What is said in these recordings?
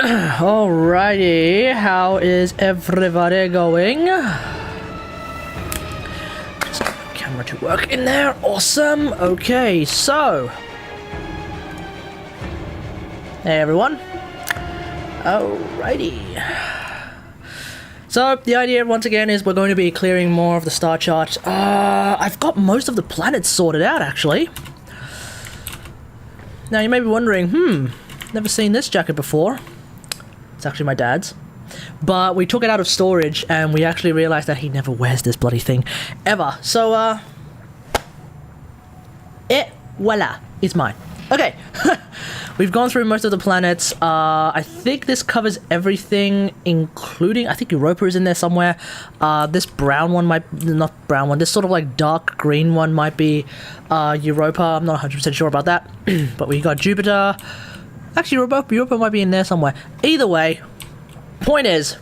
Alrighty, how is everybody going? Just get the camera to work in there. Awesome. Okay, so hey everyone. Alrighty. So the idea once again is we're going to be clearing more of the star chart. I've got most of the planets sorted out actually. Now you may be wondering, never seen this jacket before. It's actually my dad's. But we took it out of storage and we actually realized that he never wears this bloody thing ever. So voila, it's mine. Okay. We've gone through most of the planets. I think this covers everything, including, I think Europa is in there somewhere. This brown one might, not brown one, this sort of like dark green one might be Europa. I'm not 100% sure about that. But we got Jupiter. Actually, Europa might be in there somewhere. Either way, point is,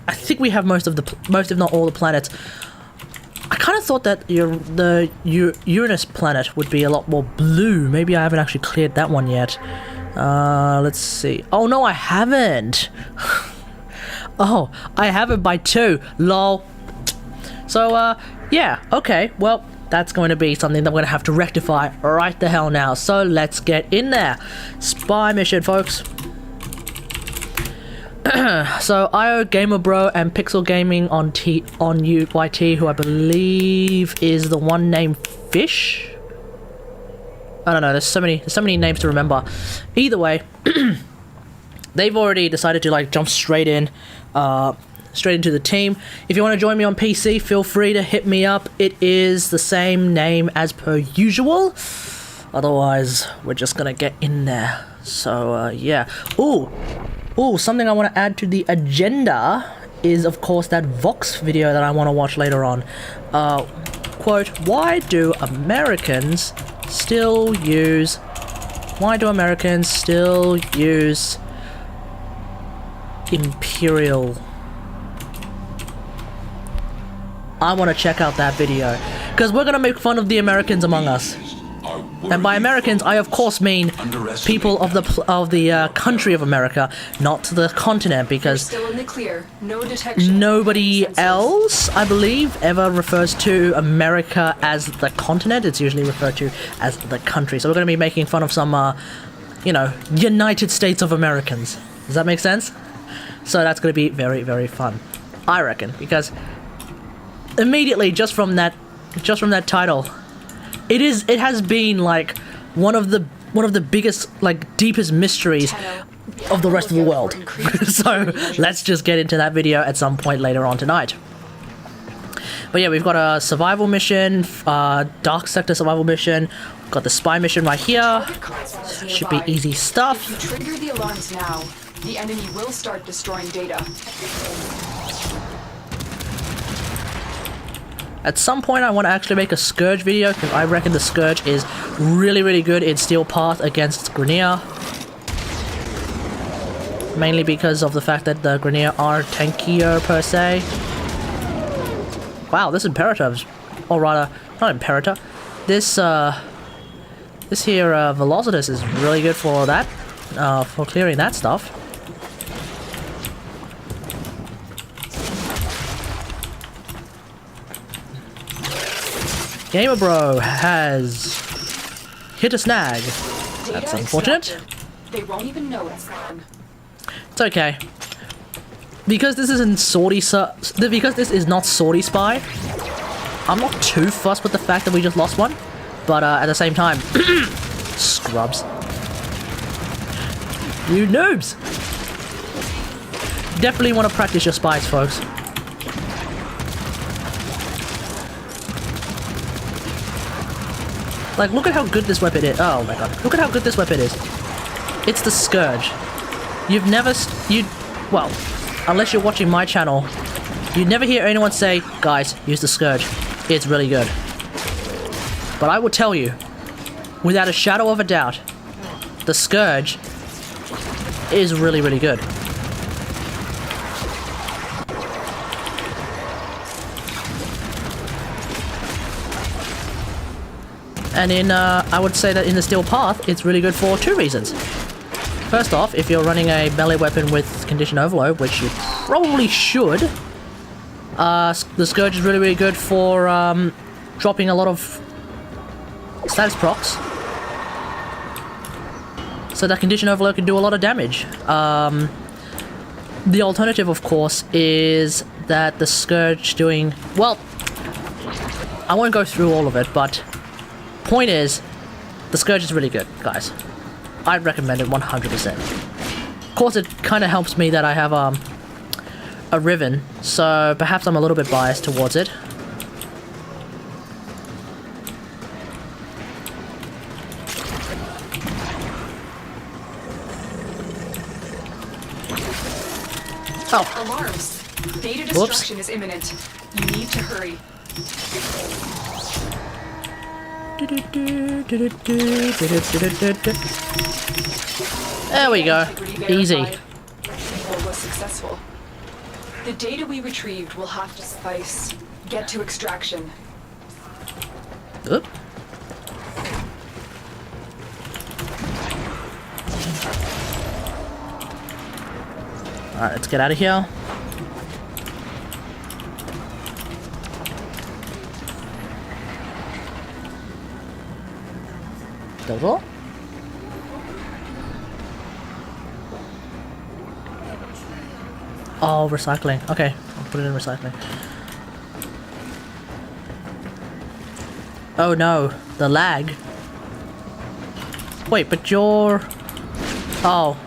I think we have most if not all the planets. I kind of thought that the Uranus planet would be a lot more blue. Maybe I haven't actually cleared that one yet. Let's see. Oh no, I haven't. Oh, I haven't by 2. Lol. So, yeah. Okay. Well, that's going to be something that we're going to have to rectify right the hell now. So let's get in there. Spy mission, folks. So IO Gamer Bro and Pixel Gaming on UYT, who I believe is the one named Fish. I don't know. There's so many names to remember. Either way, they've already decided to like jump straight into the team. If you want to join me on PC, feel free to hit me up. It is the same name as per usual. Otherwise, we're just gonna get in there. So yeah. Ooh, something I want to add to the agenda is, of course, that Vox video that I want to watch later on. Quote, why do Americans still use Imperial? I want to check out that video, because we're going to make fun of the Americans among us. And by Americans, I of course mean people of the country of America, not the continent, because still in the clear. No detection. Nobody else, I believe, ever refers to America as the continent. It's usually referred to as the country. So we're going to be making fun of some, United States of Americans. Does that make sense? So that's going to be very, very fun, I reckon, because immediately just from that title, it has been like one of the biggest, like, deepest mysteries of the rest of the world. So let's just get into that video at some point later on tonight. But yeah, we've got a survival mission, dark sector survival mission. We've got the spy mission right here. Should be easy stuff. If you trigger the alarms now, the enemy will start destroying data. At some point, I want to actually make a Scourge video, because I reckon the Scourge is really, really good in Steel Path against Grineer. Mainly because of the fact that the Grineer are tankier, per se. Wow, this Imperator is... or rather, not Imperator. This here Velocitus is really good for that. For clearing that stuff. Gamer Bro has hit a snag. That's unfortunate. They won't even know it's gone. It's okay. Because this isn't because this is not Sortie Spy, I'm not too fussed with the fact that we just lost one. But at the same time, scrubs. You noobs! Definitely want to practice your spies, folks. Like, look at how good this weapon is. Oh my god. Look at how good this weapon is. It's the Scourge. You've never... well, unless you're watching my channel, you'd never hear anyone say, guys, use the Scourge. It's really good. But I will tell you, without a shadow of a doubt, the Scourge is really, really good. And in, I would say that in the Steel Path, it's really good for 2 reasons. First off, if you're running a melee weapon with condition overload, which you probably should, the Scourge is really, really good for dropping a lot of status procs. So that condition overload can do a lot of damage. The alternative, of course, is that the Scourge doing... Well, I won't go through all of it, but point is, the Scourge is really good, guys. I'd recommend it 100%. Of course, it kind of helps me that I have a Riven, so perhaps I'm a little bit biased towards it. Oh. Alarms. Data destruction is imminent. You need to hurry. There we go. Easy. Was successful. The data we retrieved will have to suffice. Get to extraction. Oop. Alright, let's get out of here. That was all? Oh, recycling. Okay, I'll put it in recycling. Oh no, the lag. Wait, but you're... Oh.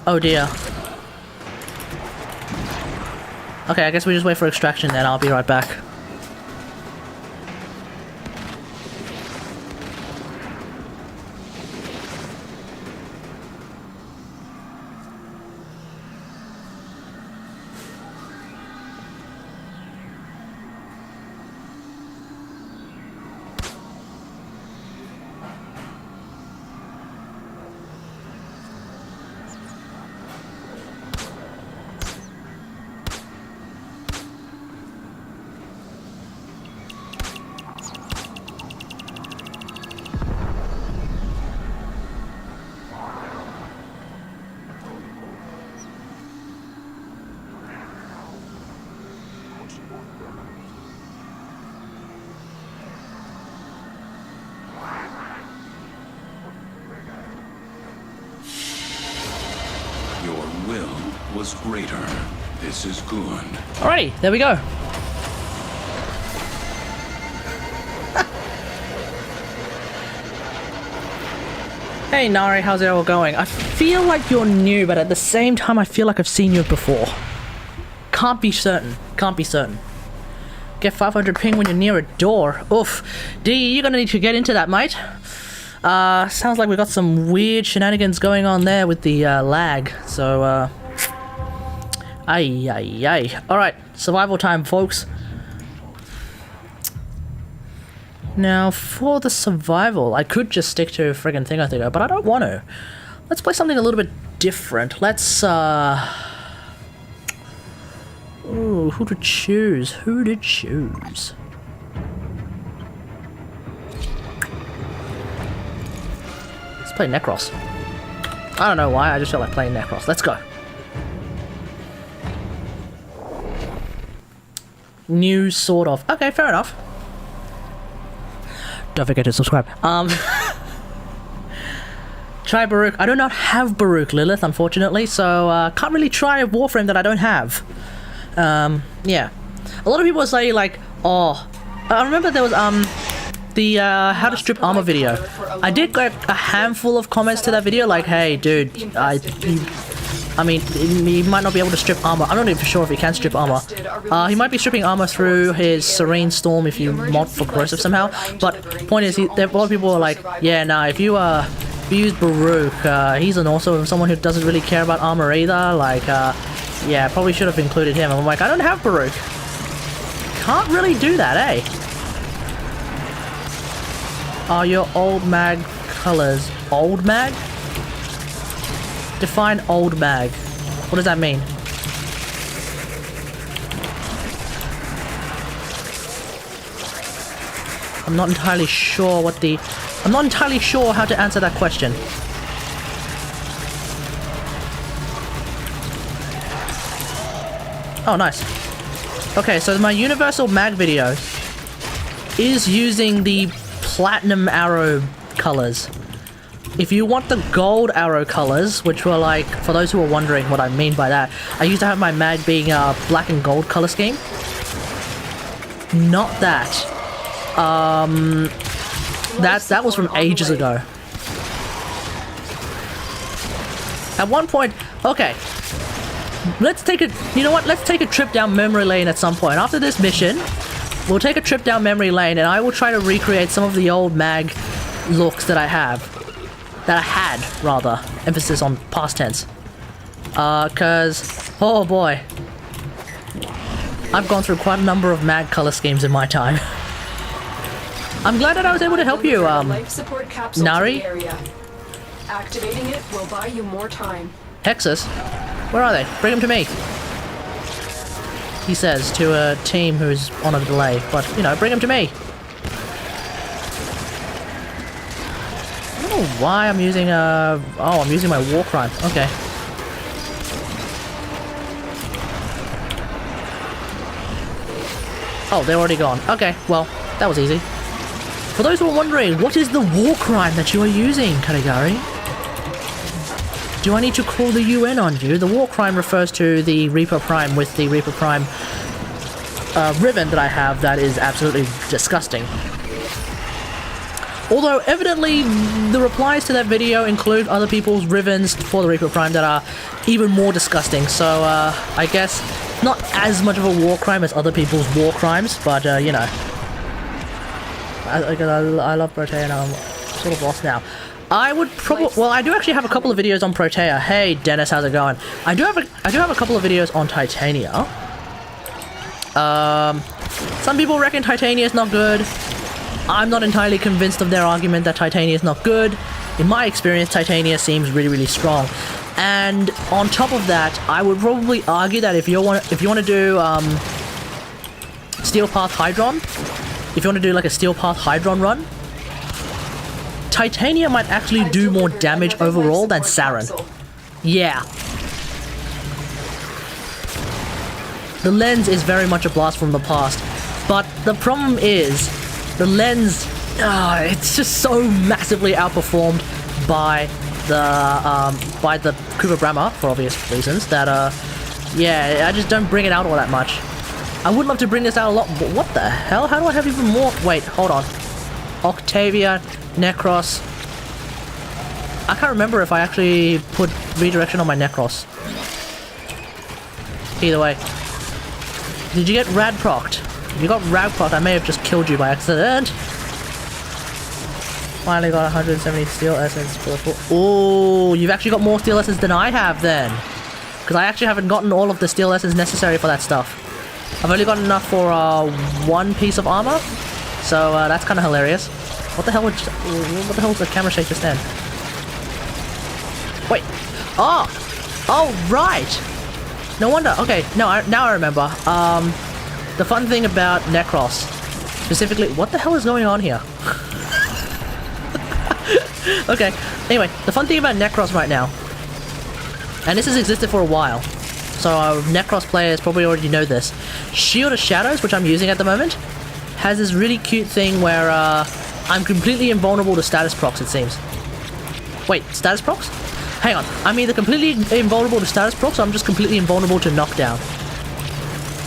Oh dear. Okay, I guess we just wait for extraction then. I'll be right back. Was greater. This is good. Alrighty, there we go. Hey Nari, how's it all going? I feel like you're new, but at the same time I feel like I've seen you before. Can't be certain. Can't be certain. Get 500 ping when you're near a door. Oof. D, you're gonna need to get into that, mate. Sounds like we got some weird shenanigans going on there with the lag. So, Ay, ay, ay. Alright, survival time, folks. Now, for the survival, I could just stick to friggin' thing, I think, but I don't want to. Let's play something a little bit different. Let's, Ooh, who to choose? Who to choose? Let's play Necros. I don't know why, I just feel like playing Necros. Let's go. New sort of. Okay, fair enough. Don't forget to subscribe. Try Baruch. I do not have Baruch Lilith, unfortunately, so can't really try a Warframe that I don't have. Yeah. A lot of people say like, oh, I remember there was the how to strip armor video. I did get a handful of comments to that video like, hey dude, I mean, he might not be able to strip armor. I'm not even sure if he can strip armor. He might be stripping armor through his Serene Storm if you mod for corrosive somehow. But point is, a lot of people are like, yeah, nah, if you use Baruch, he's also someone who doesn't really care about armor either. Like, yeah, probably should have included him. I'm like, I don't have Baruch. Can't really do that, eh? Are your old mag colors old mag? Define old mag. What does that mean? I'm not entirely sure what the... I'm not entirely sure how to answer that question. Oh, nice. Okay, so my universal mag video is using the platinum arrow colors. If you want the gold arrow colors, which were like, for those who are wondering what I mean by that, I used to have my mag being a black and gold color scheme. Not that. That was from ages ago. At one point, okay. Let's take a, you know what? Let's take a trip down memory lane at some point. After this mission, we'll take a trip down memory lane and I will try to recreate some of the old mag looks that I have. That I had, rather. Emphasis on past tense. Cause, oh boy. I've gone through quite a number of mag color schemes in my time. I'm glad that I was able to help you, life support capsule Nari? to the area. Activating it will buy you more time. Hexus? Where are they? Bring them to me. He says to a team who's on a delay, but, you know, bring them to me. I don't know why I'm using oh, I'm using my Warframe. Okay. Oh, they're already gone. Okay, well, that was easy. For those who are wondering, what is the Warframe that you are using, Karigari? Do I need to call the UN on you? The Warframe refers to the Reaper Prime with the Reaper Prime ribbon that I have that is absolutely disgusting. Although, evidently, the replies to that video include other people's ribbons for the Reaper Prime that are even more disgusting. So, I guess not as much of a war crime as other people's war crimes, but, you know. I love Protea and I'm sort of lost now. I would probably, well, I do actually have a couple of videos on Protea. Hey, Dennis, how's it going? I do have a couple of videos on Titania. Some people reckon Titania is not good. I'm not entirely convinced of their argument that Titania is not good. In my experience, Titania seems really, really strong. And on top of that, I would probably argue that if you want to do Steel Path Hydron, if you want to do like a Steel Path Hydron run, Titania might actually do more damage overall than Saren. Yeah. The lens is very much a blast from the past, but the problem is the lens, it's just so massively outperformed by the Cooper Brammer for obvious reasons that yeah, I just don't bring it out all that much. I would love to bring this out a lot, but what the hell? How do I have even more? Wait, hold on. Octavia, Necros. I can't remember if I actually put redirection on my Necros. Either way. Did you get rad procced? If you got rad procced, I may have just killed you by accident. Finally got 170 steel essence for the full. Oh, you've actually got more steel essence than I have then. Because I actually haven't gotten all of the steel essence necessary for that stuff. I've only got enough for one piece of armor. So that's kind of hilarious. What the hell was the camera shake just then? Wait. Oh! Oh, right! No wonder. Okay, now I remember. The fun thing about Necros, specifically... What the hell is going on here? Okay, anyway, the fun thing about Necros right now, and this has existed for a while, so Necros players probably already know this. Shield of Shadows, which I'm using at the moment, has this really cute thing where I'm completely invulnerable to status procs, it seems. Wait, status procs? Hang on, I'm either completely invulnerable to status procs or I'm just completely invulnerable to knockdown.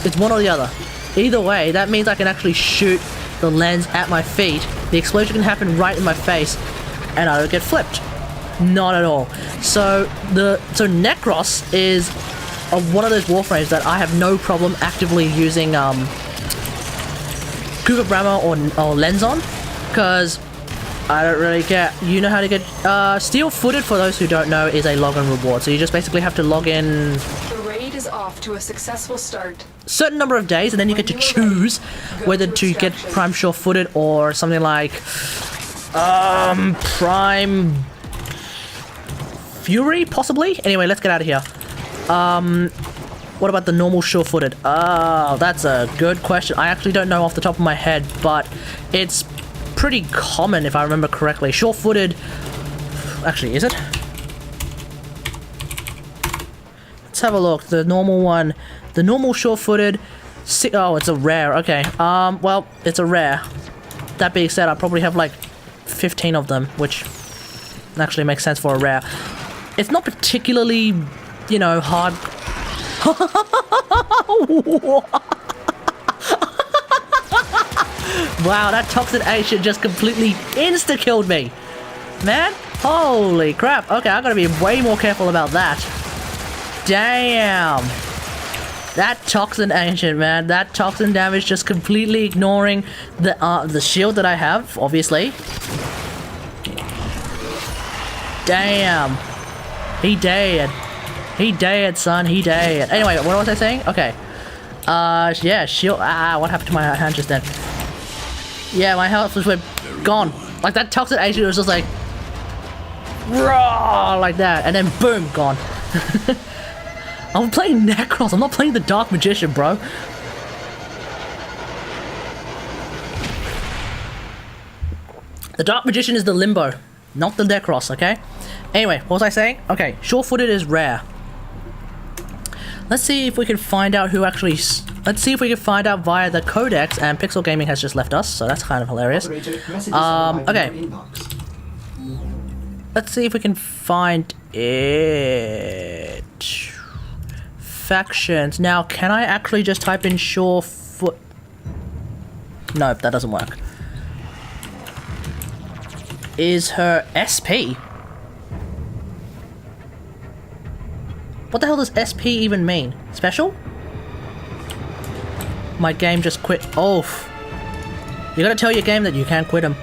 It's one or the other. Either way, that means I can actually shoot the lens at my feet, the explosion can happen right in my face, and I don't get flipped. Not at all. So Necros is one of those Warframes that I have no problem actively using Cougar Brammer or lens on, because I don't really care. You know how to get Steel Footed, for those who don't know, is a login reward. So you just basically have to log in. The raid is off to a successful start. Certain number of days, and then you get to choose whether to get Prime Sure Footed or something like Prime Fury, possibly? Anyway, let's get out of here. What about the normal sure-footed? Oh, that's a good question. I actually don't know off the top of my head, but it's pretty common if I remember correctly. Sure-footed... Actually, is it? Let's have a look. The normal one The normal sure-footed... Oh, it's a rare. Okay. Well, it's a rare. That being said, I probably have like 15 of them, which actually makes sense for a rare. It's not particularly, you know, hard... Wow, that toxic Asian just completely insta-killed me. Man, holy crap. Okay, I gotta be way more careful about that. Damn. That toxin ancient, man. That toxin damage just completely ignoring the shield that I have, obviously. Damn. He dead. He dead, son. He dead. Anyway, what was I saying? Okay. Yeah, shield. What happened to my hand just then? Yeah, my health was gone. Like, that toxic ancient was just like... Raw, like that. And then boom, gone. I'm playing Necros, I'm not playing the Dark Magician, bro. The Dark Magician is the Limbo, not the Necros, okay? Anyway, what was I saying? Okay, sure-footed is rare. Let's see if we can find out who actually... Let's see if we can find out via the Codex, and Pixel Gaming has just left us, so that's kind of hilarious. Okay. Let's see if we can find it... Factions. Now, can I actually just type in Surefoot? Nope, that doesn't work. Is her SP? What the hell does SP even mean? Special? My game just quit. Oh. You gotta tell your game that you can't quit them.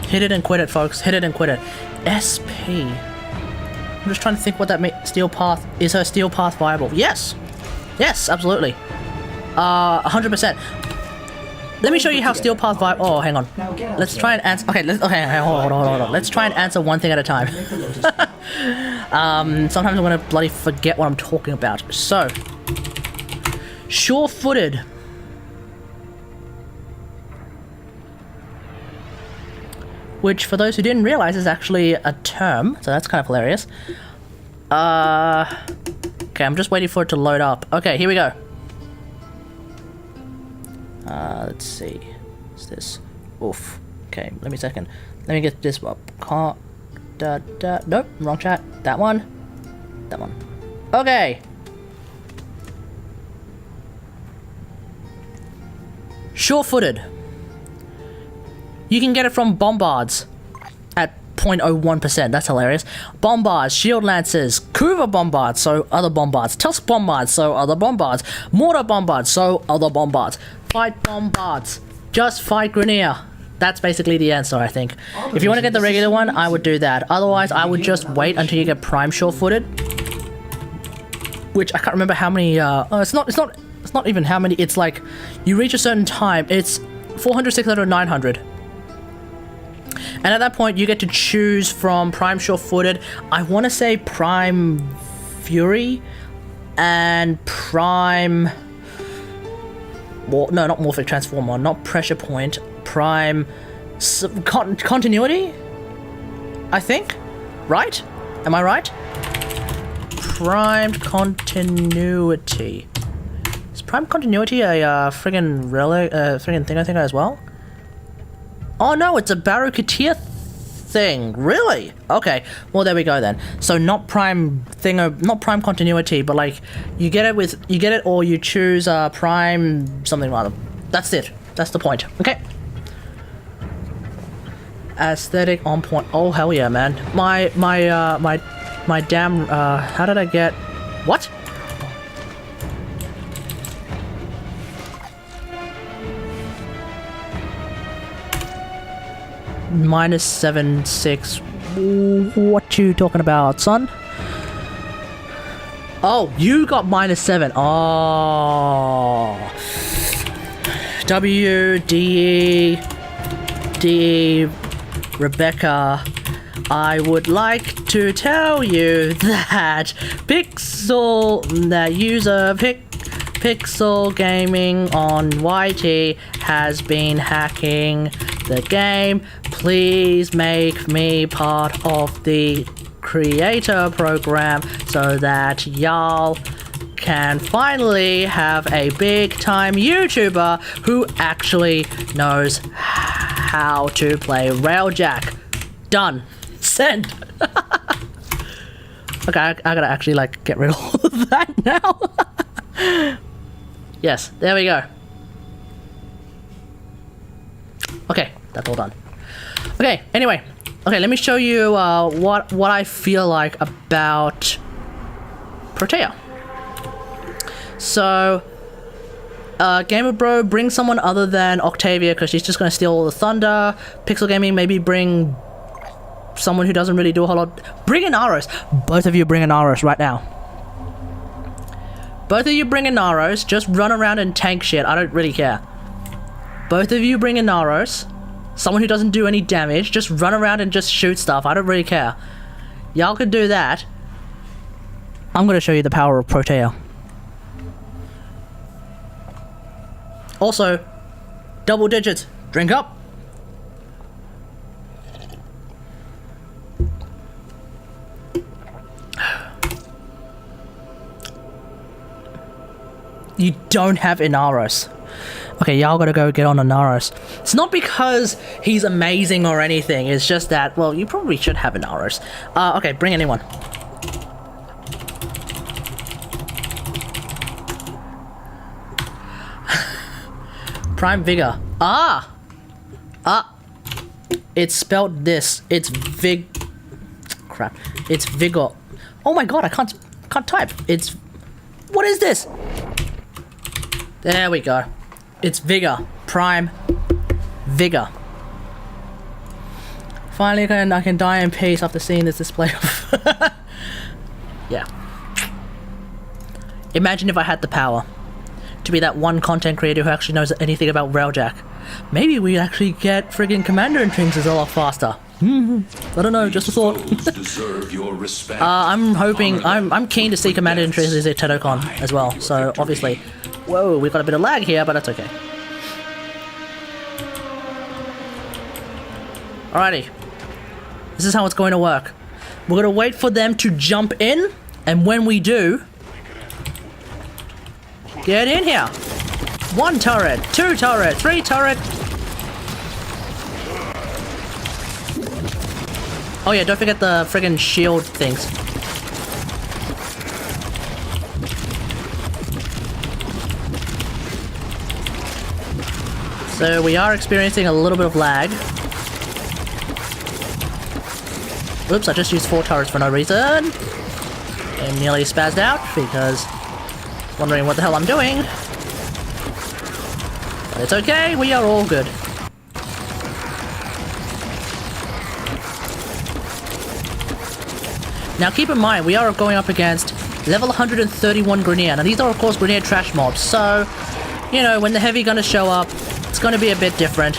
Hit it and quit it, folks. Hit it and quit it. SP. I'm just trying to think what that means. Steel Path. Is her Steel Path viable? Yes! Yes, absolutely. 100%. Let me show you how Steel Path viable. Oh, hang on. Let's try and answer. Okay, hold on. Let's try and answer one thing at a time. Sometimes I'm gonna bloody forget what I'm talking about. So, sure-footed. Which, for those who didn't realize, is actually a term, so that's kind of hilarious. Okay, I'm just waiting for it to load up. Okay, here we go. Let's see. What's this? Oof. Okay, let me a second. Let me get this up. Nope, wrong chat. That one. That one. Okay. Sure-footed. You can get it from Bombards at 0.01%. That's hilarious. Bombards, Shield Lancers, Kuva Bombards, so other Bombards, Tusk Bombards, so other Bombards, Mortar Bombards, so other Bombards. Fight Bombards. Just fight Grenier. That's basically the answer, I think. If you want to get the regular one, I would do that. Otherwise, I would just wait until you get Prime Sure-footed. Which I can't remember how many. It's not even how many. It's like you reach a certain time. It's 400, 600, 900. And at that point, you get to choose from Prime Sure-footed. I want to say Prime Fury and Prime... Well, no, not Morphic Transformer, not Pressure Point. Prime... Continuity? I think? Right? Am I right? Primed Continuity. Is Prime Continuity a friggin' relic, friggin' thing I think as well? Oh no, it's a Barukatir thing. Really? Okay. Well, there we go then. So not Prime thing, not Prime Continuity, but like you get it or you choose Prime something rather. That's it. That's the point. Okay. Aesthetic on point. Oh hell yeah, man. My damn. How did I get? What? -7.6. What you talking about, son? Oh, you got -7. Oh. WDE Rebecca, I would like to tell you that Pixel Gaming on YT has been hacking the game. Please make me part of the creator program so that y'all can finally have a big-time YouTuber who actually knows how to play Railjack. Done. Send. Okay, I gotta actually, like, get rid of all of that now. Yes, there we go. Okay, that's all done. Okay, anyway. Okay, let me show you what I feel like about Protea. So, Gamer Bro, bring someone other than Octavia because she's just going to steal all the thunder. Pixel Gaming, maybe bring someone who doesn't really do a whole lot. Bring in Aros. Both of you bring in Aros right now. Both of you bring in Aros. Just run around and tank shit. I don't really care. Both of you bring in Aros. Someone who doesn't do any damage. Just run around and just shoot stuff. I don't really care. Y'all could do that. I'm going to show you the power of Protea. Also, double digits. Drink up. You don't have Inaros. Okay, y'all gotta go get on Inaros. It's not because he's amazing or anything. It's just that, well, you probably should have Inaros. Okay, bring anyone. Prime Vigor. It's spelled this. It's crap. It's Vigor. Oh my god, I can't type. It's... What is this? There we go. It's Vigor. Prime Vigor. Finally, I can die in peace after seeing this display of... Yeah. Imagine if I had the power to be that one content creator who actually knows anything about Railjack. Maybe we'd actually get friggin' Commander-in-Chiefs a lot faster. I don't know, just a thought. Deserve your respect. I'm hoping... I'm keen to see Commander-in-Chiefs as a TedoCon as well, so obviously... Whoa, we've got a bit of lag here, but that's okay. Alrighty. This is how it's going to work. We're going to wait for them to jump in, and when we do... Get in here! 1 turret, 2 turret, 3 turret... Oh yeah, don't forget the friggin' shield things. So we are experiencing a little bit of lag. Oops, I just used 4 turrets for no reason. And nearly spazzed out because... wondering what the hell I'm doing. But it's okay, we are all good. Now keep in mind, we are going up against level 131 Grineer. Now these are of course Grineer trash mobs, so... You know, when the heavy gunners show up, it's going to be a bit different.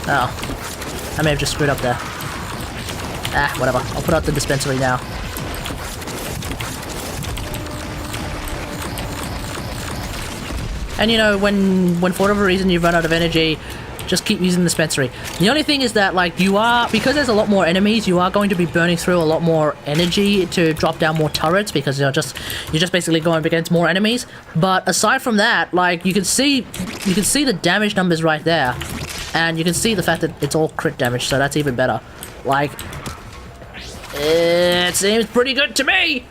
Oh. I may have just screwed up there. Ah, whatever. I'll put out the dispensary now. And you know, when for whatever reason you run out of energy, just keep using the dispensary. The only thing is that, like, because there's a lot more enemies, you are going to be burning through a lot more energy to drop down more turrets because you're just basically going up against more enemies. But aside from that, like, you can see the damage numbers right there, and you can see the fact that it's all crit damage, so that's even better. Like, it seems pretty good to me.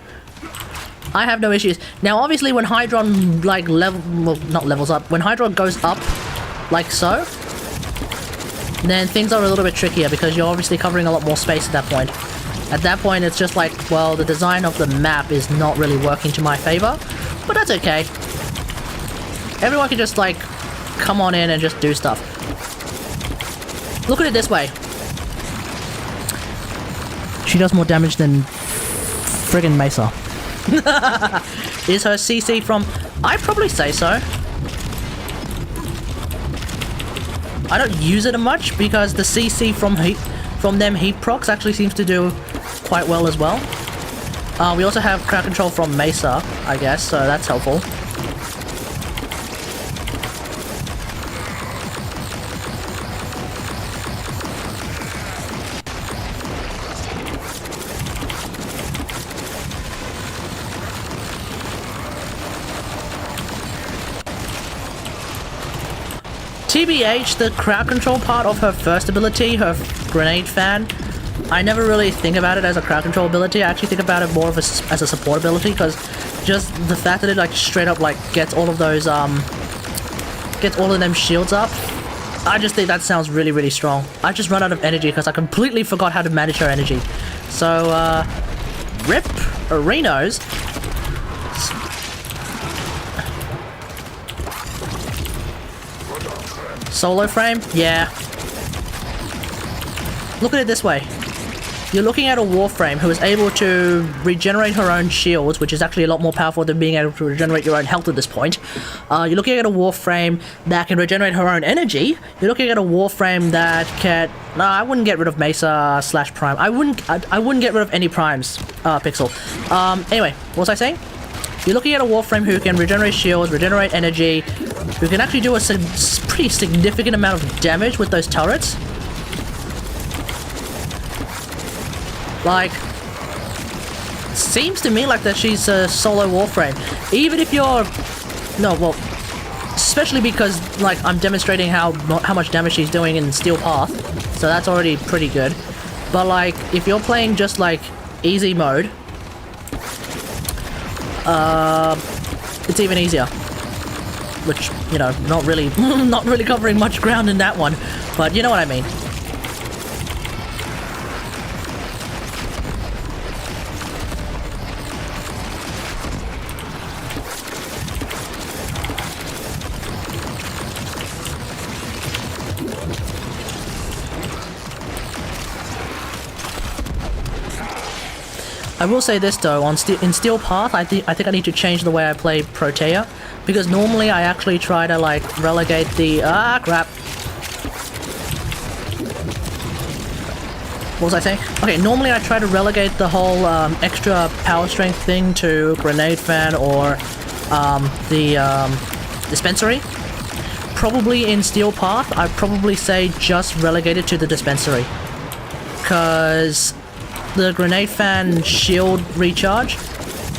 I have no issues. Now, obviously, when Hydron, like, not levels up, when Hydron goes up, like so, then things are a little bit trickier because you're obviously covering a lot more space at that point. At that point, it's just like, well, the design of the map is not really working to my favor, but that's okay. Everyone can just, like, come on in and just do stuff. Look at it this way. She does more damage than friggin' Mesa. Is her CC from... I'd probably say so. I don't use it much because the CC from them heat procs actually seems to do quite well as well. We also have crowd control from Mesa, I guess, so that's helpful. TBH, the crowd control part of her first ability, her grenade fan, I never really think about it as a crowd control ability. I actually think about it more of as a support ability, because just the fact that it like straight up like gets all of those gets all of them shields up, I just think that sounds really, really strong. I just run out of energy because I completely forgot how to manage her energy. So rip Arenos. Solo frame? Yeah. Look at it this way. You're looking at a Warframe who is able to regenerate her own shields, which is actually a lot more powerful than being able to regenerate your own health at this point. You're looking at a Warframe that can regenerate her own energy. You're looking at a Warframe that can... No, I wouldn't get rid of Mesa / Prime. I wouldn't get rid of any Primes, Pixel. Anyway, what was I saying? You're looking at a Warframe who can regenerate shields, regenerate energy, who can actually do a pretty significant amount of damage with those turrets. Like, seems to me like that she's a solo Warframe. Even if you're... No, well, especially because, like, I'm demonstrating how much damage she's doing in Steel Path, so that's already pretty good. But, like, if you're playing just, like, easy mode, it's even easier. Which, you know, not really covering much ground in that one, but you know what I mean. I will say this though, in Steel Path, I think I need to change the way I play Protea, because normally I actually try to like relegate the crap. What was I saying? Okay, normally I try to relegate the whole extra power strength thing to Grenade Fan or the Dispensary. Probably in Steel Path, I'd probably say just relegate it to the Dispensary, because the Grenade Fan shield recharge,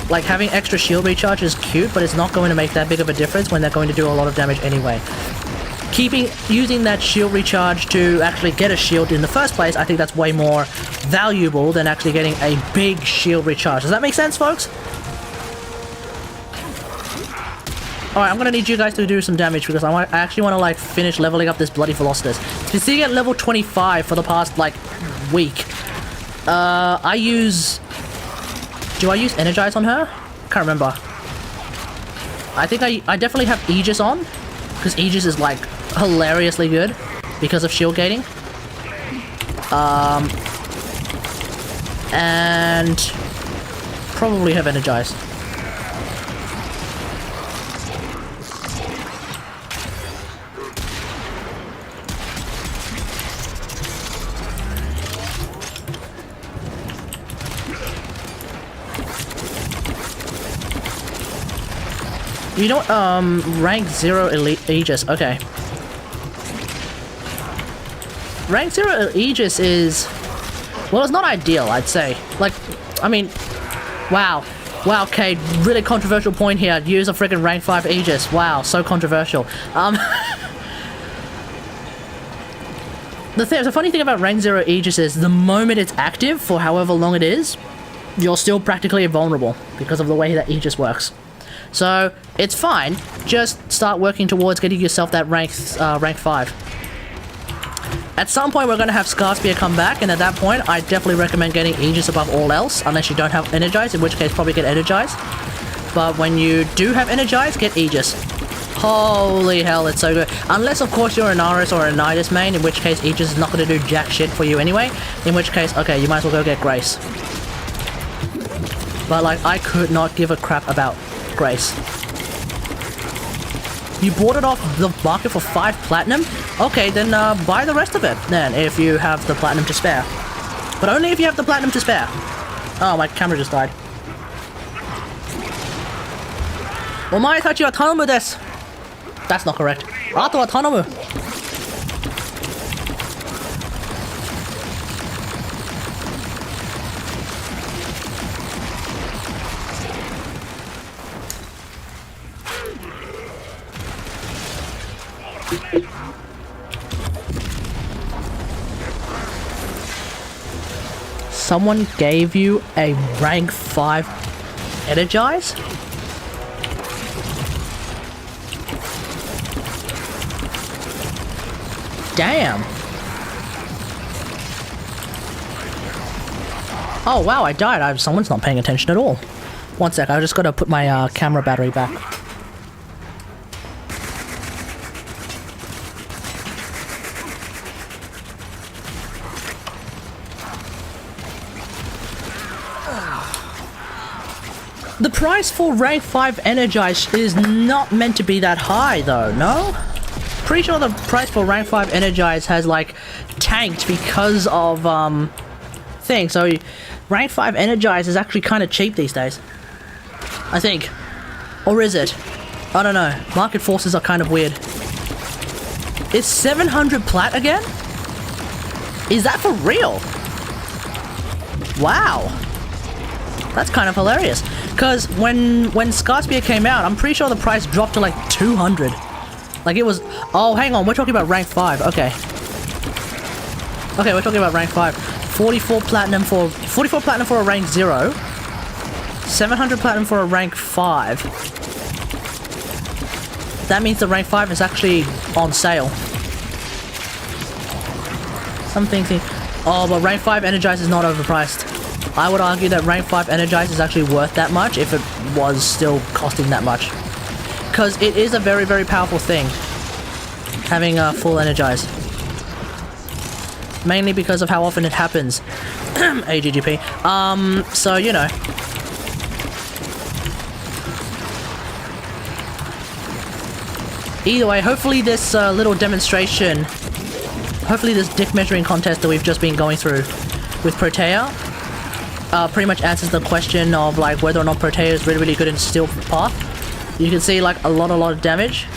like having extra shield recharge is cute, but it's not going to make that big of a difference when they're going to do a lot of damage anyway. Using that shield recharge to actually get a shield in the first place, I think that's way more valuable than actually getting a big shield recharge. Does that make sense, folks? Alright, I'm gonna need you guys to do some damage because I actually want to like finish leveling up this bloody Velocitus. Been sitting at level 25 for the past like week. Do I use Energize on her? Can't remember. I think I definitely have Aegis on, because Aegis is like hilariously good because of shield gating. And probably have Energize. You know what, rank 0 elite Aegis, okay. Rank 0 Aegis is... Well, it's not ideal, I'd say. Like, I mean... Wow. Wow, Cade, really controversial point here. Use a freaking rank 5 Aegis. Wow, so controversial. The funny thing about rank 0 Aegis is the moment it's active, for however long it is, you're still practically invulnerable because of the way that Aegis works. So, it's fine, just start working towards getting yourself that rank 5. At some point we're going to have Scarspear come back, and at that point I definitely recommend getting Aegis above all else, unless you don't have Energize, in which case probably get Energize. But when you do have Energize, get Aegis. Holy hell, it's so good. Unless of course you're an Aris or a Nidus main, in which case Aegis is not going to do jack shit for you anyway, in which case, okay, you might as well go get Grace. But like, I could not give a crap about Grace. You bought it off the market for 5 platinum? Okay, then buy the rest of it then, if you have the platinum to spare. But only if you have the platinum to spare. Oh, my camera just died. Omae tachi wa tanomu desu. That's not correct. Ato wa tanomu. Someone gave you a rank 5 energize? Damn. Oh wow, I died. Someone's not paying attention at all. One sec, I just gotta put my camera battery back. The price for rank 5 Energize is not meant to be that high though, no? Pretty sure the price for rank 5 Energize has like tanked because of thing. So rank 5 Energize is actually kind of cheap these days, I think. Or is it? I don't know. Market forces are kind of weird. Is 700 plat again? Is that for real? Wow. That's kind of hilarious. Because when Scarspear came out, I'm pretty sure the price dropped to like 200. Like it was... Oh, hang on. We're talking about rank 5. Okay. Okay, we're talking about rank 5. 44 platinum for... 44 platinum for a rank 0. 700 platinum for a rank 5. That means the rank 5 is actually on sale. Some thinking... Oh, but rank 5 Energize is not overpriced. I would argue that rank 5 Energize is actually worth that much if it was still costing that much. Because it is a very, very powerful thing, having a full Energize. Mainly because of how often it happens. AGGP. So, you know. Either way, hopefully this little demonstration, hopefully this dick measuring contest that we've just been going through with Protea, pretty much answers the question of like whether or not Protea is really, really good in Steel Path. You can see like a lot of damage.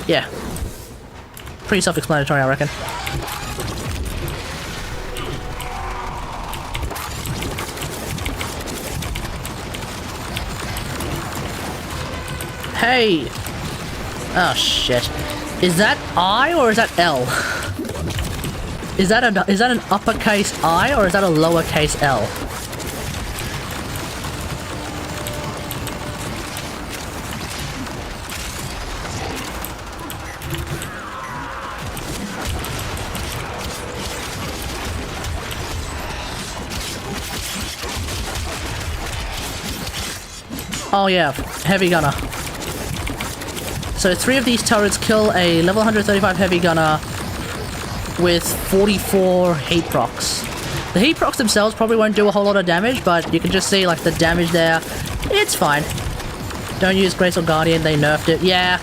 Yeah. Pretty self-explanatory, I reckon. Hey! Oh shit. Is that I or is that L? Is that an uppercase I or is that a lowercase L? Oh yeah, heavy gunner. So 3 of these turrets kill a level 135 heavy gunner with 44 heat procs. The heat procs themselves probably won't do a whole lot of damage, but you can just see like the damage there. It's fine. Don't use Grace or Guardian, they nerfed it. Yeah.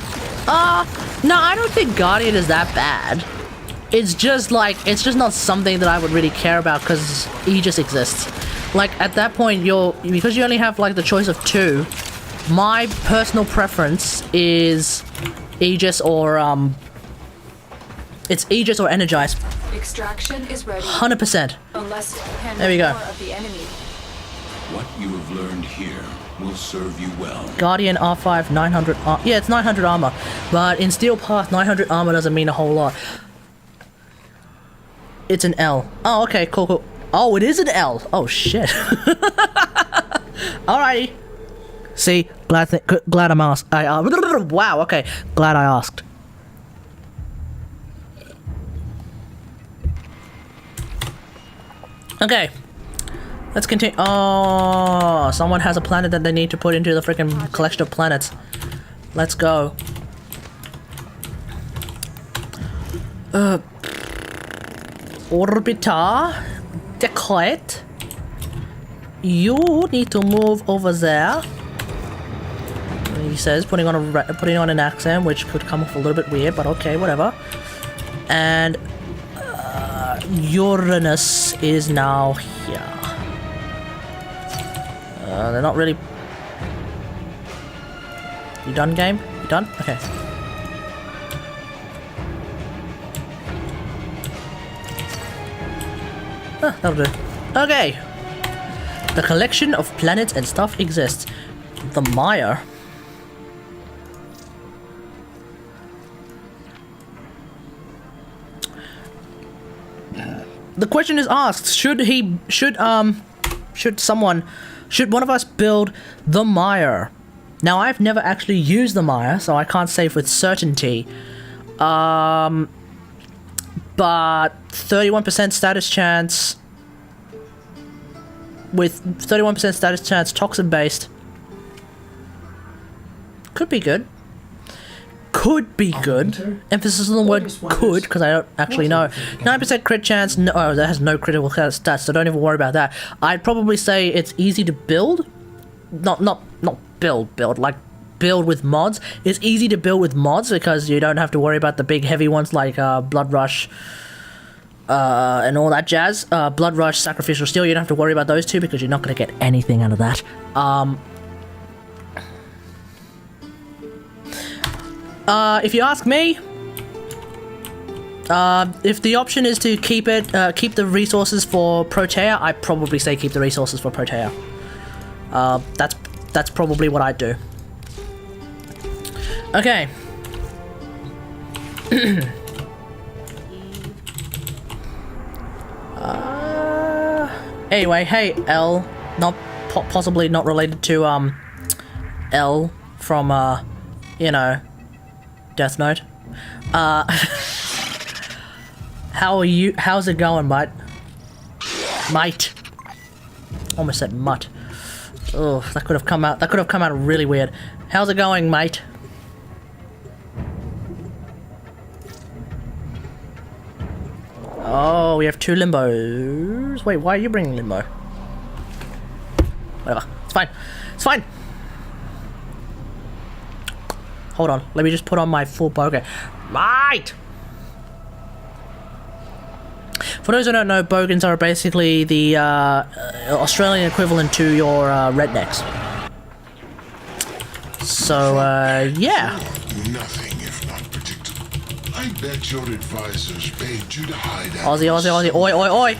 No, I don't think Guardian is that bad. It's just like, it's just not something that I would really care about because Aegis exists. Like at that point, because you only have like the choice of 2, my personal preference is Aegis or it's Aegis or Energize. Extraction is ready. 100%. Unless you handle there we go. more of the enemy. What you have learned here will serve you well. Guardian R5 900 yeah, it's 900 armor, but in Steel Path 900 armor doesn't mean a whole lot. It's an L. Oh, okay, cool. Oh, it is an L. Oh shit. Alrighty. See, glad I'm asked. Wow. Okay, glad I asked. Okay, let's continue. Oh, someone has a planet that they need to put into the freaking collection of planets. Let's go. Orbiter, Decoit. You need to move over there. He says, putting on an accent, which could come off a little bit weird, but okay, whatever. And Uranus is now here. They're not really... You done, game? You done? Okay. That'll do. Okay. The collection of planets and stuff exists. The Mire. the question is asked: should one of us build the mire? Now, I've never actually used the mire, so I can't say with certainty. But 31% status chance. With 31% status chance, toxin based. Could be good. Could be good. Emphasis on the word could, because I don't actually know. 9% crit chance. No, oh, that has no critical stats, so don't even worry about that. I'd probably say it's easy to build. Not build, like build with mods. It's easy to build with mods because you don't have to worry about the big heavy ones like Blood Rush and all that jazz. Blood Rush, Sacrificial Steel, you don't have to worry about those two because you're not going to get anything out of that. If you ask me, if the option is to keep the resources for Protea, I'd probably say keep the resources for Protea. That's probably what I'd do. Okay. Anyway, hey L, not possibly not related to L from you know, Death Note. How are you? How's it going, mate? Mate. Almost said mutt. Oh, that could have come out. That could have come out really weird. How's it going, mate? Oh, we have 2 limbos. Wait, why are you bringing limbo? Whatever. It's fine. It's fine. Hold on. Let me just put on my full bogey. Mate! For those who don't know, bogans are basically the Australian equivalent to your rednecks. So, yeah. Nothing if not predictable. I bet your advisors paid you to hide Aussie, Aussie, Aussie. Oi, oi, oi.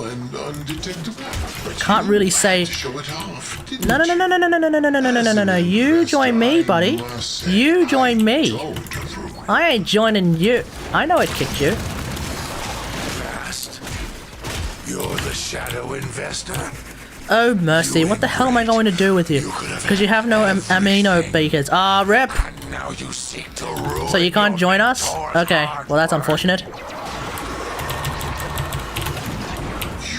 and undetectable. Can't really say. Show it off. No, no, no, no, no, no, no, no, no, no, no, no, no, no. You join me, buddy. You join me. I ain't joining you. I know it kicked you. You're the shadow investor. Oh mercy, what the hell am I going to do with you? Because you have no amino beacons. Ah, rip! Now you seek to ruin So you can't join us? Okay, well that's unfortunate.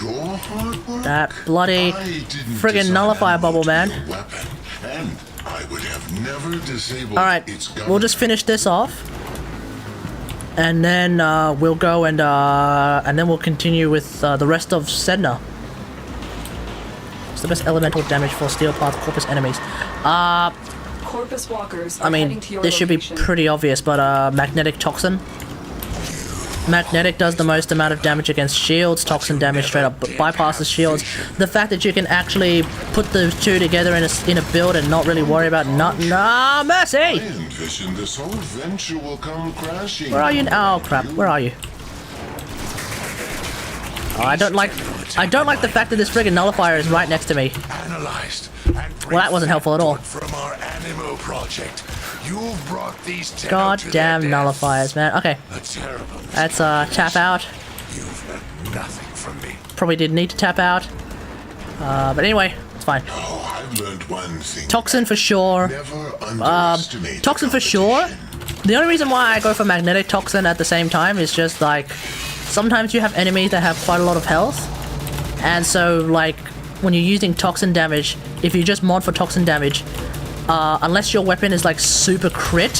your hard work. That bloody friggin' nullifier bubble, man. Weapon, and I would have never disabled Alright, its we'll just finish this off. And then we'll go and then we'll continue with the rest of Sedna. It's the best elemental damage for steel parts corpus enemies. Corpus walkers are I mean, heading to your this should be location. pretty obvious, but magnetic toxin. Magnetic does the most amount of damage against shields. Toxin damage straight up bypasses shields. The fact that you can actually put the two together in a build and not really worry about nah, mercy! I envision this whole venture will come crashing. Where are you? Oh crap! Where are you? Oh, I don't like the fact that this friggin' nullifier is right next to me. Analyzed. Well, that wasn't helpful at all. From our Animo project, you've brought these Goddamn nullifiers, man. Okay, A terrible let's tap out. You've learned nothing from me. Probably did need to tap out. But anyway, it's fine. Oh, I've learned one thing. Toxin for sure. Never underestimate Toxin for sure. The only reason why I go for magnetic toxin at the same time is just like sometimes you have enemies that have quite a lot of health, and so like when you're using toxin damage, if you just mod for toxin damage, unless your weapon is like super crit,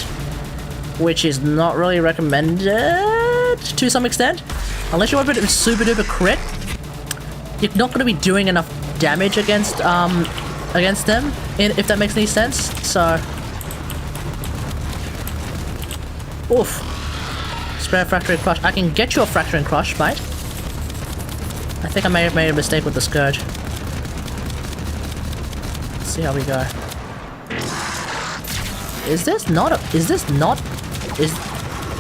which is not really recommended to some extent, unless your weapon is super duper crit, you're not going to be doing enough damage against them, if that makes any sense. So, oof. Spare Fracturing Crush. I can get you a Fracturing Crush, mate. I think I may have made a mistake with the Scourge. Let's see how we go. Is this not?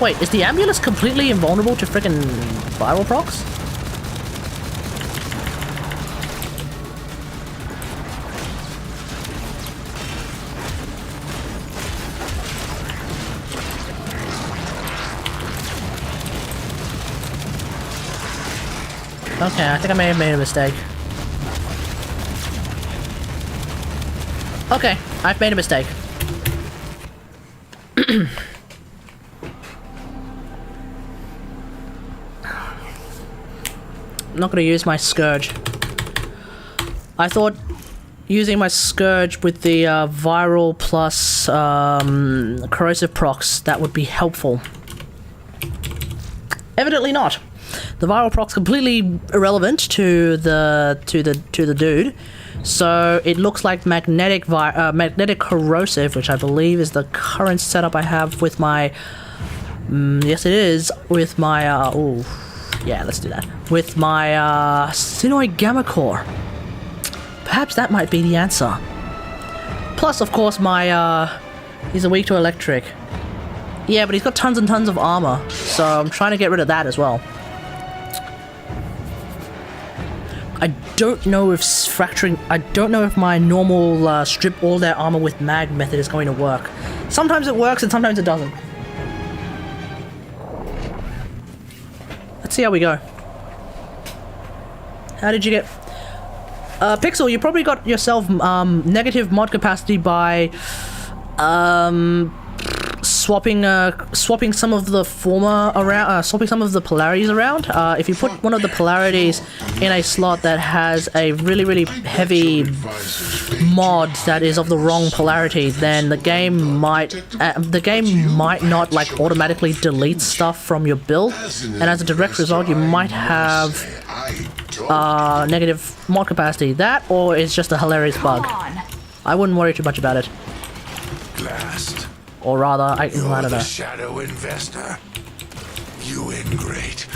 Wait, is the Ambulance completely invulnerable to frickin' viral procs? Okay, I think I may have made a mistake. Okay, I've made a mistake. I'm not gonna use my Scourge. I thought using my Scourge with the viral plus corrosive procs, that would be helpful. Evidently not. The viral proc's completely irrelevant to the dude. So it looks like magnetic corrosive, which I believe is the current setup I have with my. Yes, it is with my. Oh, yeah, let's do that with my Sinnoy Gamma Core. Perhaps that might be the answer. Plus, of course, my he's weak to electric. Yeah, but he's got tons and tons of armor, so I'm trying to get rid of that as well. I don't know if fracturing. I don't know if my normal strip all their armor with mag method is going to work. Sometimes it works and sometimes it doesn't. Let's see how we go. How did you get? Pixel, you probably got yourself negative mod capacity by swapping some of the former around, swapping some of the polarities around. If you put one of the polarities in a slot that has a really heavy mod that is of the wrong polarity, then the game might not like automatically delete stuff from your build, and as a direct result, you might have negative mod capacity. That, or it's just a hilarious bug. I wouldn't worry too much about it. Blast. Or rather, I don't know. The shadow investor. You ingrate.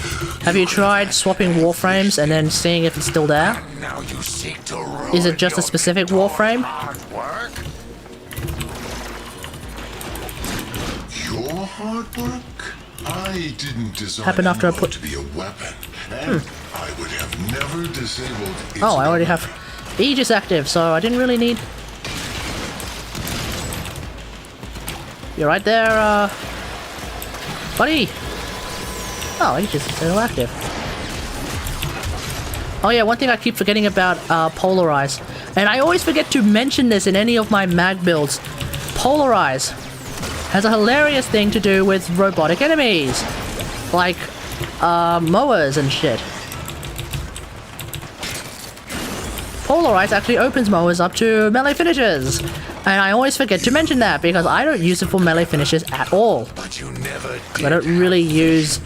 Have you tried swapping Warframes and then seeing if it's still there? Now you seek to Is it just a specific Warframe? Your hard work? I didn't design Happened after I put to be a weapon, and I would have never disabled its Oh, I already have Aegis active, so I didn't really need. You're right there, buddy. Oh, Aegis is still active. Oh yeah, one thing I keep forgetting about Polarize, and I always forget to mention this in any of my mag builds. Polarize has a hilarious thing to do with robotic enemies, like mowers and shit. Polarize actually opens mowers up to melee finishes, and I always forget to mention that because I don't use it for melee finishes at all. But you never did. I don't really use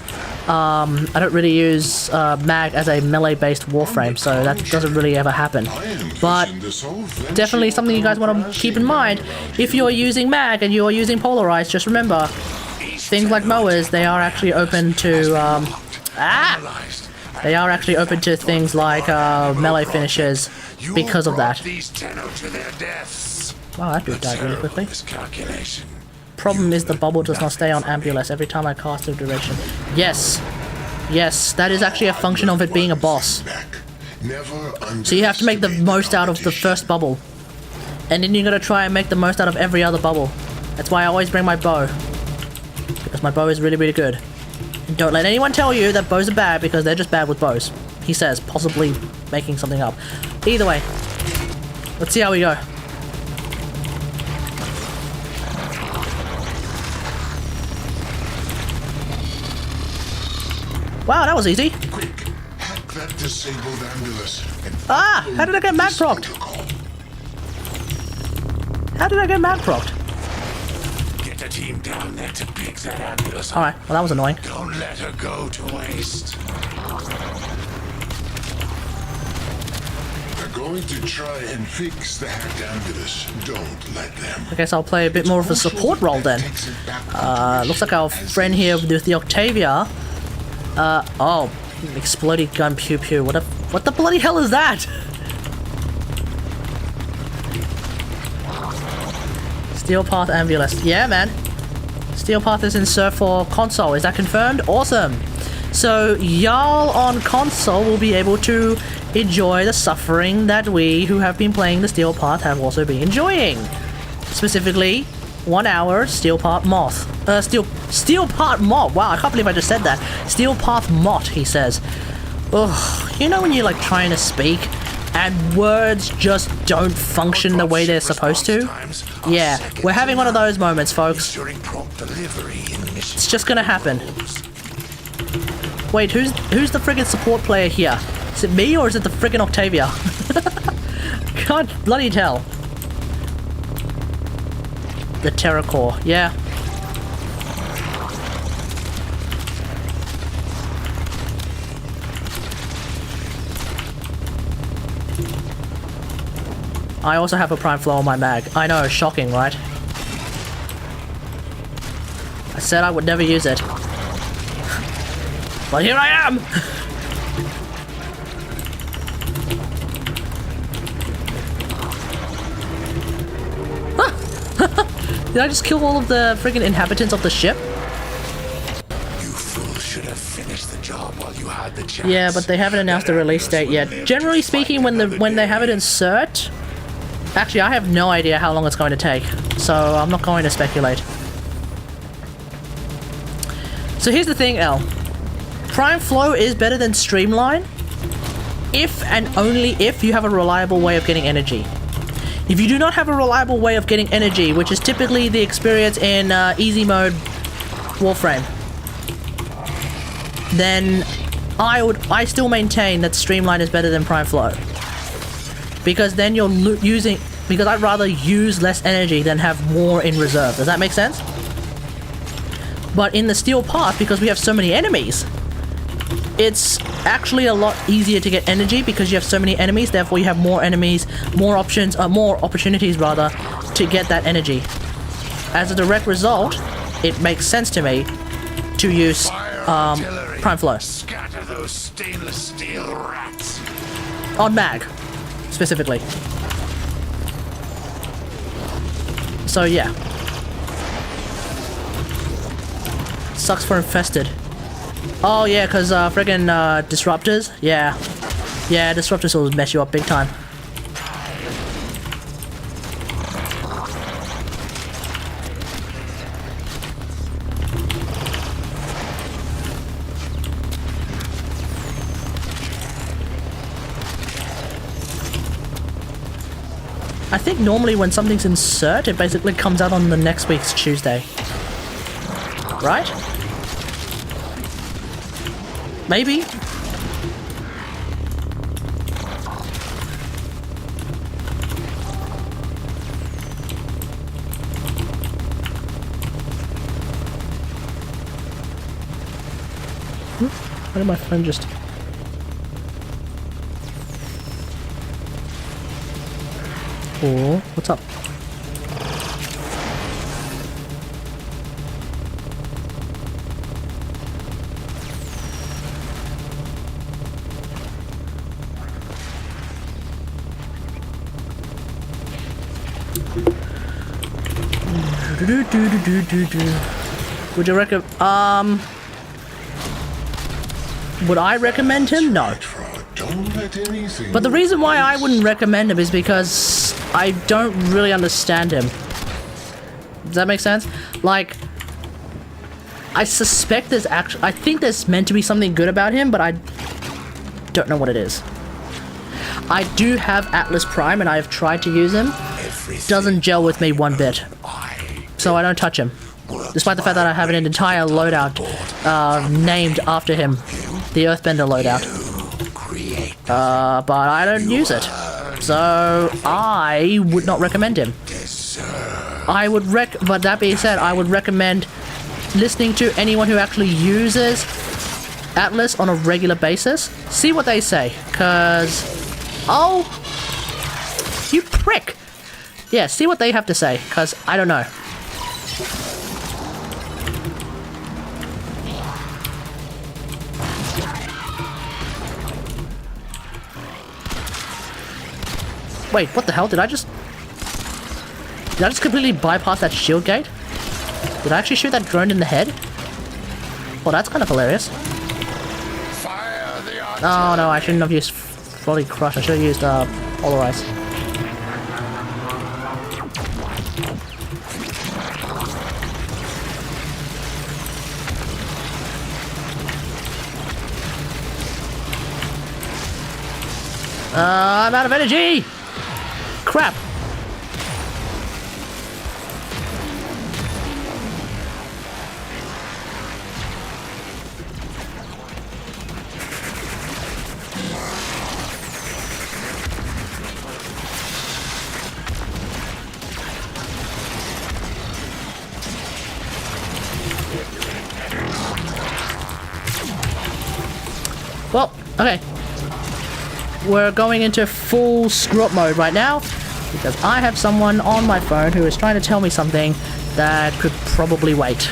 mag as a melee-based Warframe, so that doesn't really ever happen. But definitely something you guys want to keep in mind. If you're using mag and you're using Polarize, just remember, things like mowers, they are actually open to they are actually open to things like melee finishes because of that. Wow, that dude died really quickly. Problem is the bubble does not stay on Ambulance every time I cast a duration. Yes. Yes, that is actually a function of it being a boss. So you have to make the most out of the first bubble. And then you gotta try and make the most out of every other bubble. That's why I always bring my bow. Because my bow is really good. And don't let anyone tell you that bows are bad because they're just bad with bows. He says, possibly making something up. Either way, let's see how we go. Wow, that was easy. Quick, hack that disabled ambulance. Ah, how did I get mag procced? How did I get mag procced? Get a team down there to pick that ambulance. Alright, well that was annoying. Don't let her go to waste. They're going to try and fix the hacked ambulance. Don't let them. I guess I'll play a bit more of a support role then. Looks like our friend here with the Octavia. Oh, exploding gun pew pew. What the bloody hell is that? Steel Path Ambulance. Yeah, man. Steel Path is in serve for console. Is that confirmed? Awesome. So y'all on console will be able to enjoy the suffering that we who have been playing the Steel Path have also been enjoying. Specifically, 1 hour Steel Path Moth. Steel Path Moth. Wow, I can't believe I just said that. Steel Path Mott, he says. Ugh, you know when you're like trying to speak and words just don't function the way they're supposed to? Yeah, we're having one of those moments, folks. It's just gonna happen. Wait, who's the friggin' support player here? Is it me or is it the friggin' Octavia? Can't bloody tell. The Terror Core, yeah. I also have a prime flow on my mag. I know, shocking, right? I said I would never use it. But here I am! Did I just kill all of the friggin' inhabitants of the ship? You fool should have finished the job while you had the chance. Yeah, but they haven't announced the release date yet. Generally speaking, when they have it in cert... Actually, I have no idea how long it's going to take, so I'm not going to speculate. So here's the thing, L. Prime Flow is better than Streamline if and only if you have a reliable way of getting energy. If you do not have a reliable way of getting energy, which is typically the experience in easy mode Warframe, then I still maintain that Streamline is better than Prime Flow. Because then you're because I'd rather use less energy than have more in reserve. Does that make sense? But in the Steel Path, because we have so many enemies, it's actually a lot easier to get energy because you have so many enemies, therefore you have more enemies, more options, more opportunities rather, to get that energy. As a direct result, it makes sense to me to use Prime Flow. Scatter those stainless steel rats. On mag, specifically. So yeah. Sucks for Infested. Oh yeah, cause friggin' disruptors. Yeah, disruptors will mess you up big time. I think normally when something's in cert, it basically comes out on the next week's Tuesday. Right? Maybe? Why did my phone just... Oh, what's up? Would you recommend? Would I recommend him? No. But the reason why I wouldn't recommend him is because I don't really understand him. Does that make sense? Like, I suspect there's actually... I think there's meant to be something good about him, but I don't know what it is. I do have Atlas Prime, and I have tried to use him. Doesn't gel with me one bit. So I don't touch him. Despite the fact that I have an entire loadout named after him. The Earthbender loadout. But I don't use it. So I would not recommend him. But that being said, I would recommend listening to anyone who actually uses Atlas on a regular basis. See what they say. Cause... Oh! You prick! Yeah, see what they have to say. Cause I don't know. Wait, what the hell? Did I just completely bypass that shield gate? Did I actually shoot that drone in the head? Well, that's kind of hilarious. Oh no, I shouldn't have used Volley Crush. I should have used Polarize. I'm out of energy! Crap! Well, okay. We're going into full screw-up mode right now because I have someone on my phone who is trying to tell me something that could probably wait.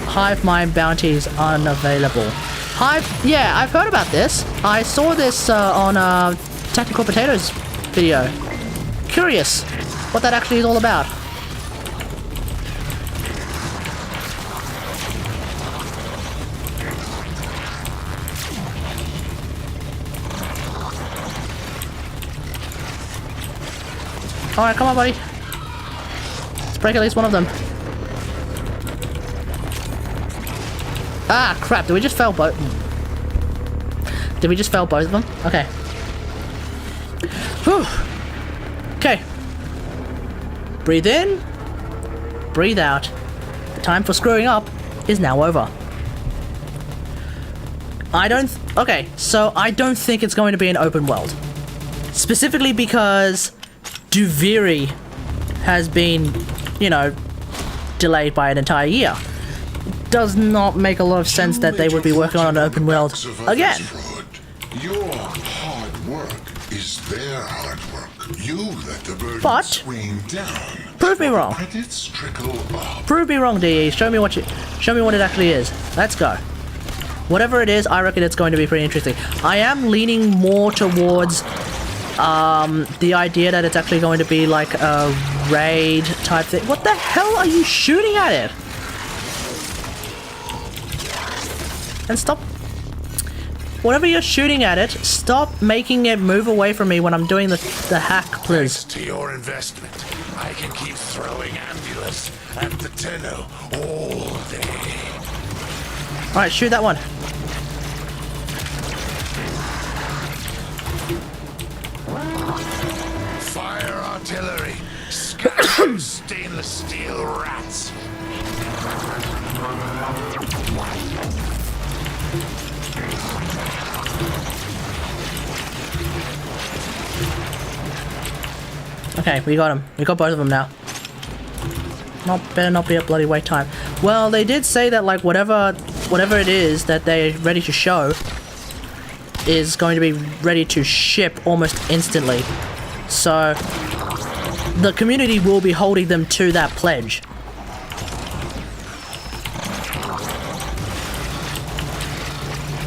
Hive mind bounties unavailable. Hive, yeah, I've heard about this. I saw this on Tactical Potatoes video. Curious what that actually is all about. Alright, come on, buddy. Let's break at least one of them. Ah, crap. Did we just fail both? Did we just fail both of them? Okay. Whew. Okay. Breathe in. Breathe out. The time for screwing up is now over. Okay, so I don't think it's going to be an open world. Specifically because Duviri has been, you know, delayed by an entire year. It does not make a lot of sense that they would be working on an open world again. Your hard work is their hard work. You let the burden But swing down. prove me wrong. Credits trickle up. Prove me wrong, DE. Show me what it actually is. Let's go. Whatever it is, I reckon it's going to be pretty interesting. I am leaning more towards the idea that it's actually going to be like a raid type thing. What the hell are you shooting at it? And stop. Whatever you're shooting at it, stop making it move away from me when I'm doing the hack, please. Thanks to your investment, I can keep throwing ambulance at the Tenno all day. Alright, shoot that one. Fire artillery, scatter stainless steel rats. Okay, we got him. We got both of them now. Better not be a bloody wait time. Well, they did say that like whatever it is that they're ready to show is going to be ready to ship almost instantly. So the community will be holding them to that pledge.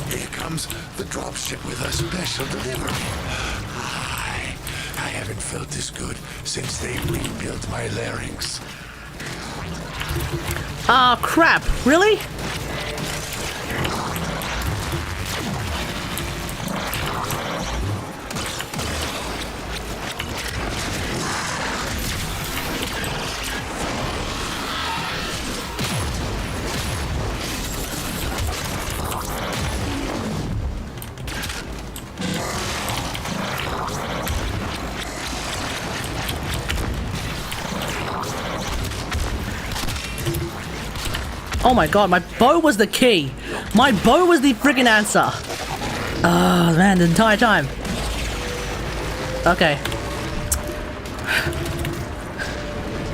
Here comes the dropship with a special delivery. I haven't felt this good since they rebuilt my larynx. Ah, crap. Really? Oh my god, my bow was the key. My bow was the friggin' answer. Oh man, the entire time. Okay.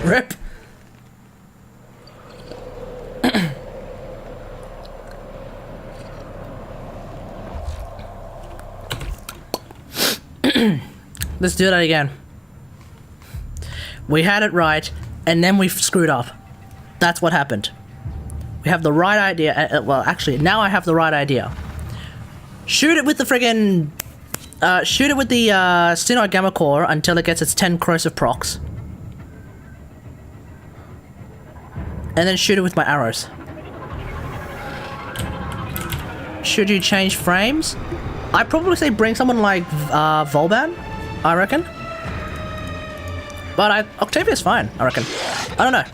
Rip. Let's do that again. We had it right, and then we screwed up. That's what happened. We have the right idea. Well, actually, now I have the right idea. Shoot it with the friggin'... shoot it with the Stenoid Gamma Core until it gets its 10 corrosive procs. And then shoot it with my arrows. Should you change frames? I'd probably say bring someone like Volban, I reckon. But Octavia's fine, I reckon. I don't know.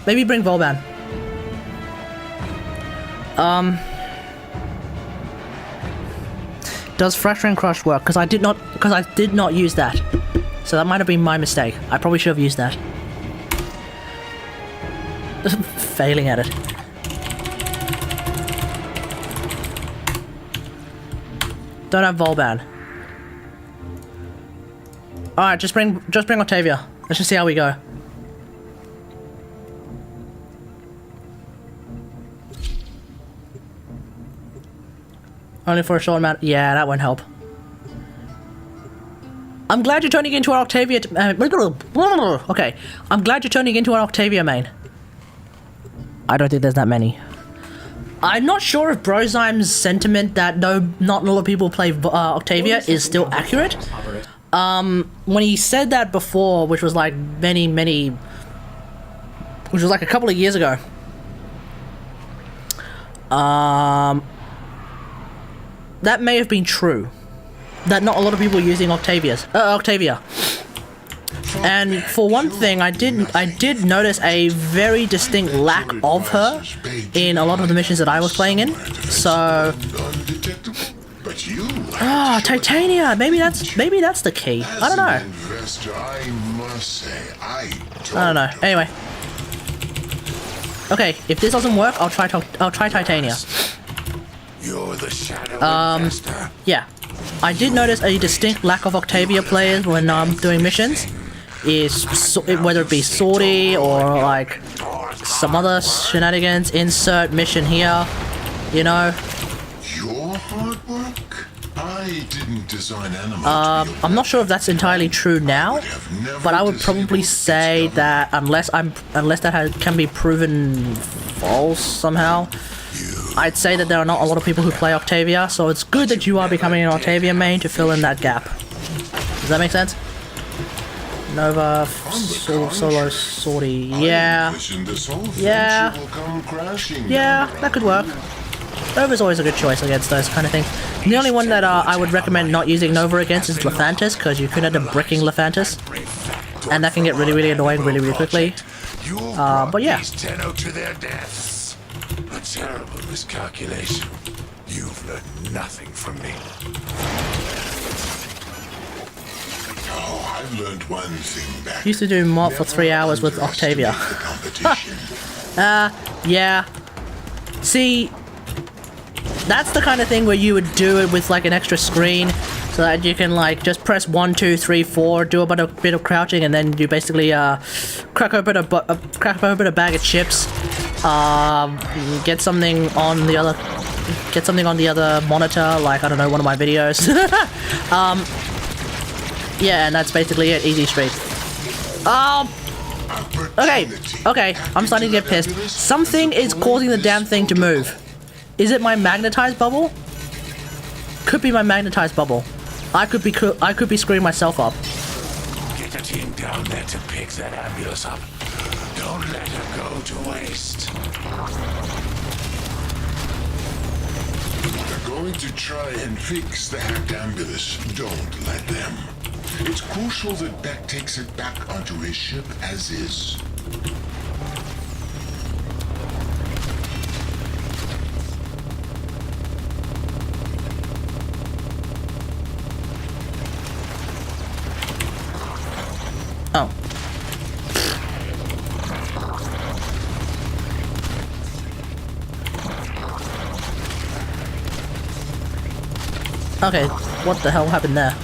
Maybe bring Volban. Does Fracture and Crush work? Because I did not use that. So that might have been my mistake. I probably should have used that. Failing at it. Don't have Volban. Alright, just bring Octavia. Let's just see how we go. Only for a short amount. Yeah, that won't help. I'm glad you're turning into an Octavia. Okay, I'm glad you're turning into an Octavia main. I don't think there's that many. I'm not sure if Brozyme's sentiment that not a lot of people play Octavia is still accurate. When he said that before, which was like which was like a couple of years ago. That may have been true. That not a lot of people are using Octavia. And for one thing, I did notice a very distinct lack of her in a lot of the missions that I was playing in. So, Titania. Maybe that's the key. I don't know. I don't know. Anyway. Okay, if this doesn't work, I'll try Titania. You're the shadow yeah. I did notice a distinct lack of Octavia players when doing missions. Whether it be Sortie or like some other shenanigans, insert mission here, you know. Your hard work? I didn't design animals. I'm not sure if that's entirely true now, but I would probably say that unless that can be proven false somehow, I'd say that there are not a lot of people who play Octavia, so it's good that you are becoming an Octavia main to fill in that gap. Does that make sense? Nova, Solo, Sortie, yeah. Yeah, that could work. Nova's always a good choice against those kind of things. The only one that I would recommend not using Nova against is Lephantis, because you could end up bricking Lephantis. And that can get really, really annoying really, really quickly. But yeah. A terrible miscalculation. You've learned nothing from me. Oh, I've learned one thing back. Used to do mod for 3 hours with Octavia. Yeah. See, that's the kind of thing where you would do it with like an extra screen, so that you can like just press 1, 2, 3, 4, do a bit of crouching, and then you basically crack open a bag of chips, get something on the other monitor, like I don't know, one of my videos. Yeah, and that's basically it. Easy street. Okay, I'm starting to get pissed. Something is causing the damn thing to move. Is it my magnetized bubble? Could be my magnetized bubble. I could be screwing myself up. Get the team down there to pick that ambulance up. Don't let her go to waste. They're going to try and fix the hacked ambulance. Don't let them. It's crucial that Beck takes it back onto his ship as is. Oh. Okay, what the hell happened there?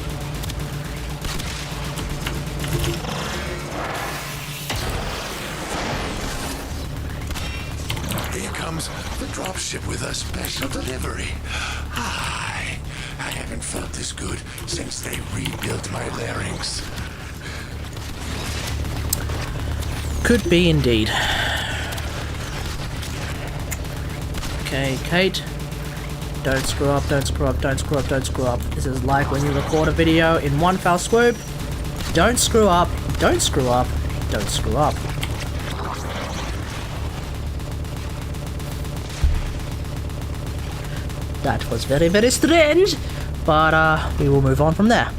Here comes the dropship with a special delivery. I haven't felt this good since they rebuilt my larynx. Could be indeed. Okay, Kate. Don't screw up, don't screw up, don't screw up, don't screw up. This is like when you record a video in one foul swoop. Don't screw up, don't screw up, don't screw up. That was very, very strange, but we will move on from there.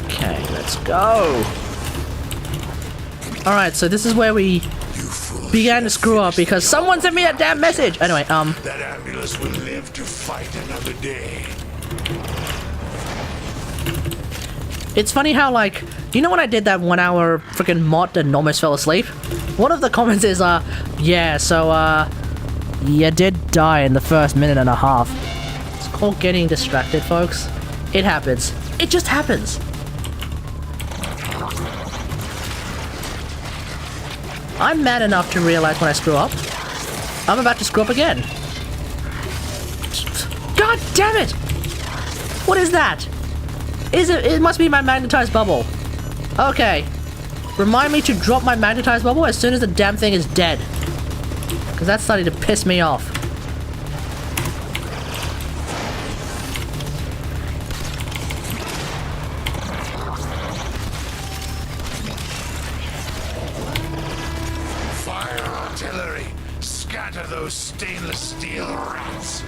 Okay, let's go. Alright, so this is where we You fools began to have screw up finished because the someone sent me a damn message! Anyway, That ambulance will live to fight another day. it's funny how, like, you know when I did that 1 hour freaking mod and almost fell asleep? One of the comments is, yeah, so, you did die in the first minute and a half. It's called getting distracted, folks. It happens. It just happens. I'm mad enough to realize when I screw up. I'm about to screw up again. God damn it! What is that? It must be my magnetized bubble. Okay. Remind me to drop my magnetized bubble as soon as the damn thing is dead. Because that's starting to piss me off. Fire artillery! Scatter those stainless steel rats!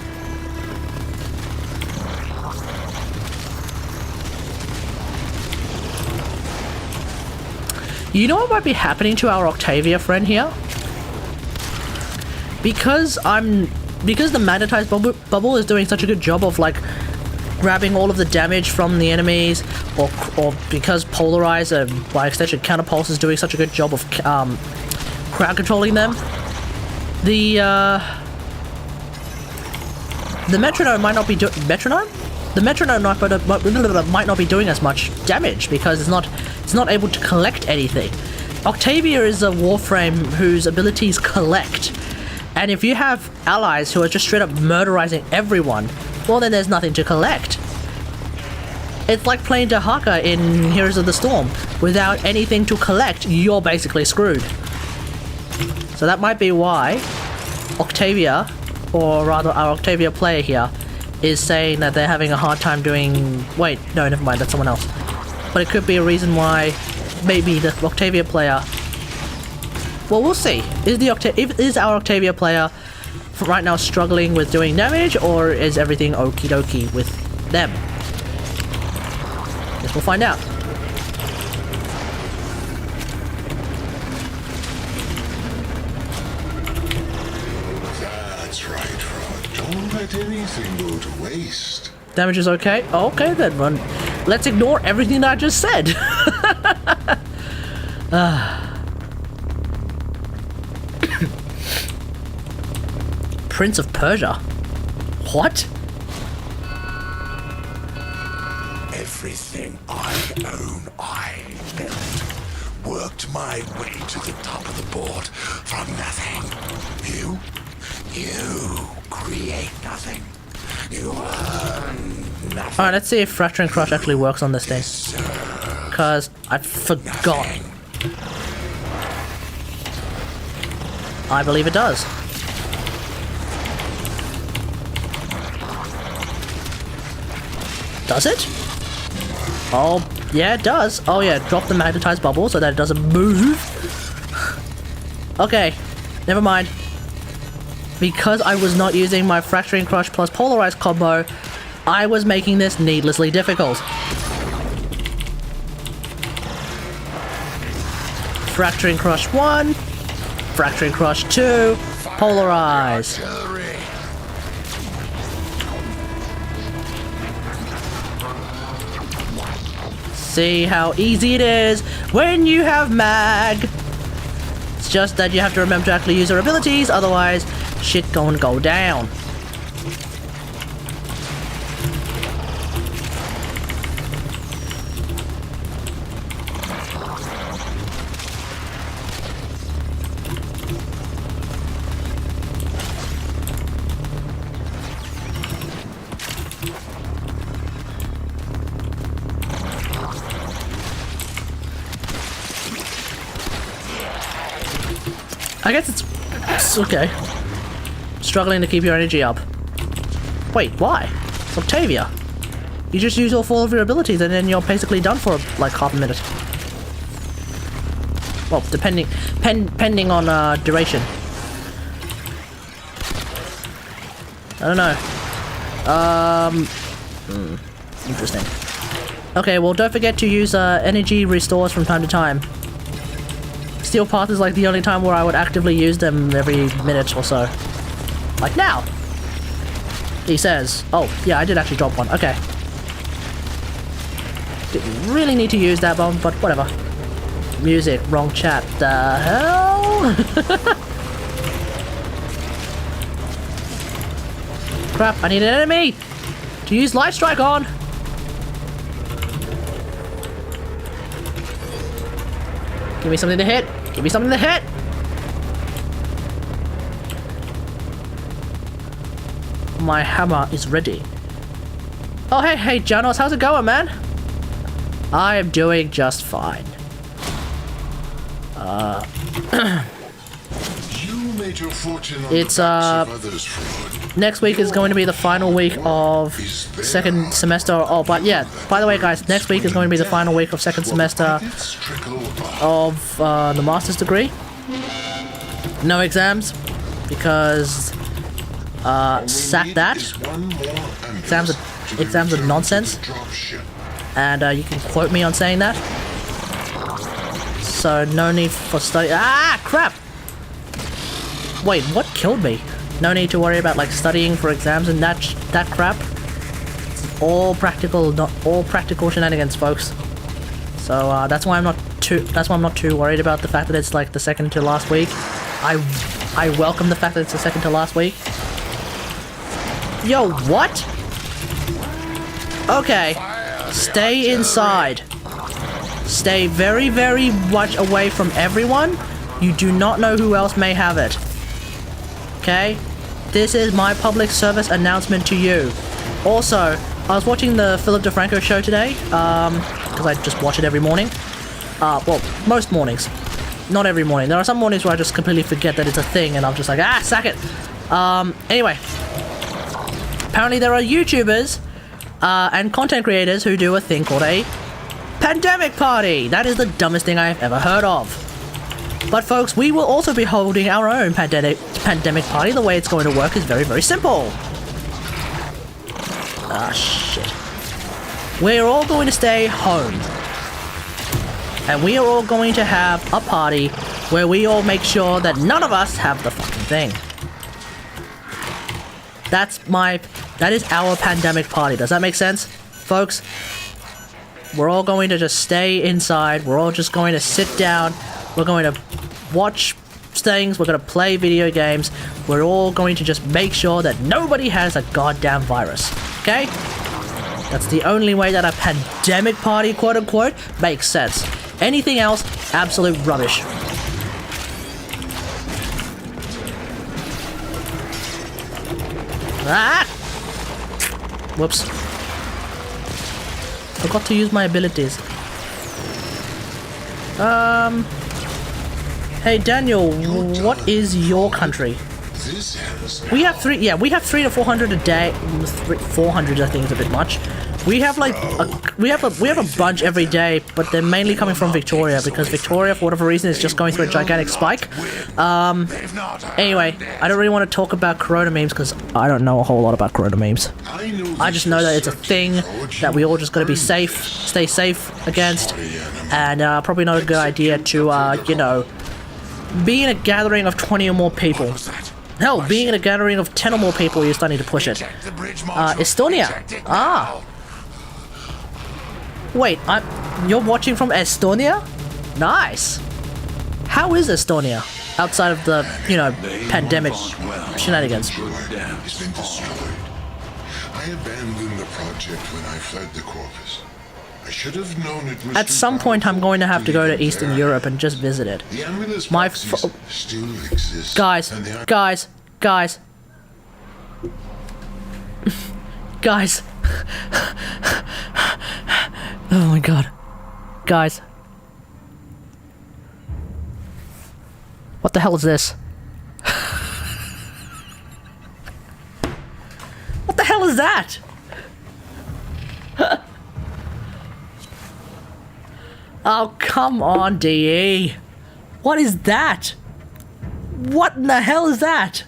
You know what might be happening to our Octavia friend here? Because the magnetized bubble is doing such a good job of, like, grabbing all of the damage from the enemies, or because Polarize and by extension Counterpulse is doing such a good job of crowd controlling them, the metronome might not be the metronome might not be doing as much damage because it's not able to collect anything. Octavia is a Warframe whose abilities collect, and if you have allies who are just straight up murderizing everyone, well then there's nothing to collect. It's like playing Dahaka in Heroes of the Storm. Without anything to collect, you're basically screwed. So that might be why Octavia, or rather our Octavia player here, is saying that they're having a hard time doing... Wait, no, never mind, that's someone else. But it could be a reason why maybe the Octavia player... Well, we'll see. Is our Octavia player right now struggling with doing damage, or is everything okie dokie with them? Guess we'll find out. That's right, Rod. Don't let anything go to waste. Damage is okay? Oh, okay then, run. Let's ignore everything that I just said. Prince of Persia? What? Everything I own, I built. Worked my way to the top of the board from nothing. You create nothing. You earn nothing. Alright, let's see if Fracturing Crush actually works on this thing. Because I forgot. I believe it does. Does it? Oh, yeah, it does. Oh, yeah, drop the magnetized bubble so that it doesn't move. Okay, never mind. Because I was not using my Fracturing Crush plus Polarize combo, I was making this needlessly difficult. Fracturing Crush 1, Fracturing Crush 2, Polarize. Artillery. See how easy it is when you have mag. It's just that you have to remember to actually use your abilities, otherwise shit gonna go down. I guess it's okay. Struggling to keep your energy up. Wait, why? It's Octavia. You just use all 4 of your abilities and then you're basically done for like half a minute. Well, depending on duration. I don't know. Interesting. Okay, well don't forget to use energy restores from time to time. steel path is like the only time where I would actively use them every minute or so. Like now. He says. Oh, yeah, I did actually drop one. Okay. Didn't really need to use that bomb, but whatever. Music, wrong chat. The hell? Crap, I need an enemy to use Light Strike on. Give me something to hit. Give me something to hit. My hammer is ready. Oh, hey, Janos, how's it going, man? I am doing just fine. You made your fortune on It's, the backs of others, Fraud. Next week is going to be the final week of second semester. Oh, but yeah, by the way, guys, next week is going to be the final week of second semester of the master's degree. No exams, because sack that. Exams are nonsense, and you can quote me on saying that. So no need for study. Ah, crap! Wait, what killed me? No need to worry about like studying for exams and that crap. It's all practical, not all practical shenanigans, folks. So that's why I'm not too worried about the fact that it's like the second to last week. I welcome the fact that it's the second to last week. Yo, what? Okay, stay inside. Stay very, very much away from everyone. You do not know who else may have it. Okay? This is my public service announcement to you. Also, I was watching the Philip DeFranco show today, because I just watch it every morning. Well, most mornings. Not every morning. There are some mornings where I just completely forget that it's a thing, and I'm just like, ah, sack it! Anyway. Apparently there are YouTubers, and content creators who do a thing called a pandemic party. That is the dumbest thing I have ever heard of. But folks, we will also be holding our own pandemic party. The way it's going to work is very, very simple. Ah, shit. We're all going to stay home. And we are all going to have a party where we all make sure that none of us have the fucking thing. That is our pandemic party. Does that make sense, folks? We're all going to just stay inside. We're all just going to sit down. We're going to watch things. We're going to play video games. We're all going to just make sure that nobody has a goddamn virus. Okay? That's the only way that a pandemic party, quote unquote, makes sense. Anything else, absolute rubbish. Ah! Whoops. Forgot to use my abilities. Hey Daniel, what is your country? We have 3 to 400 a day. 400 I think is a bit much. We have like we have a bunch every day, but they're mainly coming from Victoria because Victoria, for whatever reason, is just going through a gigantic spike. Anyway, I don't really want to talk about Corona memes because I don't know a whole lot about Corona memes. I just know that it's a thing that we all just gotta be safe, stay safe against, and probably not a good idea to you know, be in a gathering of 20 or more people. Hell, being in a gathering of 10 or more people, you're starting to push it. Estonia. Ah. Wait, you're watching from Estonia? Nice. How is Estonia? Outside of the, you know, pandemic shenanigans. Has been destroyed. I abandoned the project when I fled the Corpus. I should have known it was at some point I'm going to have to go to Eastern Europe and just visit it. My still exists. Guys. Guys. Oh my god. Guys. What the hell is this? What the hell is that? Oh, come on, DE. What is that? What in the hell is that?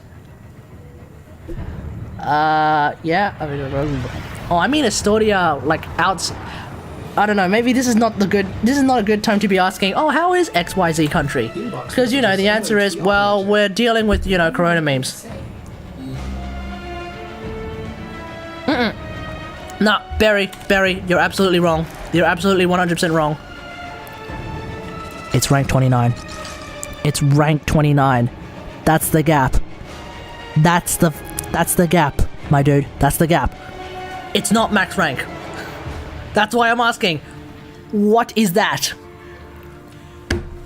Yeah, I mean, oh, I mean Estonia, like, I don't know, maybe this is not a good time to be asking, oh, how is XYZ country? Because, you know, the answer is, well, we're dealing with, you know, corona memes. Nah, Barry, you're absolutely wrong. You're absolutely 100% wrong. It's rank 29. It's rank 29. That's the gap. That's the gap, my dude. That's the gap. It's not max rank. That's why I'm asking, what is that?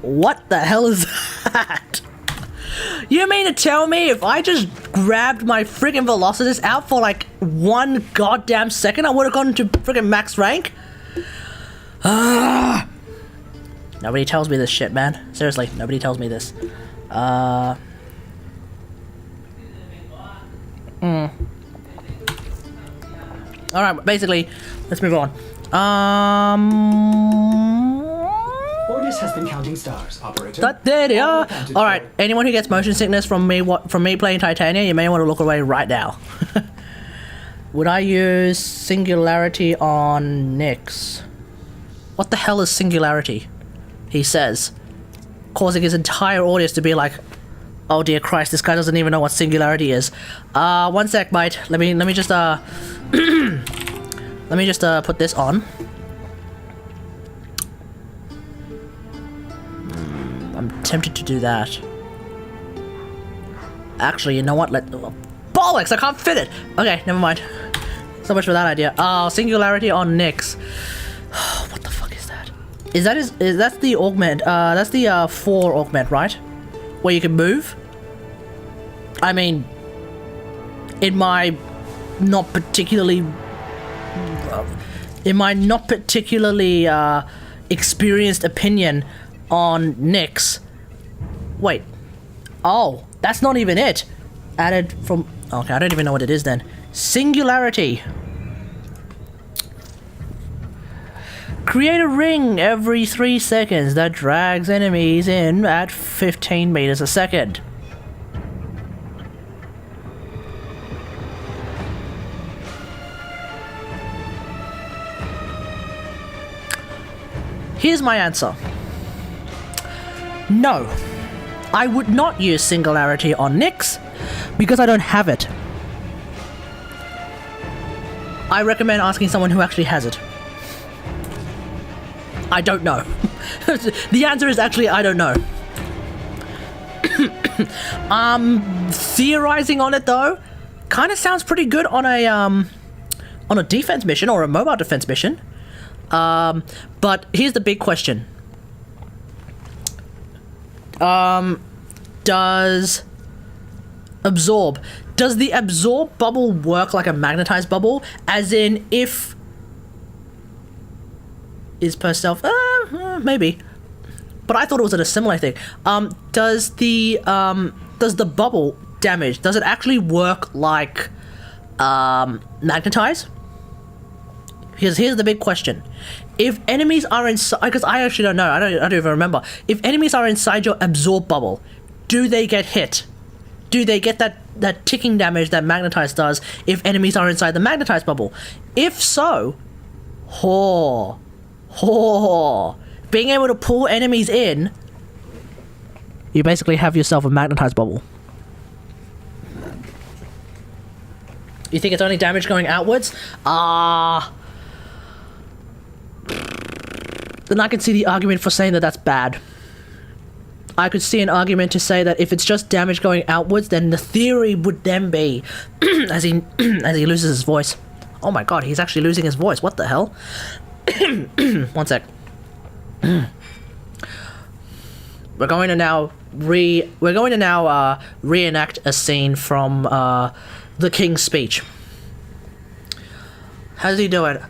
What the hell is that? You mean to tell me if I just grabbed my friggin' Velocitus out for like 1 goddamn second, I would have gone to friggin' max rank? Nobody tells me this shit, man. Seriously, nobody tells me this. Alright, basically, let's move on. Orders has been counting stars, operator. There they are. All right, anyone who gets motion sickness from me playing Titania, you may want to look away right now. Would I use singularity on Nyx? What the hell is singularity? He says, causing his entire audience to be like, "Oh dear Christ, this guy doesn't even know what singularity is." 1 sec, mate. Let me just let me just put this on. I'm tempted to do that. Actually, you know what? Bollocks! I can't fit it. Okay, never mind. So much for that idea. Oh, singularity on Nyx. What the fuck is that? That's the augment? That's the 4 augment, right? Where you can move. I mean, in my not particularly experienced opinion on Nyx. Wait. Oh, that's not even it. Added from... Okay, I don't even know what it is then. Singularity. Create a ring every 3 seconds that drags enemies in at 15 meters a second. Here's my answer. No, I would not use singularity on Nyx because I don't have it. I recommend asking someone who actually has it. I don't know. The answer is actually I don't know. Theorizing on it though, kind of sounds pretty good on a defense mission or a mobile defense mission. But here's the big question. Does the absorb bubble work like a magnetized bubble? As in, if is per stealth? Maybe. But I thought it was a similar thing. Does the bubble damage? Does it actually work like magnetize? Here's the big question. If enemies are inside, because I actually don't know, I don't even remember. If enemies are inside your absorb bubble, do they get hit? Do they get that ticking damage that magnetize does if enemies are inside the magnetized bubble? If so, being able to pull enemies in, you basically have yourself a magnetized bubble. You think it's only damage going outwards? Then I can see the argument for saying that that's bad. I could see an argument to say that if it's just damage going outwards, then the theory would then be, as he loses his voice. Oh my god, he's actually losing his voice. What the hell? 1 sec. We're going to now reenact a scene from the King's Speech. How does he do it?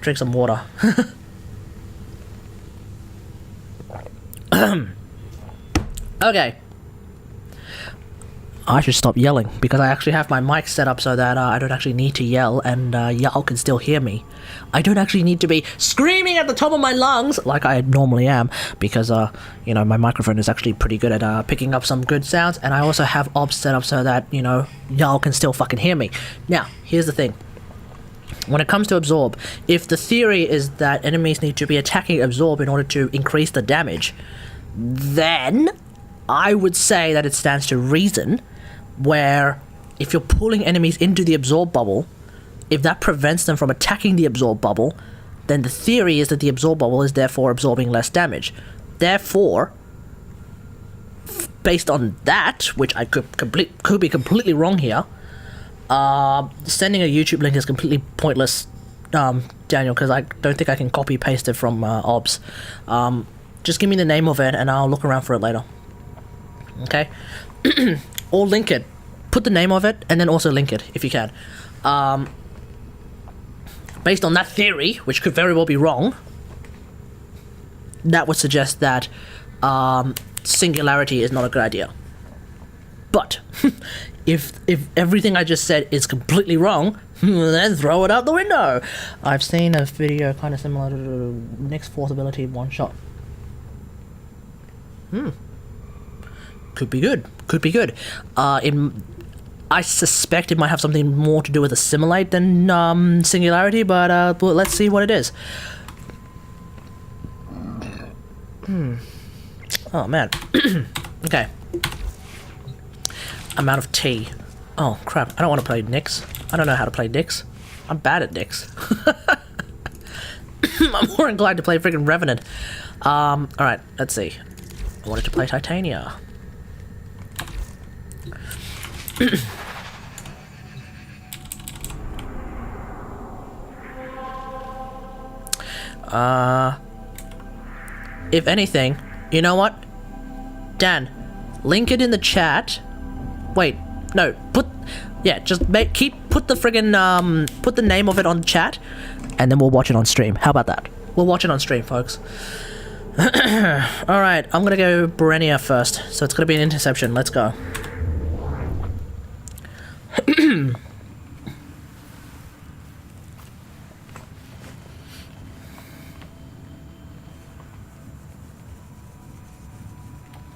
Drink some water. Okay. I should stop yelling because I actually have my mic set up so that I don't actually need to yell and y'all can still hear me. I don't actually need to be screaming at the top of my lungs like I normally am because, you know, my microphone is actually pretty good at picking up some good sounds, and I also have obs set up so that, you know, y'all can still fucking hear me. Now, here's the thing. when it comes to absorb, if the theory is that enemies need to be attacking absorb in order to increase the damage, then I would say that it stands to reason where if you're pulling enemies into the absorb bubble, if that prevents them from attacking the absorb bubble, then the theory is that the absorb bubble is therefore absorbing less damage. Therefore, based on that, which I could be completely wrong here, sending a YouTube link is completely pointless, Daniel, because I don't think I can copy paste it from OBS. Just give me the name of it and I'll look around for it later. Okay? Or link it. Put the name of it and then also link it if you can. Based on that theory, which could very well be wrong, that would suggest that singularity is not a good idea. But if everything I just said is completely wrong, then throw it out the window. I've seen a video kind of similar to next fourth ability one shot. Could be good. Could be good. I suspect it might have something more to do with assimilate than singularity, but let's see what it is. Oh man. Okay. I'm out of tea. Oh crap, I don't want to play Nyx. I don't know how to play Nyx. I'm bad at Nyx. I'm more inclined to play freaking Revenant. Alright, let's see. I wanted to play Titania. If anything, you know what? Dan, link it in the chat. Wait, no, put the friggin' put the name of it on chat, and then we'll watch it on stream. How about that? We'll watch it on stream, folks. Alright, I'm gonna go Berenia first, so it's gonna be an interception. Let's go.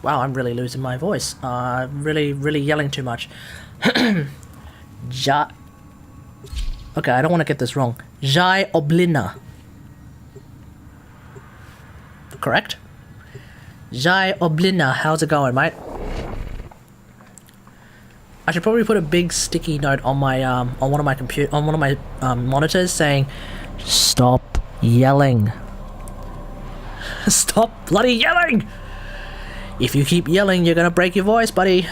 Wow, I'm really losing my voice. Really yelling too much. Okay, I don't want to get this wrong. Jai Oblina. Correct? Jai Oblina, how's it going, mate? I should probably put a big sticky note on my on one of my monitors saying, "Stop yelling. Stop bloody yelling! If you keep yelling, you're gonna break your voice, buddy."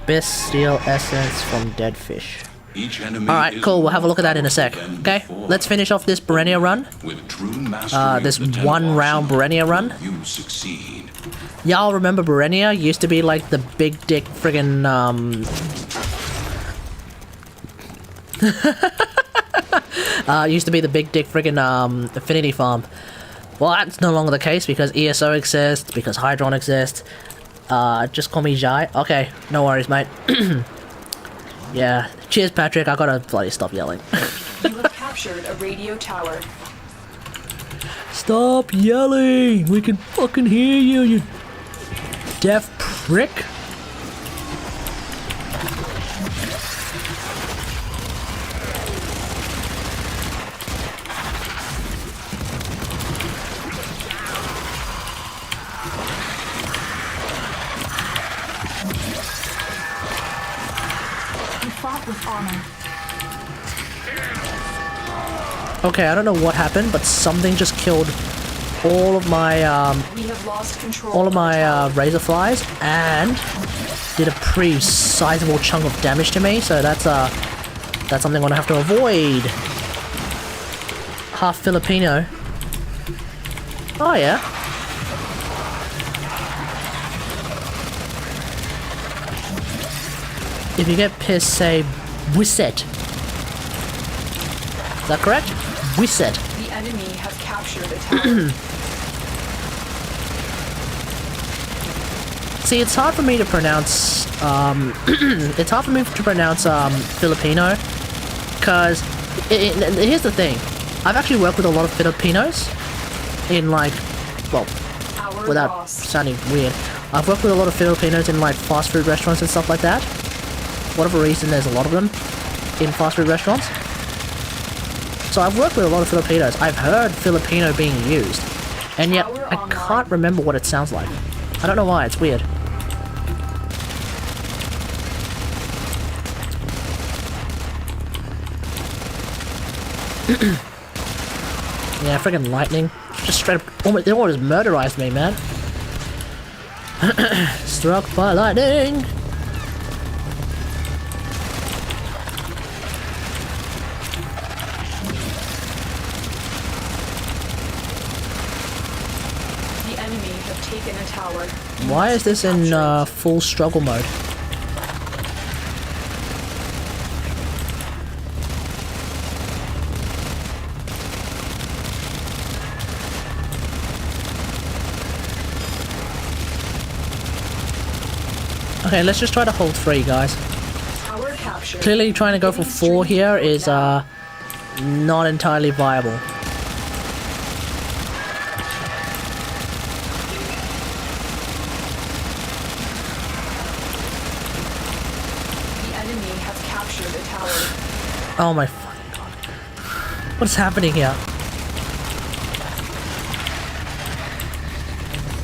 Best steel essence from dead fish. Alright, cool, we'll have a look at that in a sec. Okay, let's finish off this Berenia run. This one round Berenia run. Y'all remember Berenia used to be like the big dick friggin' used to be the big dick friggin' affinity farm. Well, that's no longer the case because ESO exists, because Hydron exists. Just call me Jai. Okay, no worries, mate. Yeah, cheers, Patrick. I gotta bloody stop yelling. You have captured a radio tower. Stop yelling! We can fucking hear you, you deaf prick. Okay, I don't know what happened, but something just killed all of my We have lost control razor flies and did a pretty sizable chunk of damage to me. So that's something I'm gonna have to avoid. Half Filipino. Oh yeah. If you get pissed, say Wisset. Is that correct? Wisset. The enemy has captured a tower. See, it's hard for me to pronounce. It's hard for me to pronounce Filipino, because here's the thing. I've actually worked with a lot of Filipinos in like, well, without sounding weird, I've worked with a lot of Filipinos in like fast food restaurants and stuff like that. For whatever reason, there's a lot of them in fast food restaurants. So I've worked with a lot of Filipinos. I've heard Filipino being used. And yet, I can't remember what it sounds like. I don't know why, it's weird. Yeah, friggin' lightning. Just straight up, they almost murderized me, man. Struck by lightning! The enemy have taken a tower. Why is this in full struggle mode? Okay, let's just try to hold 3, guys. Tower captured. Clearly trying to go for 4 here is not entirely viable. The enemy has captured a tower. Oh my fucking god. What's happening here?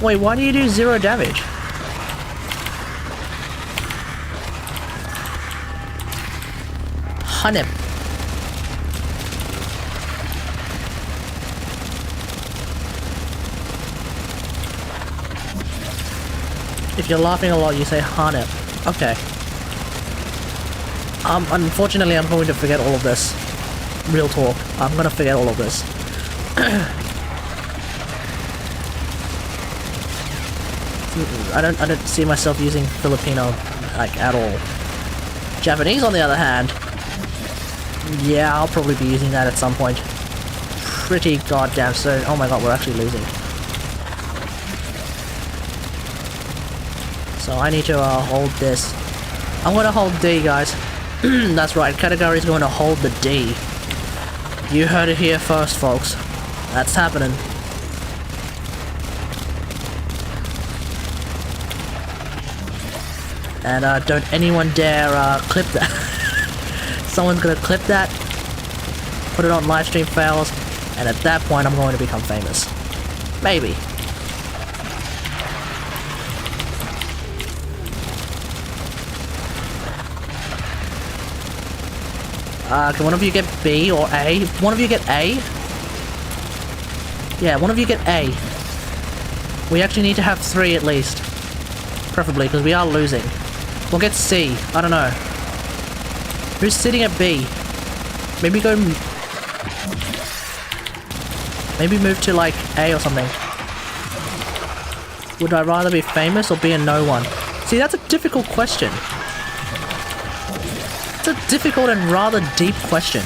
Wait, why do you do 0 damage? Hunnip. If you're laughing a lot, you say Hunnip. Okay. Unfortunately, I'm going to forget all of this. Real talk. I'm gonna forget all of this. I don't see myself using Filipino, like, at all. Japanese, on the other hand, yeah, I'll probably be using that at some point. Pretty goddamn soon. Oh my god, we're actually losing. So I need to hold this. I'm gonna hold D, guys. That's right, Category is going to hold the D. You heard it here first, folks. That's happening. And don't anyone dare clip that. Someone's gonna clip that, put it on livestream fails, and at that point I'm going to become famous. Maybe. Can one of you get B or A? One of you get A? Yeah, one of you get A. We actually need to have 3 at least. Preferably, because we are losing. We'll get C. I don't know. Who's sitting at B? Maybe go... Maybe move to, like, A or something. Would I rather be famous or be a no one? See, that's a difficult question. It's a difficult and rather deep question.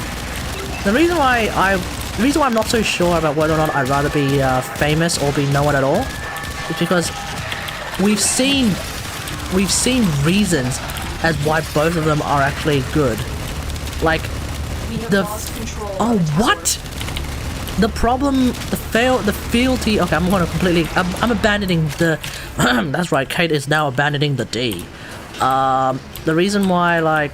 The reason why I'm not so sure about whether or not I'd rather be famous or be no one at all is because we've seen reasons as why both of them are actually good. Like the what? The problem, the fealty. Okay, I'm going to completely. I'm abandoning the. That's right. Kate is now abandoning the D. The reason why, like,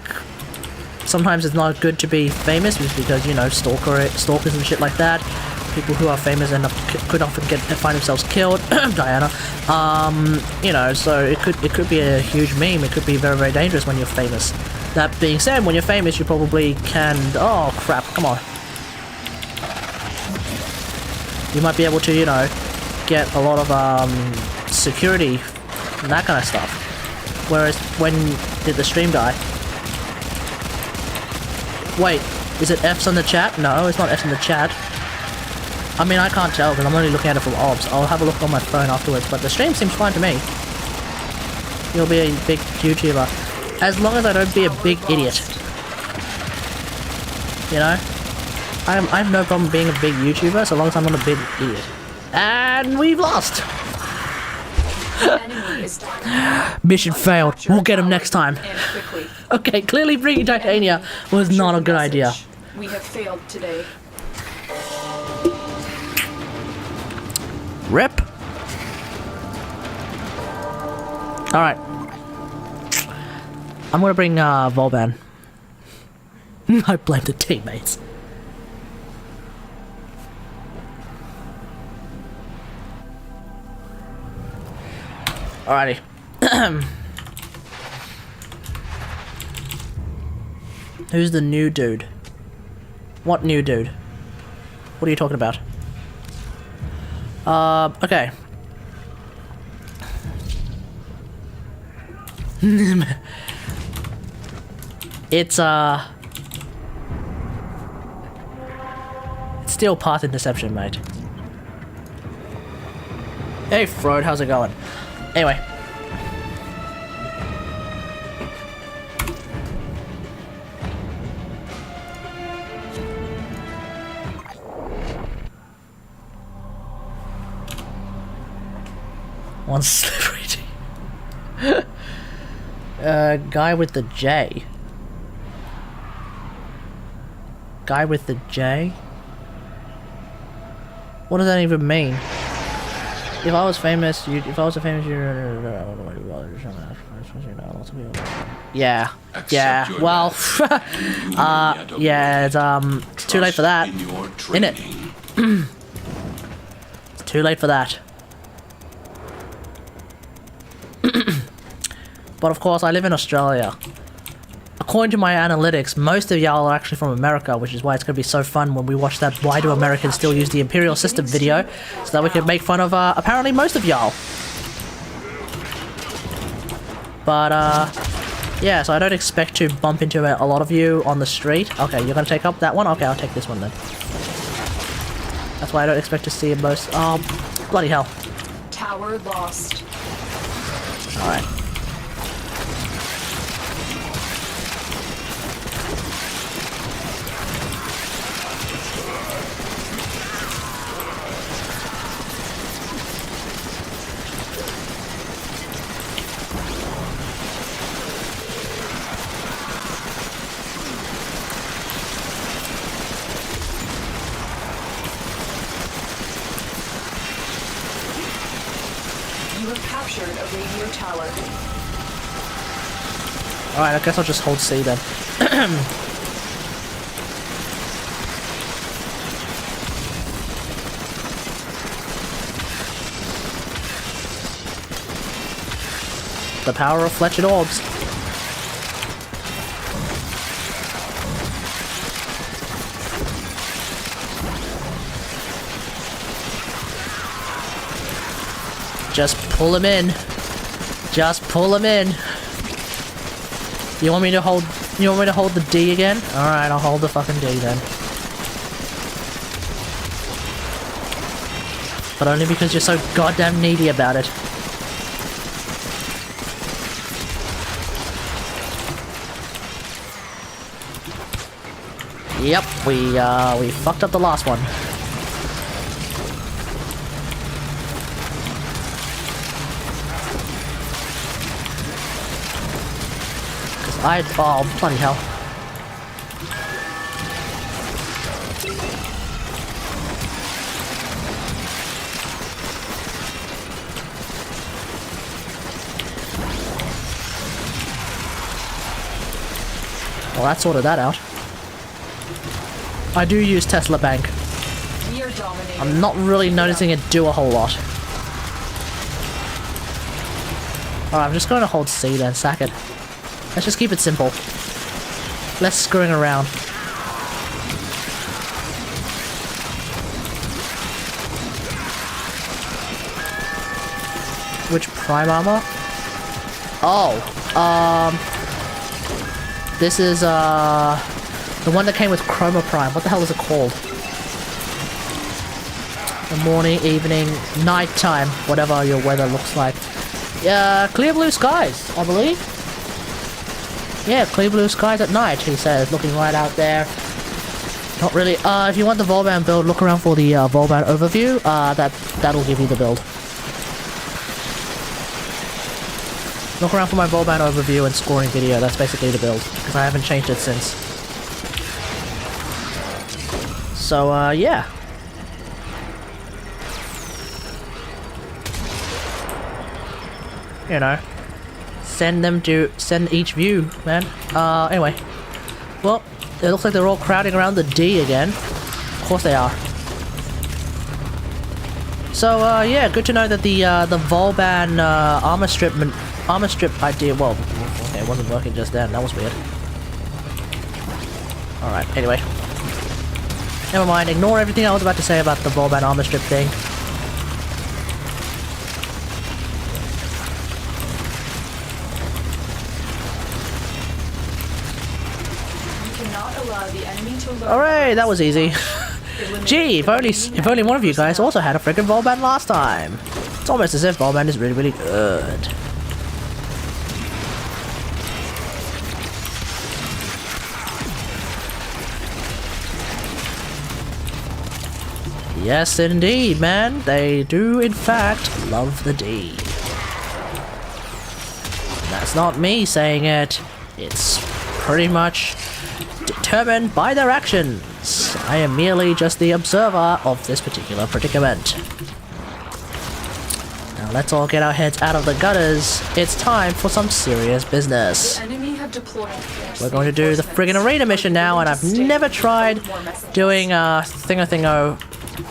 sometimes it's not good to be famous is because, you know, stalkers and shit like that. People who are famous could often find themselves killed. Diana. You know, so it could be a huge meme. It could be very, very dangerous when you're famous. That being said, when you're famous, you probably can. Oh crap! Come on. You might be able to, you know, get a lot of security and that kind of stuff. Whereas when did the stream die? Wait, is it F's on the chat? No, it's not F's in the chat. I mean, I can't tell because I'm only looking at it from OBS. I'll have a look on my phone afterwards, but the stream seems fine to me. You'll be a big YouTuber. As long as I don't be a big idiot. You know? I have no problem being a big YouTuber so long as I'm not a big idiot. And we've lost! Mission failed. We'll get him next time. Okay, clearly bringing Titania was not a good idea. We have failed today. Rip. Alright. I'm gonna bring Volban. I blame the teammates. Alrighty. Who's the new dude? What new dude? What are you talking about? Okay. It's still path interception, mate. Hey, Freud, how's it going? Anyway. One slippery guy with the J. Guy with the J? What does that even mean? If I was famous, if I was a famous yeah. Yeah. Well, yeah, it's too late for that. Isn't it? It's too late for that. But of course, I live in Australia. According to my analytics, most of y'all are actually from America, which is why it's going to be so fun when we watch that Why Do Americans Still Use the Imperial System video, so that we can make fun of, apparently most of y'all. But, yeah, so I don't expect to bump into a lot of you on the street. Okay, you're going to take up that one? Okay, I'll take this one then. That's why I don't expect to see most. Oh, bloody hell. Tower lost. Alright. You have captured a radio tower. Alright, I guess I'll just hold C then. The power of Fletched Orbs. Just pull him in. Just pull him in. You want me to hold the D again? Alright, I'll hold the fucking D then. But only because you're so goddamn needy about it. Yep, we fucked up the last one. Oh, bloody hell. Well, that sorted that out. I do use Tesla Bank. We are dominating. I'm not really noticing it do a whole lot. Alright, I'm just going to hold C then, sack it. Let's just keep it simple. Less screwing around. Which prime armor? Oh, this is, the one that came with Chroma Prime. What the hell is it called? The morning, evening, nighttime, whatever your weather looks like. Yeah, clear blue skies, I believe. Yeah, clear blue skies at night, he says, looking right out there. Not really. If you want the Volban build, look around for the Volban overview. That'll give you the build. Look around for my Volban overview and scoring video. That's basically the build, because I haven't changed it since. So, yeah. You know. Send each view, man. Anyway. Well, it looks like they're all crowding around the D again. Of course they are. So yeah, good to know that the Volban armor strip idea. Well, okay, it wasn't working just then. That was weird. All right. Anyway, never mind. Ignore everything I was about to say about the Volban armor strip thing. You cannot allow the enemy to learn. Alright, that was easy. Gee, if only one of you guys also had a freaking Volban last time. It's almost as if Volban is really, really good. Yes, indeed, man. They do, in fact, love the D. And that's not me saying it. It's pretty much determined by their actions. I am merely just the observer of this particular predicament. Now let's all get our heads out of the gutters. It's time for some serious business. The enemy have deployed. We're going to do the friggin' arena mission now, and I've never tried doing thingo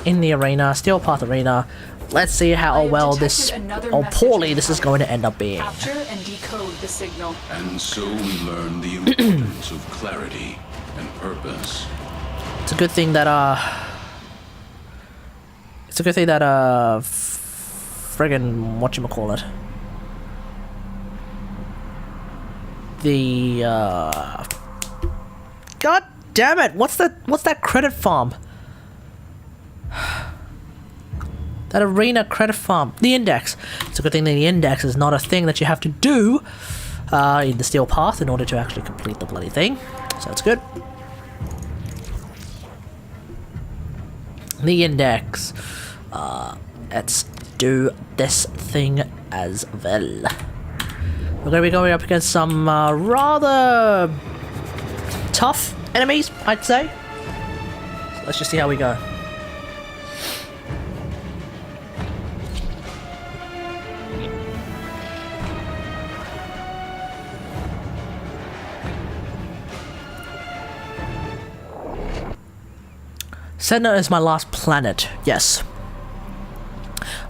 in the arena, Steel Path Arena. Let's see how well this, or poorly this is going to end up being. Capture and decode the signal. And so we learn the importance of clarity and purpose. It's a good thing that friggin' whatchamacallit. The God damn it! What's that credit farm? That arena credit farm. The index. It's a good thing that the index is not a thing that you have to do in the Steel Path in order to actually complete the bloody thing. So that's good. The index. Let's do this thing as well. We're going to be going up against some rather tough enemies, I'd say. So let's just see how we go. Senna is my last planet, yes.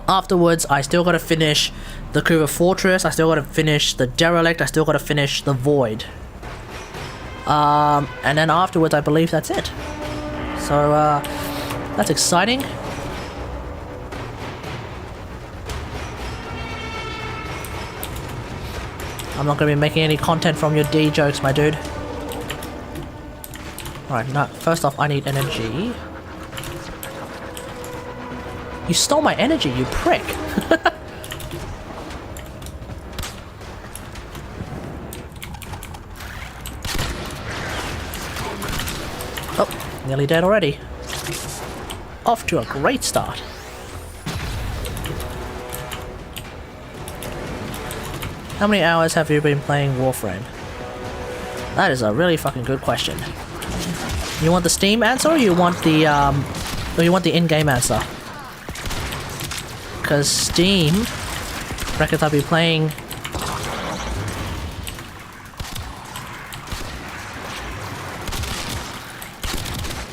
Afterwards, I still gotta finish the Kuva Fortress, I still gotta finish the Derelict, I still gotta finish the Void. And then afterwards, I believe that's it. So, that's exciting. I'm not gonna be making any content from your D jokes, my dude. Alright, now, first off, I need energy. You stole my energy, you prick! Oh, nearly dead already. Off to a great start. How many hours have you been playing Warframe? That is a really fucking good question. You want the Steam answer, or you want the in-game answer? Because Steam reckons I'll be playing.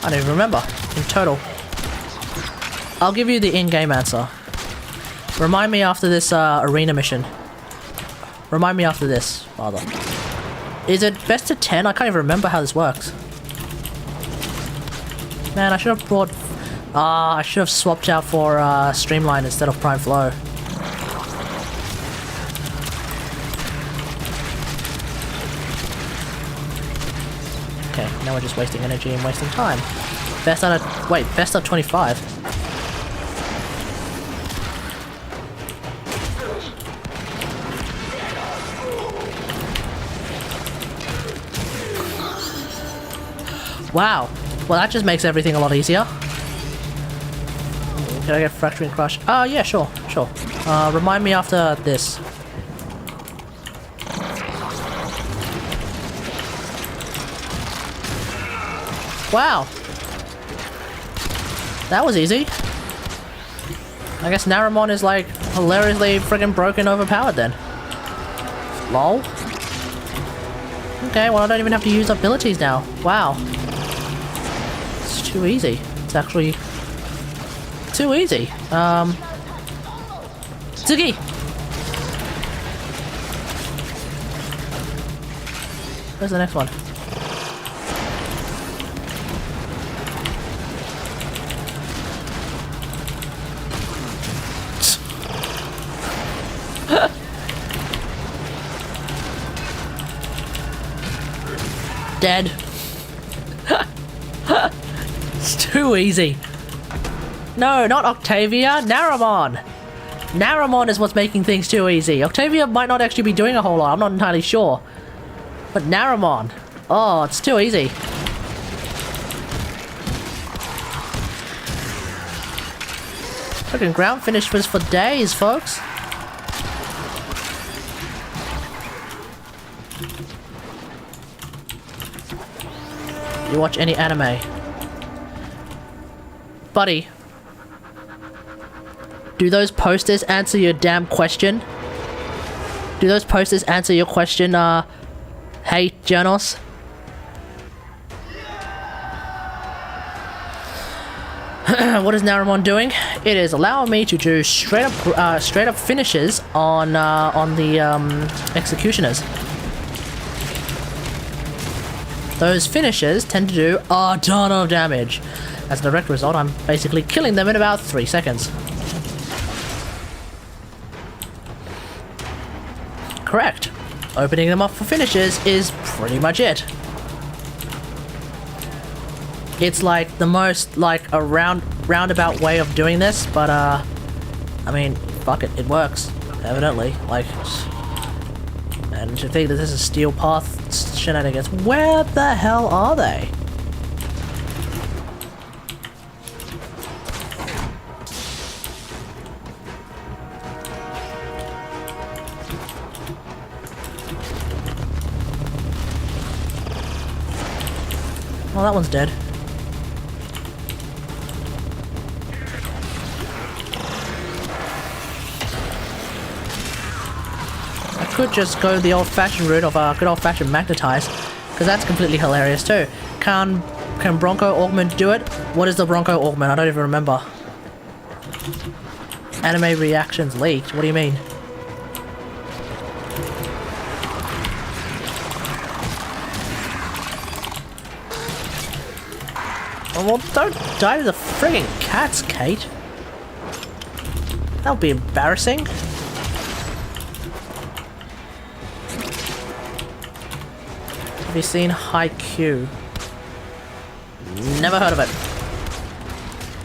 I don't even remember in total. I'll give you the in-game answer. Remind me after this arena mission. Remind me after this, rather. Is it best of 10? I can't even remember how this works. Man, I should have brought. I should have swapped out for Streamline instead of Prime Flow. Okay, now we're just wasting energy and wasting time. Best out of. Wait, best out of 25. Wow. Well, that just makes everything a lot easier. Can I get Fracturing Crush? Oh, yeah, sure, sure. Remind me after this. Wow. That was easy. I guess Naramon is like hilariously friggin' broken overpowered then. Lol. Okay, well I don't even have to use abilities now. Wow. It's too easy. It's actually too easy. Tsugi! Where's the next one? Dead. It's too easy. No, not Octavia. Naramon. Naramon is what's making things too easy. Octavia might not actually be doing a whole lot. I'm not entirely sure. But Naramon. Oh, it's too easy. Fucking ground finish was for days, folks. You watch any anime? Buddy. Do those posters answer your damn question? Do those posters answer your question, hey, Janos? What is Naramon doing? It is allowing me to do straight up finishes on the executioners. Those finishes tend to do a ton of damage. As a direct result, I'm basically killing them in about 3 seconds. Correct. Opening them up for finishes is pretty much it. It's like the most like a roundabout way of doing this, but I mean, fuck it, it works. Evidently, like, and to think that this is Steel Path shenanigans, where the hell are they? Well, that one's dead. I could just go the old-fashioned route of good old-fashioned magnetize, because that's completely hilarious too. Can Bronco Augment do it? What is the Bronco Augment? I don't even remember. Anime reactions leaked. What do you mean? Oh, well, don't die to the friggin' cats, Kate. That would be embarrassing. Have you seen Haikyuu? Never heard of it.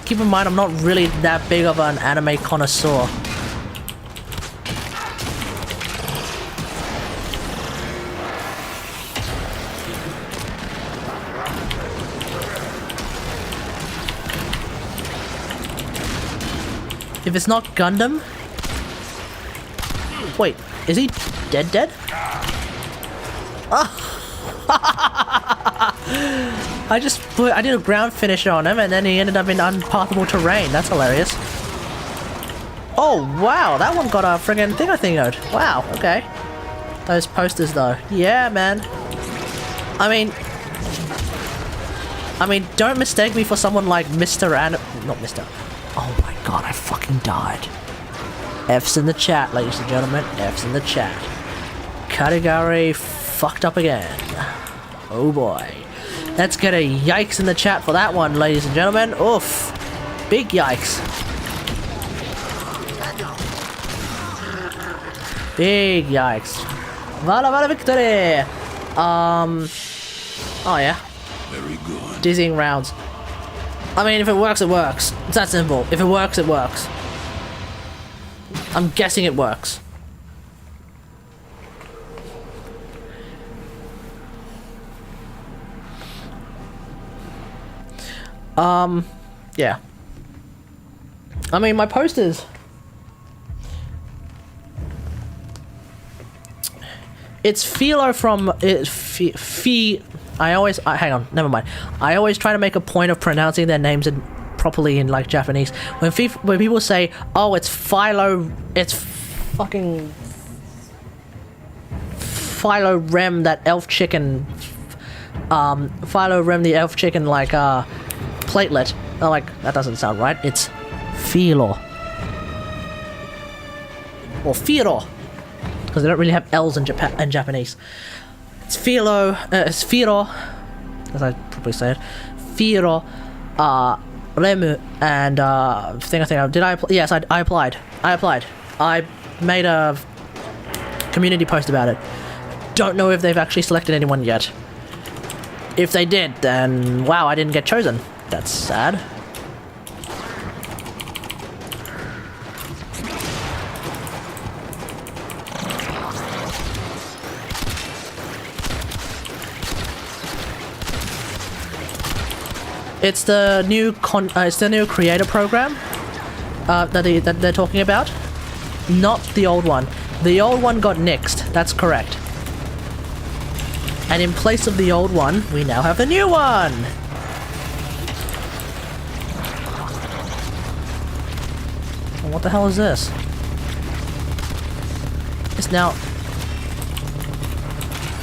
Keep in mind, I'm not really that big of an anime connoisseur. If it's not Gundam... Wait, is he dead? I did a ground finish on him and then he ended up in unpathable terrain. That's hilarious. Oh, wow, that one got a friggin' thingo. Wow, okay. Those posters though. Yeah, man. I mean, don't mistake me for someone like Mr. Not Mr. Oh my god, I fucking died. F's in the chat, ladies and gentlemen. F's in the chat. Karigari fucked up again. Oh boy. Let's get a yikes in the chat for that one, ladies and gentlemen. Oof. Big yikes. Big yikes. Vala victory! Oh yeah. Very good. Dizzying rounds. I mean, if it works, it works. It's that simple. If it works, it works. I'm guessing it works. Yeah. I mean, my posters... It's Philo from... hang on, never mind. I always try to make a point of pronouncing their names properly in, like, Japanese. When people say, oh, it's Philo... It's fucking... Philo Rem, that elf chicken... Philo Rem, the elf chicken, like, platelet. I'm like, that doesn't sound right. It's Philo. or Firo, because they don't really have L's in Japanese. It's Firo, as I probably said, Firo, Remu, and yes, I applied. I made a community post about it. Don't know if they've actually selected anyone yet. If they did, then wow, I didn't get chosen. That's sad. It's the new creator program that they're talking about, not the old one. The old one got nixed. That's correct. And in place of the old one, we now have the new one. And what the hell is this? It's now.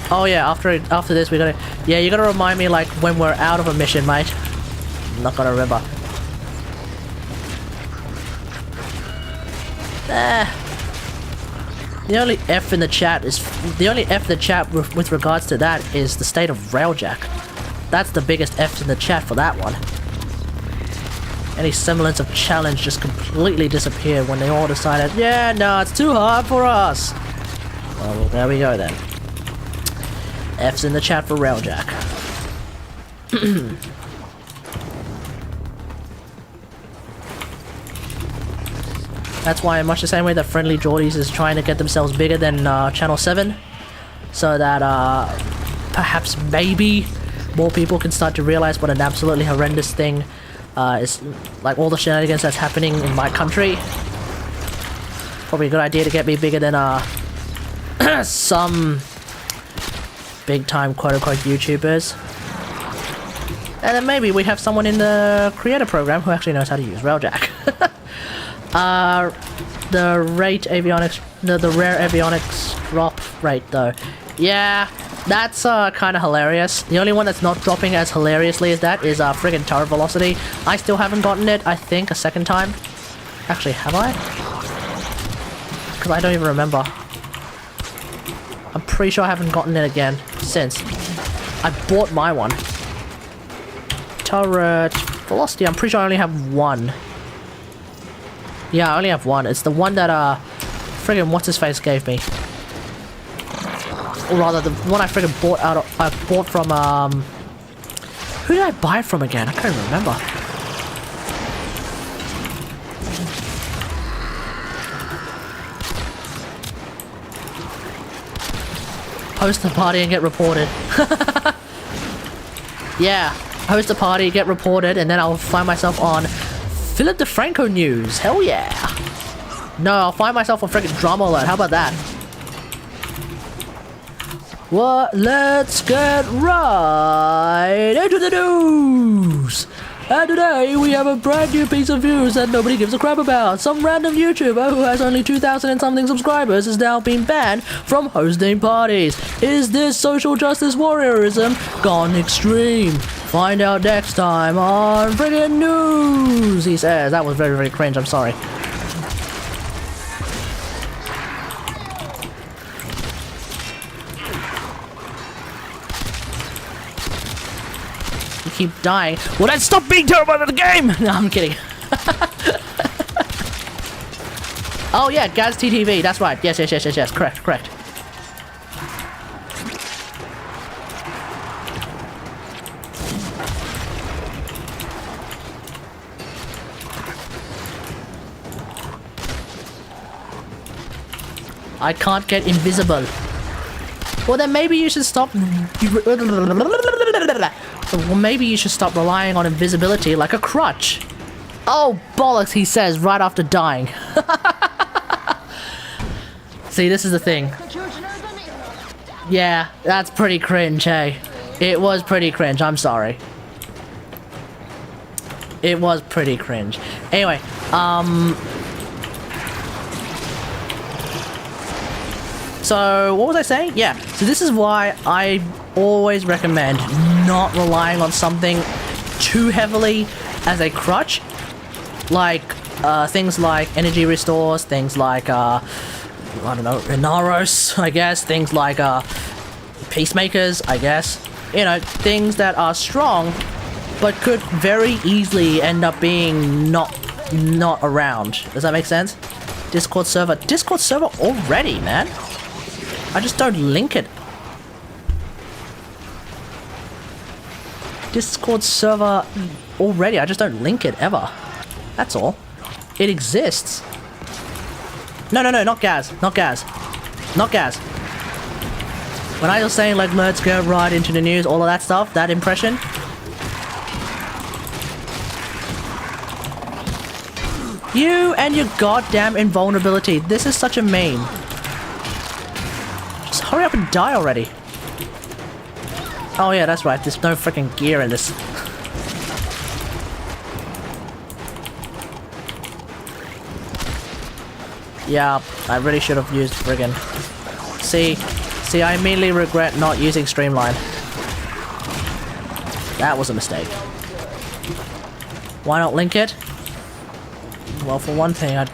Oh yeah, after this we gotta. Yeah, you gotta remind me like when we're out of a mission, mate. I'm not gonna remember. The only F in the chat with regards to that is the state of Railjack. That's the biggest F in the chat for that one. Any semblance of challenge just completely disappeared when they all decided, yeah, no, it's too hard for us. Well, there we go then. F's in the chat for Railjack. That's why, in much the same way that Friendly Geordies is trying to get themselves bigger than Channel 7, so that perhaps maybe more people can start to realize what an absolutely horrendous thing is, like all the shenanigans that's happening in my country. Probably a good idea to get me bigger than some big time quote-unquote YouTubers. And then maybe we have someone in the creator program who actually knows how to use Railjack. The rate avionics, the rare avionics drop rate though. Yeah, that's kind of hilarious. The only one that's not dropping as hilariously as that is friggin' turret velocity. I still haven't gotten it, I think, a second time. Actually, have I? Because I don't even remember. I'm pretty sure I haven't gotten it again since. I bought my one. Turret velocity, I'm pretty sure I only have one. Yeah, I only have one. It's the one that, friggin' what's-his-face gave me. Or rather, the one I friggin' bought from, who did I buy it from again? I can't even remember. Host a party and get reported. Yeah, host a party, get reported, and then I'll find myself on Philip DeFranco news. Hell yeah. No, I'll find myself on freaking Drama Alert. How about that? What? Let's get right into the news. And today we have a brand new piece of news that nobody gives a crap about. Some random YouTuber who has only 2,000 and something subscribers has now been banned from hosting parties. Is this social justice warriorism gone extreme? Find out next time on friggin' news, he says. That was very, very cringe, I'm sorry. You keep dying. Well, then stop being terrible at the game! No, I'm kidding. Oh yeah, Gaz TTV, that's right. Yes, correct. I can't get invisible. Well, then maybe you should stop. Well, maybe you should stop relying on invisibility like a crutch. Oh, bollocks, he says right after dying. See, this is the thing. Yeah, that's pretty cringe, hey. It was pretty cringe, I'm sorry. It was pretty cringe. Anyway, so, what was I saying? Yeah, so this is why I always recommend not relying on something too heavily as a crutch. Like, things like energy restores, things like, I don't know, Inaros, I guess. Things like peacemakers, I guess. You know, things that are strong, but could very easily end up being not around. Does that make sense? Discord server already, man. I just don't link it. Discord server already. I just don't link it ever. That's all. It exists. No, not Gaz. Not Gaz. Not Gaz. When I was saying, like, let's get right into the news, all of that stuff, that impression. You and your goddamn invulnerability. This is such a meme. Just hurry up and die already. Oh yeah, that's right. There's no freaking gear in this. Yeah, I really should have used friggin'. See, I immediately regret not using Streamline. That was a mistake. Why not link it? Well, for one thing, I'd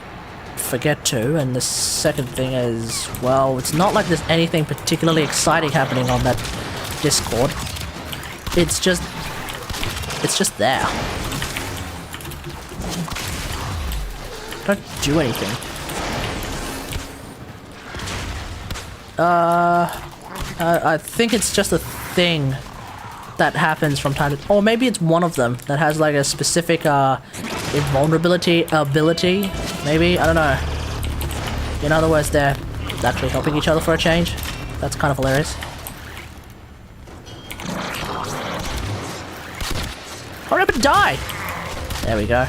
forget to, and the second thing is, well, it's not like there's anything particularly exciting happening on that Discord. It's just there. Don't do anything. I think it's just a thing that happens from time to... Or maybe it's one of them that has like a specific invulnerability ability. Maybe? I don't know. In other words, they're actually helping each other for a change. That's kind of hilarious. Hurry up and die! There we go.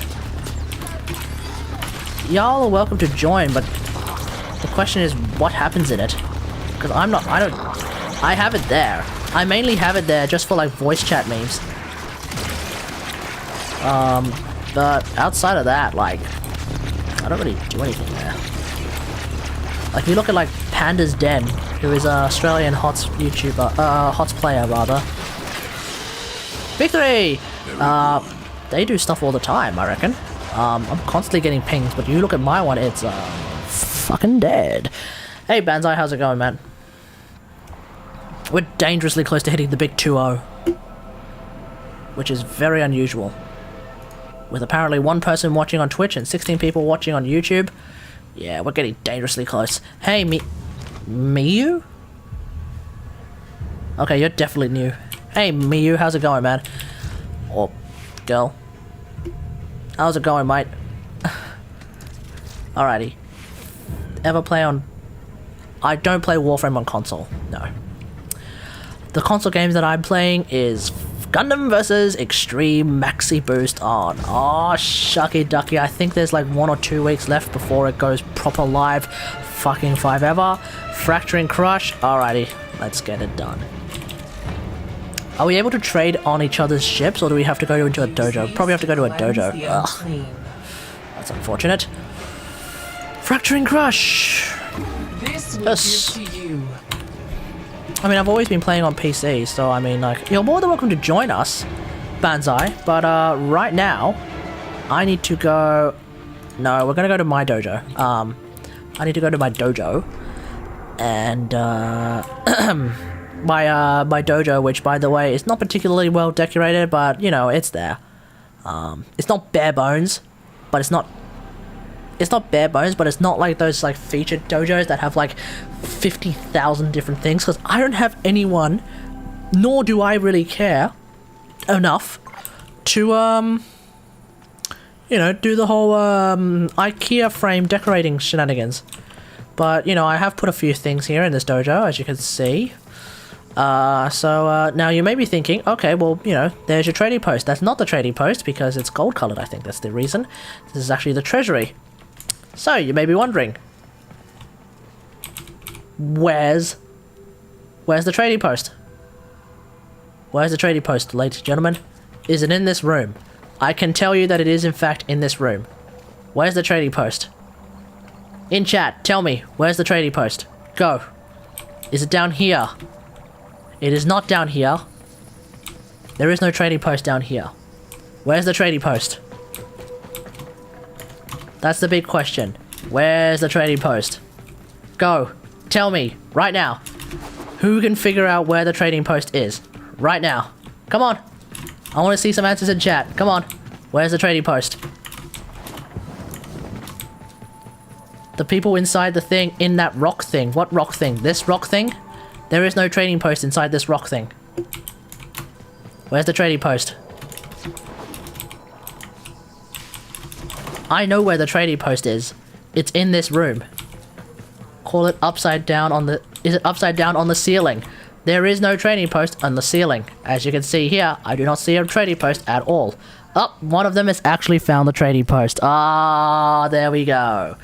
Y'all are welcome to join, but the question is, what happens in it? Because I have it there. I mainly have it there just for like voice chat memes. But outside of that, like, I don't really do anything there. Like, if you look at like Panda's Den, who is an Australian HOTS YouTuber, HOTS player rather. Victory! They do stuff all the time, I reckon. I'm constantly getting pings, but you look at my one, it's fucking dead. Hey Banzai, how's it going, man? We're dangerously close to hitting the big 2-0, which is very unusual. With apparently 1 person watching on Twitch and 16 people watching on YouTube. Yeah, we're getting dangerously close. Hey, Miyu? Okay, you're definitely new. Hey, Miyu, how's it going, man? Or girl. How's it going, mate? Alrighty. Ever play on... I don't play Warframe on console, no. The console games that I'm playing is Gundam vs. Extreme Maxi Boost on. Oh, shucky ducky. I think there's like 1 or 2 weeks left before it goes proper live. Fucking 5 ever. Fracturing Crush. Alrighty, let's get it done. Are we able to trade on each other's ships, or do we have to go into a dojo? Probably have to go to a dojo. Ugh. That's unfortunate. Fracturing Crush. Yes. I mean, I've always been playing on PC, so I mean, like, you're more than welcome to join us, Banzai, but right now, I need to go... No, we're gonna go to my dojo. I need to go to my dojo, and my dojo, which, by the way, is not particularly well decorated, but, you know, it's there. It's not bare bones, but it's not bare bones, but it's not like those like featured dojos that have like 50,000 different things, because I don't have anyone, nor do I really care enough to you know, do the whole IKEA frame decorating shenanigans. But you know, I have put a few things here in this dojo, as you can see. So now you may be thinking, okay, well, you know, there's your trading post. That's not the trading post because it's gold colored. I think that's the reason. This is actually the treasury. So, you may be wondering, where's the trading post? Where's the trading post, ladies and gentlemen? Is it in this room? I can tell you that it is in fact in this room. Where's the trading post? In chat, tell me, where's the trading post? Go. Is it down here? It is not down here. There is no trading post down here. Where's the trading post? That's the big question. Where's the trading post? Go. Tell me, right now. Who can figure out where the trading post is? Right now. Come on. I want to see some answers in chat. Come on. Where's the trading post? The people inside the thing, in that rock thing. What rock thing? This rock thing? There is no trading post inside this rock thing. Where's the trading post? I know where the trading post is. It's in this room. Call it upside down on the... Is it upside down on the ceiling? There is no trading post on the ceiling. As you can see here, I do not see a trading post at all. Oh, one of them has actually found the trading post. Ah, there we go.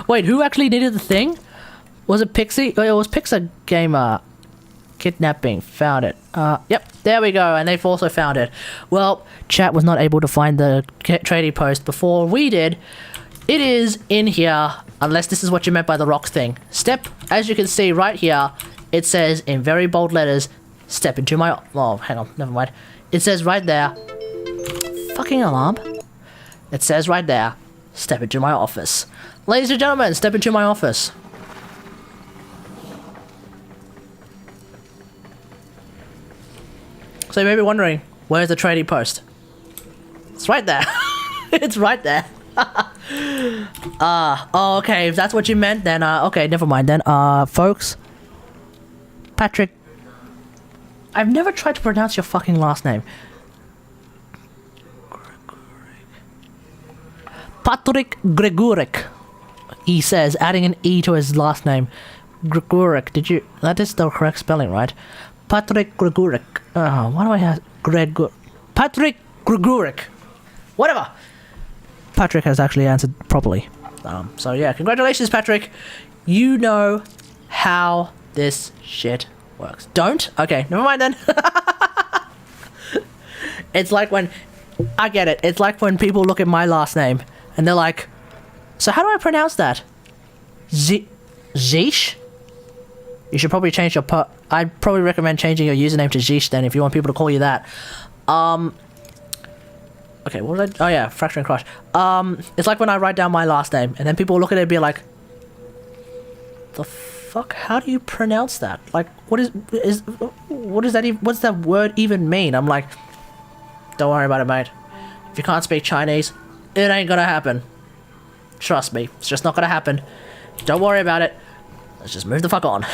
Wait, who actually needed the thing? Was it Pixie? Oh, it was Pixar Gamer. Kidnapping. Found it. Yep, there we go. And they've also found it. Well, chat was not able to find the trading post before we did. It is in here, unless this is what you meant by the rock thing. Step, as you can see right here, it says in very bold letters, step into my... Oh, hang on, never mind. It says right there... Fucking alarm. It says right there, step into my office. Ladies and gentlemen, step into my office. So you may be wondering, where's the trading post? It's right there. It's right there. Oh, okay, if that's what you meant, then, okay, never mind then. Folks. Patrick. I've never tried to pronounce your fucking last name. Patrick Gregoric. He says, adding an E to his last name. Gregoric, did you... That is the correct spelling, right? Patrick Gregoric. Why do I have... Patrick Gregoric. Whatever. Patrick has actually answered properly. So yeah, congratulations, Patrick. You know how this shit works. Don't? Okay, never mind then. It's like when... I get it. It's like when people look at my last name and they're like, so how do I pronounce that? Zeesh? You should probably change your... I'd probably recommend changing your username to Zeesh then if you want people to call you that. Okay, what was I... Oh yeah, Fracture and Crush. It's like when I write down my last name, and then people look at it and be like... The fuck? How do you pronounce that? Like, what does that even... What's that word even mean? I'm like... Don't worry about it, mate. If you can't speak Chinese, it ain't gonna happen. Trust me, it's just not gonna happen. Don't worry about it. Let's just move the fuck on.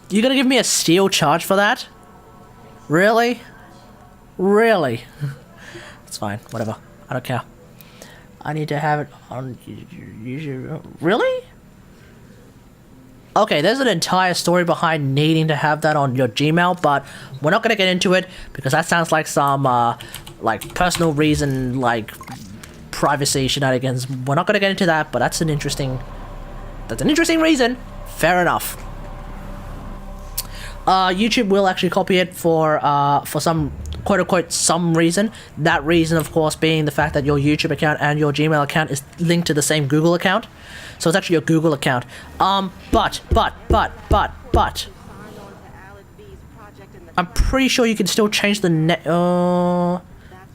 You gonna give me a steel charge for that? Really? Really? It's fine, whatever. I don't care. I need to have it on... Really? Okay, there's an entire story behind needing to have that on your Gmail, but we're not gonna get into it because that sounds like some, like, personal reason, like, privacy shenanigans. We're not gonna get into that, but that's an interesting reason. Fair enough. YouTube will actually copy it for some quote-unquote some reason. That reason, of course, being the fact that your YouTube account and your Gmail account is linked to the same Google account. So it's actually your Google account. But I'm pretty sure you can still change the net. Oh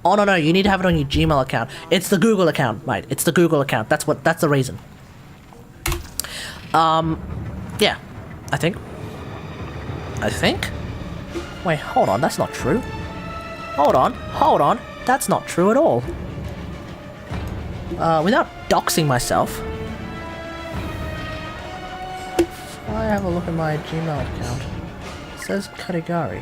no, you need to have it on your Gmail account. It's the Google account, mate. It's the Google account. That's the reason. Yeah, I think. Wait, hold on, that's not true. Hold on, that's not true at all. Without doxing myself, if I have a look at my Gmail account, it says Karigari.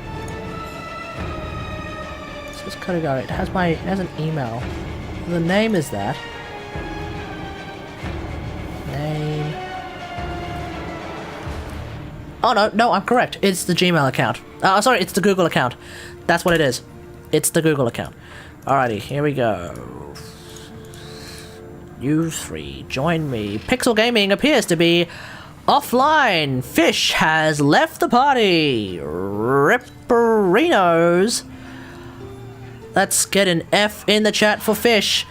It has an email. The name is that. Name. Oh no, I'm correct. It's the Gmail account. Sorry, it's the Google account. That's what it is. It's the Google account. Alrighty, here we go. You three, join me. Pixel Gaming appears to be offline. Fish has left the party. Ripperinos. Let's get an F in the chat for Fish.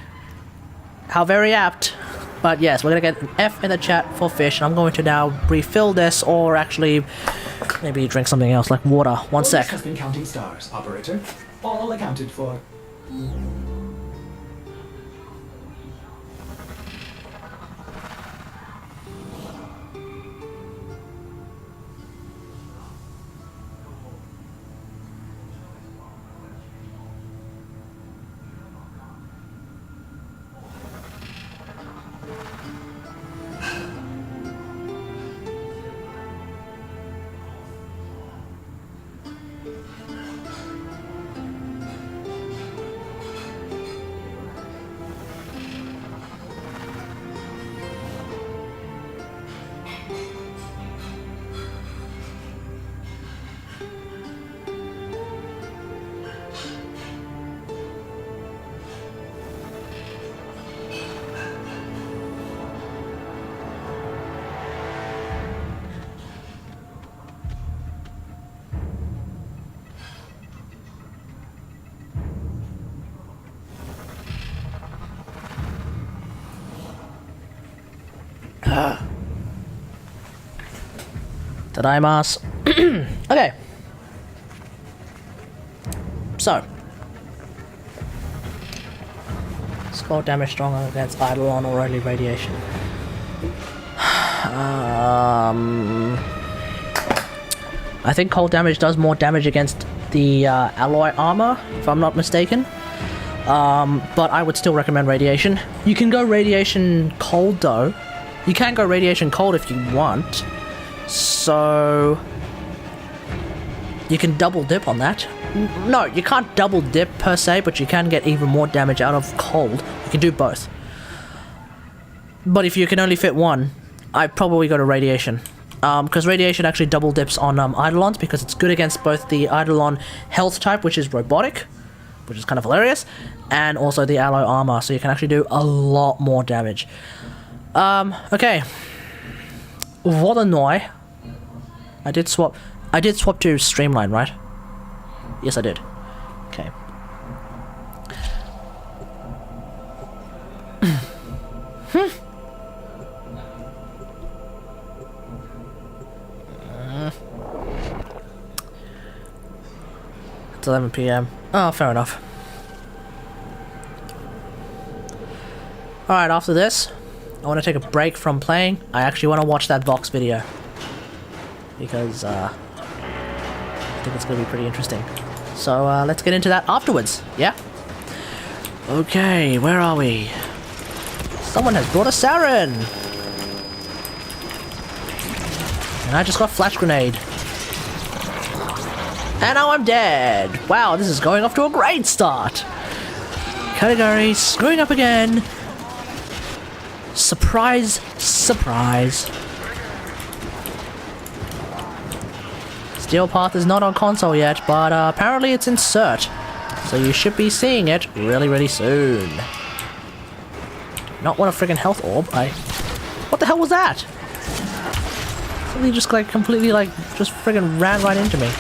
How very apt. But yes, we're gonna get an F in the chat for Fish. I'm going to now refill this, or actually maybe drink something else like water. One sec. Has been counting stars, operator. All accounted for. Tadaimas. Okay. So. Skull damage stronger against Eidolon or only radiation. I think cold damage does more damage against the alloy armor, if I'm not mistaken. But I would still recommend radiation. You can go radiation cold though. You can go radiation cold if you want. So you can double dip on that. No, you can't double dip per se, but you can get even more damage out of cold. You can do both. But if you can only fit one, I'd probably go to radiation. Because radiation actually double dips on Eidolons, because it's good against both the Eidolon health type, which is robotic, which is kind of hilarious, and also the alloy armor, so you can actually do a lot more damage. Okay. Voronoi. I did swap to Streamline, right? Yes, I did. Okay. It's 11 PM. Oh, fair enough. Alright, after this, I want to take a break from playing. I actually want to watch that Vox video. Because, I think it's going to be pretty interesting. So, let's get into that afterwards, yeah? Okay, where are we? Someone has brought a Saren! And I just got flash grenade. And now I'm dead! Wow, this is going off to a great start! Category screwing up again! Surprise, surprise. Steel Path is not on console yet, but apparently it's in cert. So you should be seeing it really, really soon. Not want a friggin' health orb. What the hell was that? Something just like completely like just friggin' ran right into me.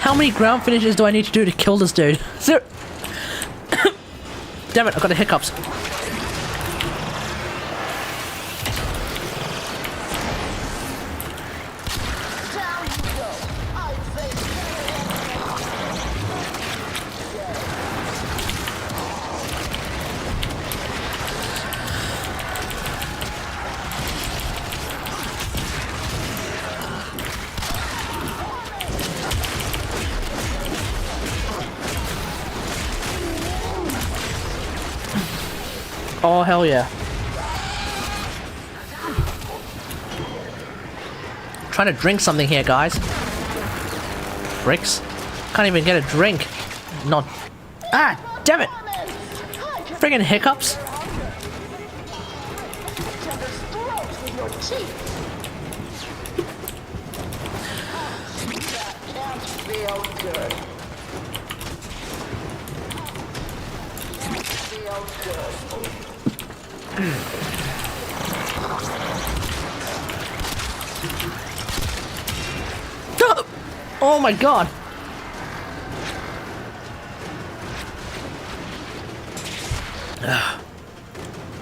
How many ground finishes do I need to do to kill this dude? Zero. Damn it, I've got the hiccups. Oh, hell yeah. I'm trying to drink something here, guys. Bricks. Can't even get a drink. Not... Ah, damn it! Friggin' hiccups. Oh my god!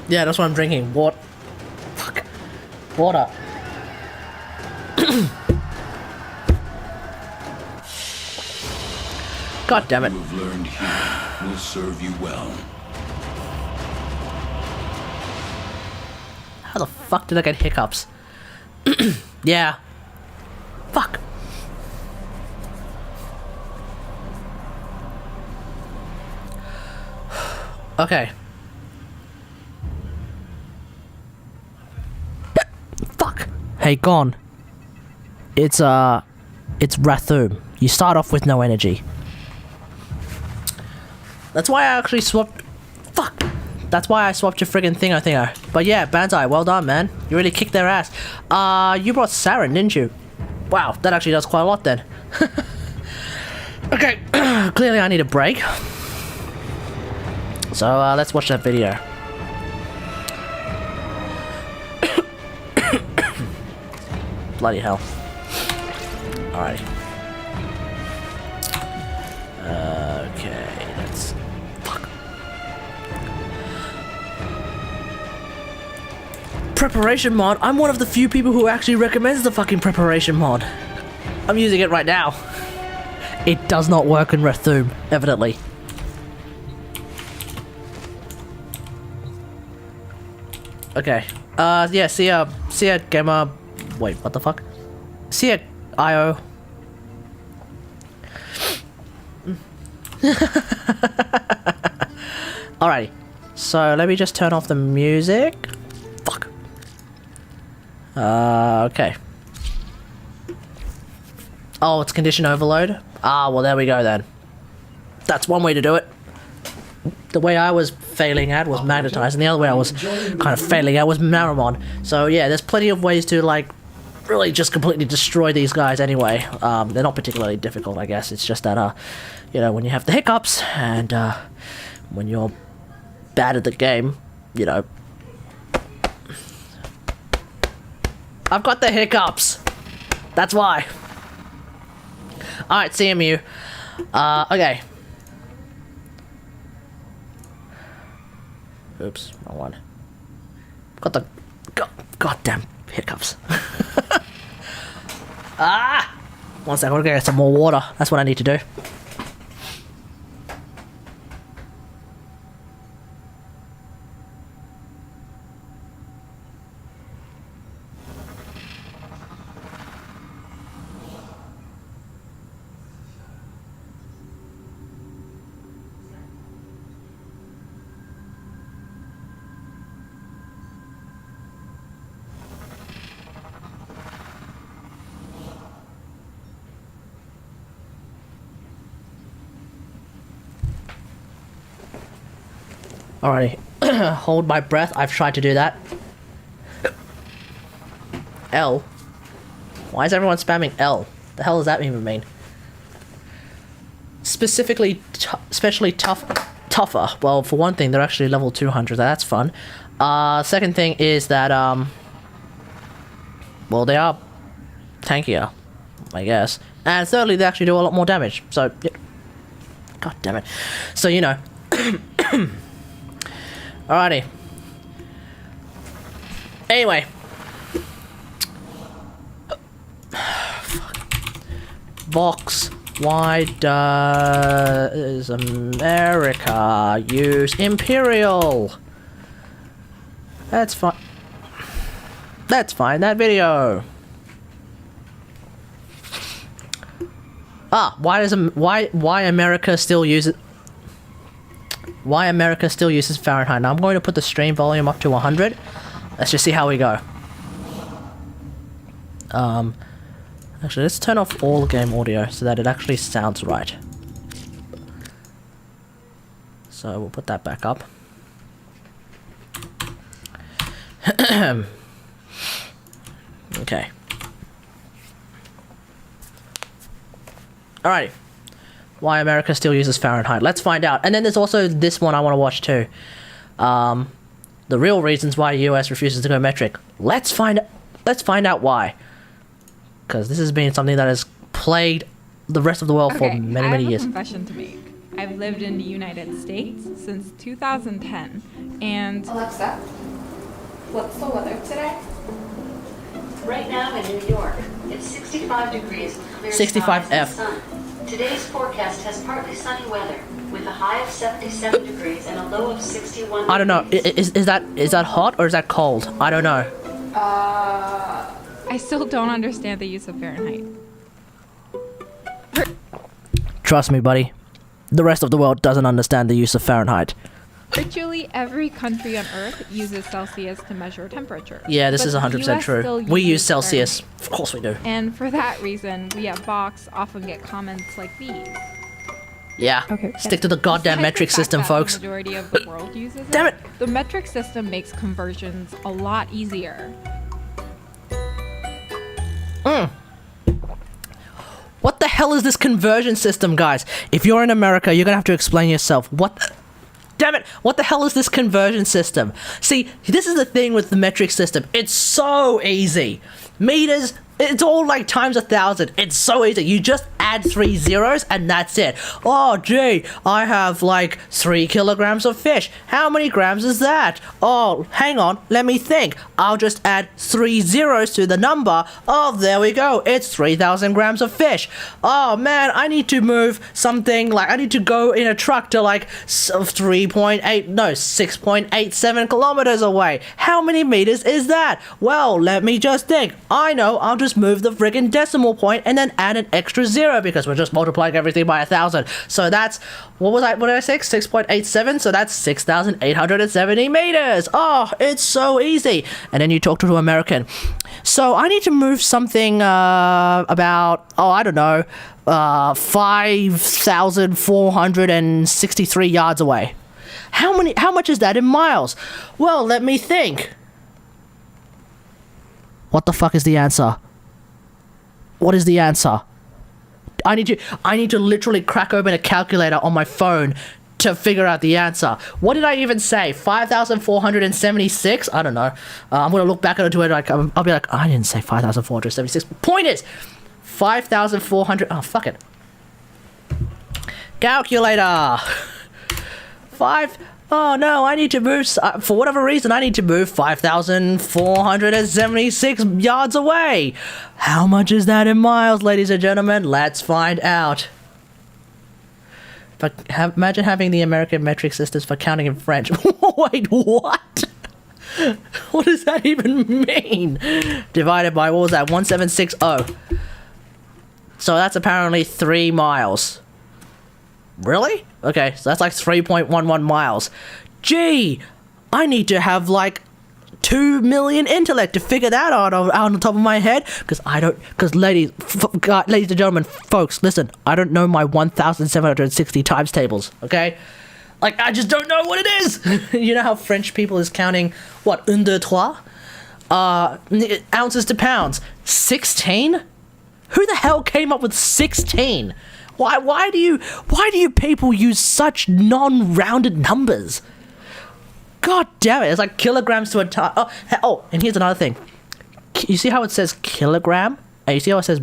Yeah, that's what I'm drinking. Water. Fuck. Water. God damn it. You have learned here will serve you well. How the fuck did I get hiccups? Yeah. Fuck. Okay. Fuck. Hey, gone. It's Rathum. You start off with no energy. That's why I actually swapped. Fuck. That's why I swapped your friggin' thingo. But yeah, Banzai, well done, man. You really kicked their ass. You brought Saren, didn't you? Wow, that actually does quite a lot then. Okay, clearly I need a break. So let's watch that video. Bloody hell. Alrighty. Okay, let's... Fuck. Preparation mod? I'm one of the few people who actually recommends the fucking preparation mod. I'm using it right now. It does not work in Rathum, evidently. Okay. Yeah, see ya Gamer... Wait, what the fuck? See ya, IO. Alrighty. So, let me just turn off the music. Fuck. Okay. Oh, it's condition overload? Ah, well, there we go then. That's one way to do it. The way I was failing at was magnetized, and the other way I was kind of failing at was Maramon. So yeah, there's plenty of ways to like really just completely destroy these guys anyway. They're not particularly difficult, I guess. It's just that you know, when you have the hiccups and when you're bad at the game, you know. I've got the hiccups. That's why. Alright, CMU. Okay. Oops, wrong one. Got the goddamn hiccups. Ah! One second, I'm gonna get some more water. That's what I need to do. Alrighty. Hold my breath. I've tried to do that. L? Why is everyone spamming L? The hell does that even mean? Especially tougher. Well, for one thing, they're actually level 200. That's fun. Second thing is that, well, they are tankier, I guess. And thirdly, they actually do a lot more damage. So, yeah. God damn it. So, you know. Alrighty. Anyway. Vox, why does America use Imperial? That's fine. Let's find that video. Ah, why America still uses... Why America still uses Fahrenheit. Now I'm going to put the stream volume up to 100. Let's just see how we go. Actually, let's turn off all game audio so that it actually sounds right. So we'll put that back up. Okay. Alrighty. Why America still uses Fahrenheit. Let's find out. And then there's also this one I want to watch too. The real reasons why US refuses to go metric. Let's find out why. Because this has been something that has plagued the rest of the world for many years. I have a confession to make. I've lived in the United States since 2010, and Alexa, what's the weather today? Right now in New York, it's 65 degrees with clear 65 skies and F. sun. Today's forecast has partly sunny weather with a high of 77 degrees and a low of 61 I don't know. degrees. Is that hot or is that cold? I don't know. I still don't understand the use of Fahrenheit. Trust me, buddy. The rest of the world doesn't understand the use of Fahrenheit. Virtually every country on Earth uses Celsius to measure temperature. Yeah, this But is the 100% US true. still We use uses Celsius. Fahrenheit. Of course we do. And for that reason, we at Vox often get comments like these. Yeah. Stick to the goddamn Despite metric the fact system, that folks. The majority of the world uses Damn it! The metric system makes conversions a lot easier. What the hell is this conversion system, guys? If you're in America, you're gonna have to explain yourself. Damn it! What the hell is this conversion system? See, this is the thing with the metric system. It's so easy. Meters, it's all like times 1,000. It's so easy. You just add 3 zeros and that's it. Oh, gee, I have like 3 kilograms of fish. How many grams is that? Oh, hang on, let me think. I'll just add 3 zeros to the number. Oh, there we go. It's 3,000 grams of fish. Oh, man, I need to move something like, I need to go in a truck to like 6.87 kilometers away. How many meters is that? Well, let me just think. I know, I'll just move the friggin' decimal point and then add an extra 0 because we're just multiplying everything by 1,000. So that's, what did I say? 6.87, so that's 6,870 meters. Oh, it's so easy. And then you talk to an American. So I need to move something about, I don't know, 5,463 yards away. How much is that in miles? Well, let me think. What the fuck is the answer? What is the answer? I need to literally crack open a calculator on my phone to figure out the answer. What did I even say? 5,476? I don't know. I'm gonna look back at it to it. Like I'll be like, I didn't say 5,476. Point is, 5,400. Oh fuck it. Calculator. Oh no, I need to move, for whatever reason, I need to move 5,476 yards away. How much is that in miles, ladies and gentlemen? Let's find out. But imagine having the American metric systems for counting in French. Wait, what? What does that even mean? Divided by, what was that, 1760. So that's apparently 3 miles. Really? Okay, so that's like 3.11 miles. Gee, I need to have like 2 million intellect to figure that out on the top of my head. Because ladies and gentlemen, folks, listen, I don't know my 1,760 times tables, okay? Like, I just don't know what it is. You know how French people is counting, what, 1, 2, 3? Ounces to pounds. 16? Who the hell came up with 16? Why do you people use such non-rounded numbers? God damn it! It's like kilograms to a ton. Oh, and here's another thing. You see how it says kilogram, and you see how it says.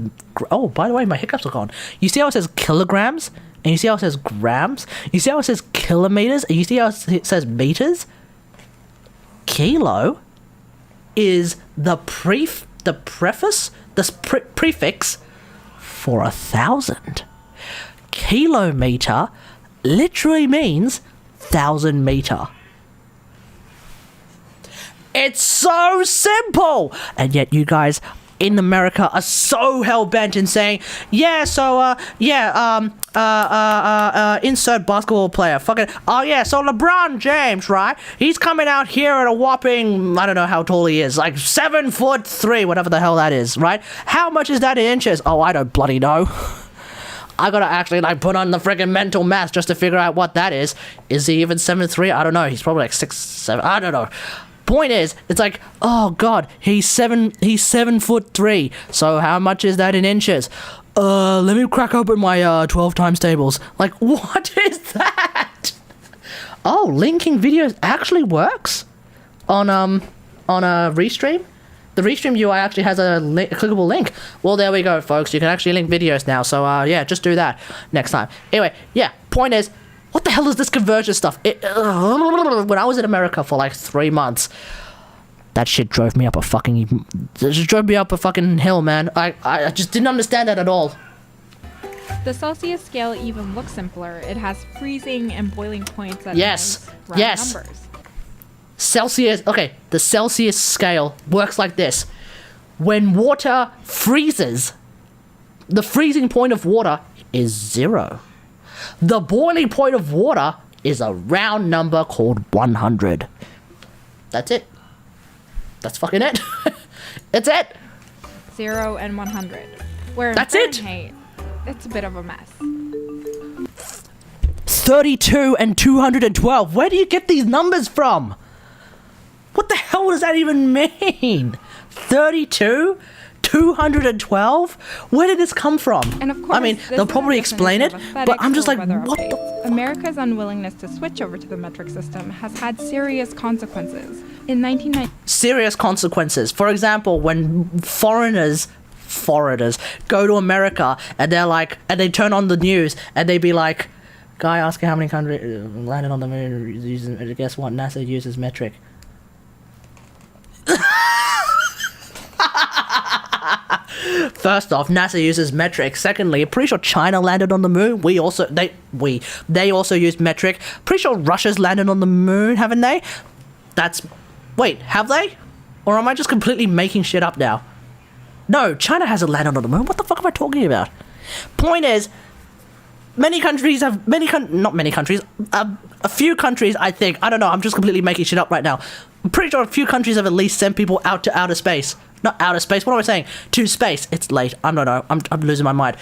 Oh, by the way, my hiccups are gone. You see how it says kilograms, and you see how it says grams. You see how it says kilometers, and you see how it says meters. Kilo is the prefix for 1,000. Kilometer literally means 1,000 meter. It's so simple! And yet you guys in America are so hell-bent in saying, insert basketball player. Fucking, oh yeah, so LeBron James, right? He's coming out here at a whopping, I don't know how tall he is, like 7'3", whatever the hell that is, right? How much is that in inches? Oh, I don't bloody know. I gotta actually like put on the friggin' mental math just to figure out what that is. Is he even 7'3"? I don't know. He's probably like 6'7". I don't know. Point is, it's like, oh god, he's 7'3". So how much is that in inches? let me crack open my 12 times tables. Like, what is that? Oh, linking videos actually works on a Restream. The Restream UI actually has a clickable link. Well, there we go, folks. You can actually link videos now. So, yeah, just do that next time. Anyway, yeah, point is, what the hell is this convergence stuff? When I was in America for like 3 months, that shit drove me up a fucking hill, man. I just didn't understand that at all. The Celsius scale even looks simpler. It has freezing and boiling points at Yes, round yes. numbers. Celsius, okay, the Celsius scale works like this. When water freezes, the freezing point of water is 0. The boiling point of water is a round number called 100. That's it. That's fucking it. It's it. 0 and 100. Where in That's it. Fahrenheit, it's a bit of a mess. 32 and 212. Where do you get these numbers from? What the hell does that even mean? 32? 212? Where did this come from? And of course, I mean, this they'll is probably a explain it, definition of but I'm just like, aesthetics or what weather the updates. America's unwillingness to switch over to the metric system has had serious consequences. In 1990, serious consequences. For example, when foreigners go to America and they're like, and they turn on the news and they be like, guy asking how many countries landed on the moon using, guess what, NASA uses metric. First off, NASA uses metric. Secondly, I'm pretty sure China landed on the moon. They also use metric. Pretty sure Russia's landed on the moon, haven't they? Wait, have they? Or am I just completely making shit up now? No, China hasn't landed on the moon. What the fuck am I talking about? Point is, a few countries, I think, I don't know, I'm just completely making shit up right now. I'm pretty sure a few countries have at least sent people out to outer space. Not outer space, what am I saying? To space. It's late. I don't know. I'm losing my mind.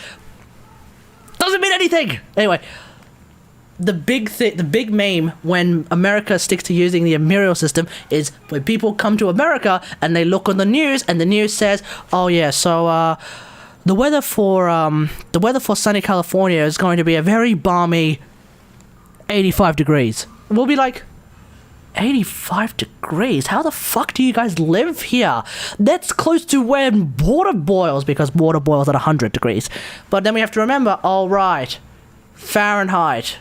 Doesn't mean anything! Anyway, the big meme when America sticks to using the imperial system is when people come to America and they look on the news and the news says, oh yeah, so the weather for sunny California is going to be a very balmy 85 degrees. We'll be like, 85 degrees? How the fuck do you guys live here? That's close to when water boils, because water boils at 100 degrees. But then we have to remember, all right, Fahrenheit,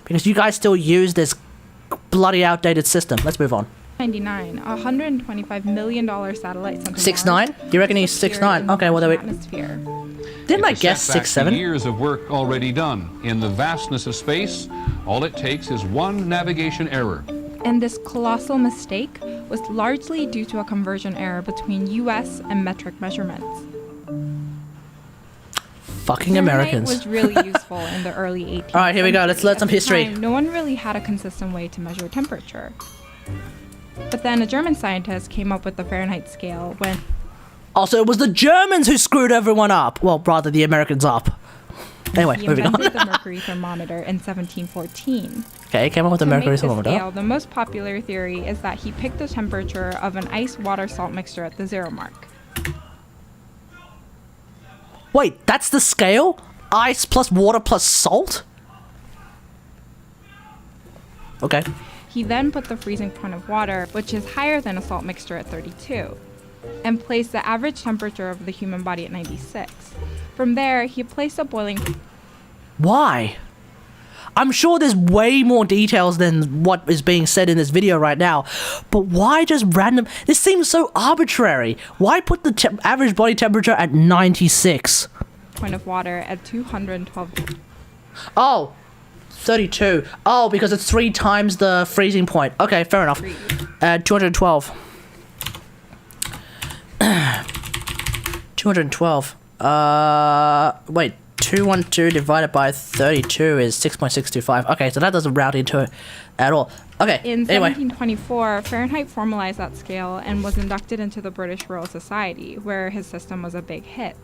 because you guys still use this bloody outdated system. Let's move on. 1999, $125 million satellite sent to 6'9"? You reckon he's 6'9"? Okay, well, there we... atmosphere. Didn't I guess 6'7"? Years of work already done. In the vastness of space, all it takes is one navigation error. And this colossal mistake was largely due to a conversion error between US and metric measurements. Fucking Fahrenheit Americans. was really useful in the early 18th Alright, here we go. Let's learn At some the history. time, no one really had a consistent way to measure temperature. But then a German scientist came up with the Fahrenheit scale when... Also, it was the Germans who screwed everyone up. Well, rather, the Americans up. Anyway, he moving on. invented the mercury thermometer in 1714. Okay, came up with the To mercury make this thermometer. scale, the most popular theory is that he picked the temperature of an ice-water-salt mixture at the 0 mark. Wait, that's the scale? Ice plus water plus salt? Okay. He then put the freezing point of water, which is higher than a salt mixture, at 32, and placed the average temperature of the human body at 96. From there, he placed a boiling... Why? I'm sure there's way more details than what is being said in this video right now, but why just random... This seems so arbitrary. Why put the average body temperature at 96? point of water at 212. Oh, 32. Oh, because it's 3 times the freezing point. Okay, fair enough. 212. 212. Wait. 212 divided by 32 is 6.625. Okay, so that doesn't round into it at all. Okay, In anyway. 1724, Fahrenheit formalized that scale and was inducted into the British Royal Society, where his system was a big hit.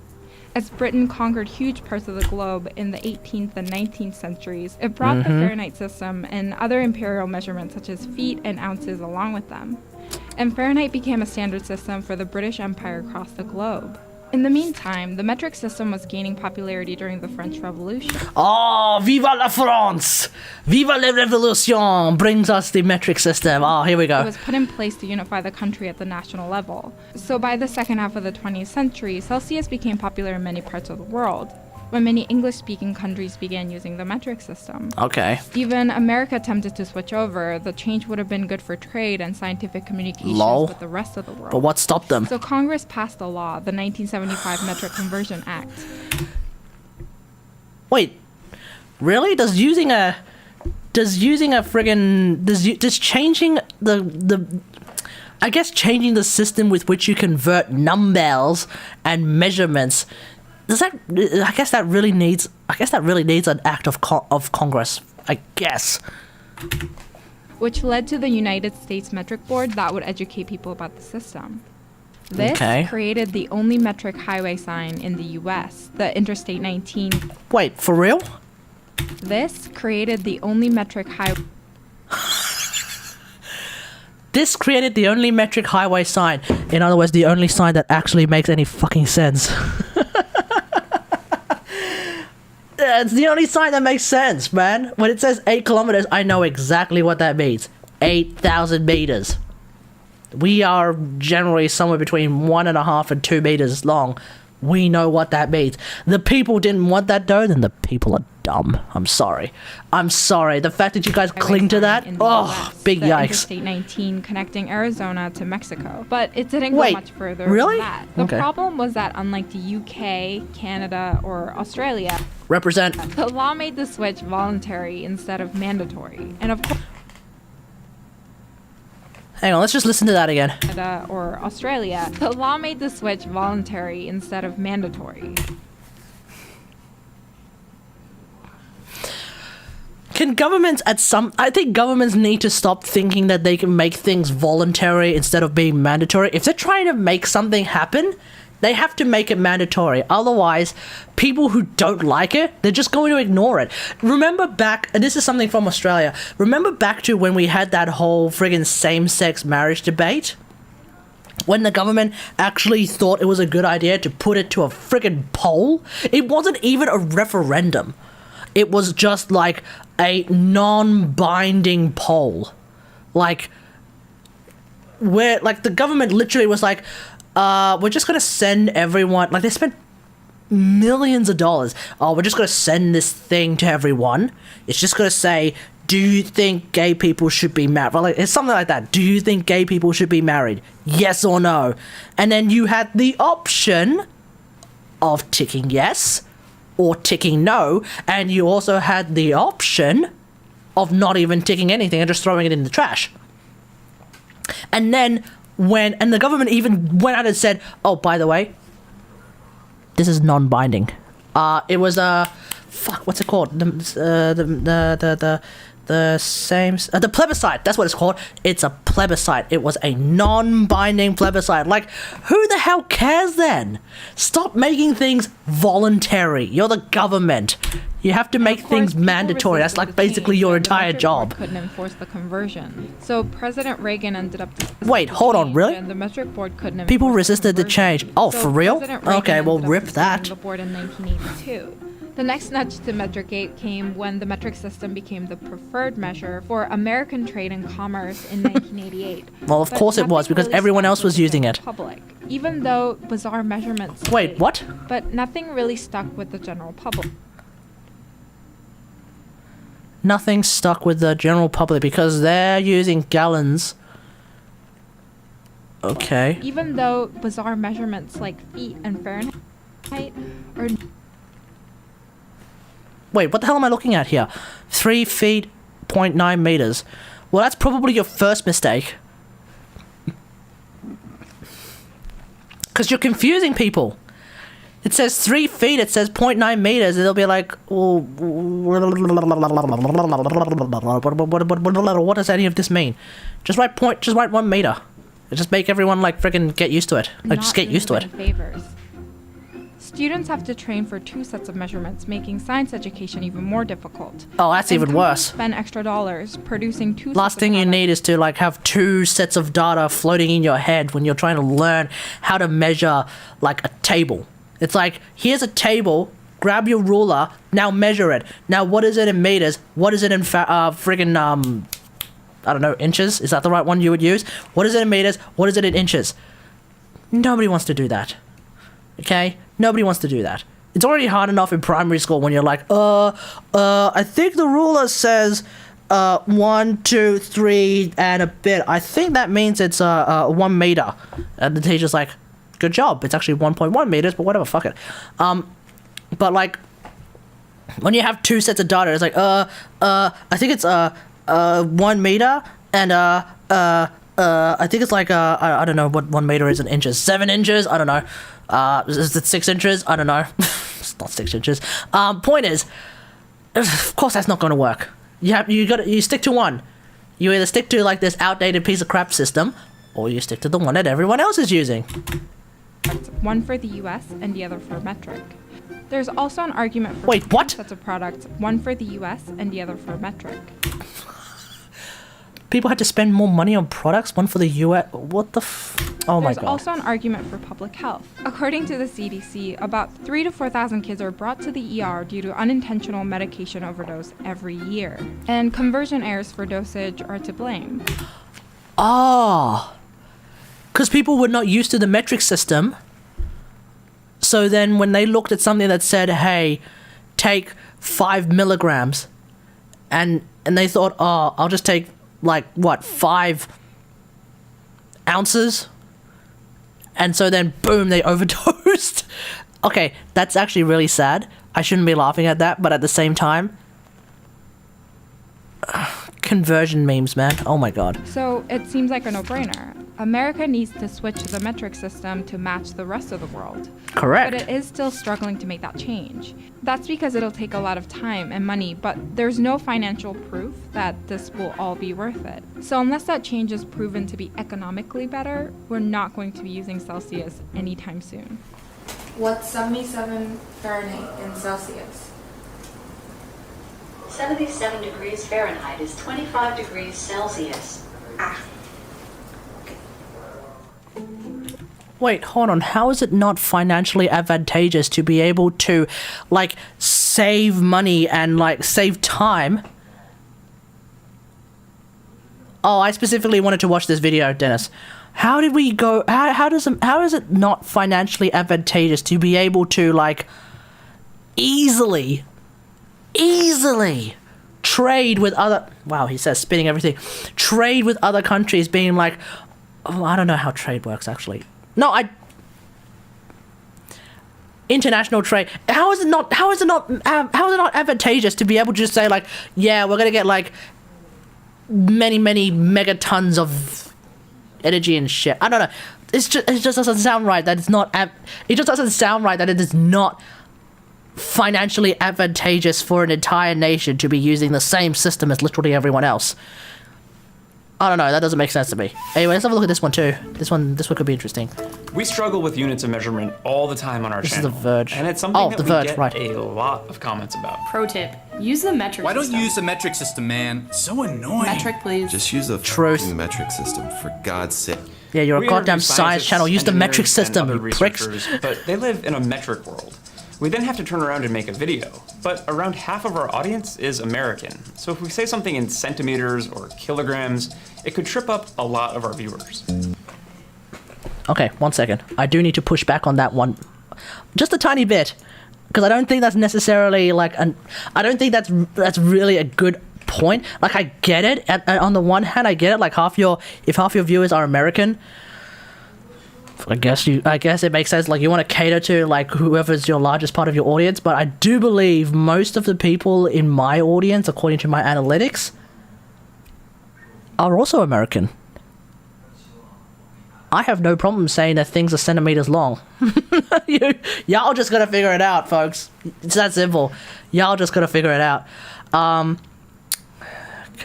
As Britain conquered huge parts of the globe in the 18th and 19th centuries, it brought the Fahrenheit system and other imperial measurements such as feet and ounces along with them. And Fahrenheit became a standard system for the British Empire across the globe. In the meantime, the metric system was gaining popularity during the French Revolution. Oh, viva la France! Viva la Revolution brings us the metric system. Oh, here we It go. was put in place to unify the country at the national level. So by the second half of the 20th century, Celsius became popular in many parts of the world, when many English-speaking countries began using the metric system. Okay. Even America attempted to switch over. The change would have been good for trade and scientific communications Lol. with the rest of the world. But what stopped them? So Congress passed a law, the 1975 Metric Conversion Act. Wait, really? Does changing changing the system with which you convert numbbells and measurements, I guess that really needs an act of Congress, I guess. Which led to the United States Metric Board that would educate people about the system. This Okay. created the only metric highway sign in the US, the Interstate 19. Wait, for real? This created the only metric highway. This created the only metric highway sign. In other words, the only sign that actually makes any fucking sense. It's the only sign that makes sense, man. When it says 8 kilometers, I know exactly what that means. 8,000 meters. We are generally somewhere between 1.5 and 2 meters long. We know what that means. The people didn't want that though, then the people are dumb. I'm sorry. The fact that you guys cling to that, in the oh, US, big the yikes. Interstate 19 connecting Arizona to Mexico. But it didn't Wait, go much further really? than that. The Okay. problem was that unlike the UK, Canada, or Australia, Represent. the law made the switch voluntary instead of mandatory. And of course, Hang on, let's just listen to that again. Canada or Australia, the law made the switch voluntary instead of mandatory. Can governments I think governments need to stop thinking that they can make things voluntary instead of being mandatory. If they're trying to make something happen, they have to make it mandatory. Otherwise, people who don't like it, they're just going to ignore it. Remember back, and this is something from Australia, remember back to when we had that whole friggin' same-sex marriage debate? When the government actually thought it was a good idea to put it to a friggin' poll? It wasn't even a referendum. It was just like a non-binding poll. Like, where, like, the government literally was like, we're just gonna send everyone, like, they spent millions of dollars. Oh, we're just gonna send this thing to everyone. It's just gonna say, do you think gay people should be married? Like, it's something like that. Do you think gay people should be married? Yes or no? And then you had the option of ticking yes or ticking no, and you also had the option of not even ticking anything and just throwing it in the trash. And then and the government even went out and said, oh, by the way, this is non-binding. It was what's it called? The plebiscite. That's what it's called. It's a plebiscite. It was a non-binding plebiscite. Like, who the hell cares then? Stop making things voluntary. You're the government. You have to make things mandatory. That's like basically your entire job. Couldn't enforce the conversion. So President Reagan ended up. Wait, hold on, really? And the metric board couldn't. People resisted the change. Oh, So for real? President Reagan Okay, well, ended up rip that. suspending the board in 1982. The next nudge to Metricate came when the metric system became the preferred measure for American trade and commerce in 1988. Well, of But course it was, nothing because really everyone stuck else with was the using general it. Public, even though bizarre measurements. Wait, did. what? But nothing really stuck with the general public. Nothing stuck with the general public because they're using gallons. Okay. Even though bizarre measurements like feet and Fahrenheit are. Wait, what the hell am I looking at here? 3 feet, 0.9 meters. Well, that's probably your first mistake. Because you're confusing people. It says 3 feet, it says 0.9 meters, and they'll be like, oh, what does any of this mean? Just write 1 meter. Just make everyone, like, freaking get used to it. Like, just get used to it. Favors. Students have to train for 2 sets of measurements, making science education even more difficult. Oh, that's even worse. Spend extra dollars producing 2 Last sets thing of you products. need is to like have 2 sets of data floating in your head when you're trying to learn how to measure like a table. It's like, here's a table, grab your ruler, now measure it. Now what is it in meters? What is it in friggin' I don't know, inches? Is that the right one you would use? What is it in meters? What is it in inches? Nobody wants to do that. Okay? Nobody wants to do that. It's already hard enough in primary school when you're like, I think the ruler says 1, 2, 3 and a bit. I think that means it's 1 meter. And the teacher's like, good job. It's actually 1.1 meters, but whatever, fuck it. But like, when you have 2 sets of data, it's like, I think it's 1 meter and I think it's like I don't know what 1 meter is in inches. 7 inches? I don't know. Is it 6 inches? I don't know. It's not 6 inches. Point is, of course that's not going to work. You stick to one. You either stick to like this outdated piece of crap system, or you stick to the one that everyone else is using. One for the US and the other for metric. There's also an argument for Wait, what? 2 sets of products, one for the US and the other for metric. People had to spend more money on products, one for the US. What the oh my god. There's also an argument for public health. According to the CDC, about 3,000 to 4,000 kids are brought to the ER due to unintentional medication overdose every year. And conversion errors for dosage are to blame. Ah. Because people were not used to the metric system. So then when they looked at something that said, hey, take 5 milligrams, and they thought, oh, I'll just take like what, 5 ounces, and so then boom, they overdosed. Okay, that's actually really sad. I shouldn't be laughing at that, but at the same time, conversion memes, man. Oh my god. So it seems like a no-brainer. America needs to switch to the metric system to match the rest of the world. Correct. But it is still struggling to make that change. That's because it'll take a lot of time and money, but there's no financial proof that this will all be worth it. So unless that change is proven to be economically better, we're not going to be using Celsius anytime soon. What's 77 Fahrenheit in Celsius? 77 degrees Fahrenheit is 25 degrees Celsius. Wait, hold on. How is it not financially advantageous to be able to, like, save money and, like, save time? Oh, I specifically wanted to watch this video, Dennis. How did we go... How is it not financially advantageous to be able to, like, easily trade with other... Wow, he says spinning everything. Trade with other countries being like... Oh, I don't know how trade works, actually. No, international trade. How is it not advantageous to be able to just say like, yeah, we're gonna get like many megatons of energy and shit. I don't know. It just doesn't sound right that it's not. It just doesn't sound right that it is not financially advantageous for an entire nation to be using the same system as literally everyone else. I don't know, that doesn't make sense to me. Anyway, let's have a look at this one too. This one could be interesting. We struggle with units of measurement all the time on our This channel. is The Verge. And it's something that The we Verge, get right. a lot of comments about. Pro tip, use the metric Why don't system. you use the metric system, man? So annoying. Metric, please. Just use the Truth. fucking metric system, for God's sake. Yeah, you're a We goddamn interview science channel. Use the engineers, metric and system, other you pricks. researchers, But they live in a metric world. We then have to turn around and make a video. But around half of our audience is American. So if we say something in centimeters or kilograms, it could trip up a lot of our viewers. Okay, 1 second. I do need to push back on that one. Just a tiny bit. Because I don't think that's necessarily like I don't think that's really a good point. Like, I get it. On the one hand, I get it. Like, if half your viewers are American, I guess it makes sense. Like, you want to cater to like whoever's your largest part of your audience. But I do believe most of the people in my audience, according to my analytics, are also American. I have no problem saying that things are centimeters long. Y'all just gotta figure it out, folks. It's that simple. Y'all just gotta figure it out. Can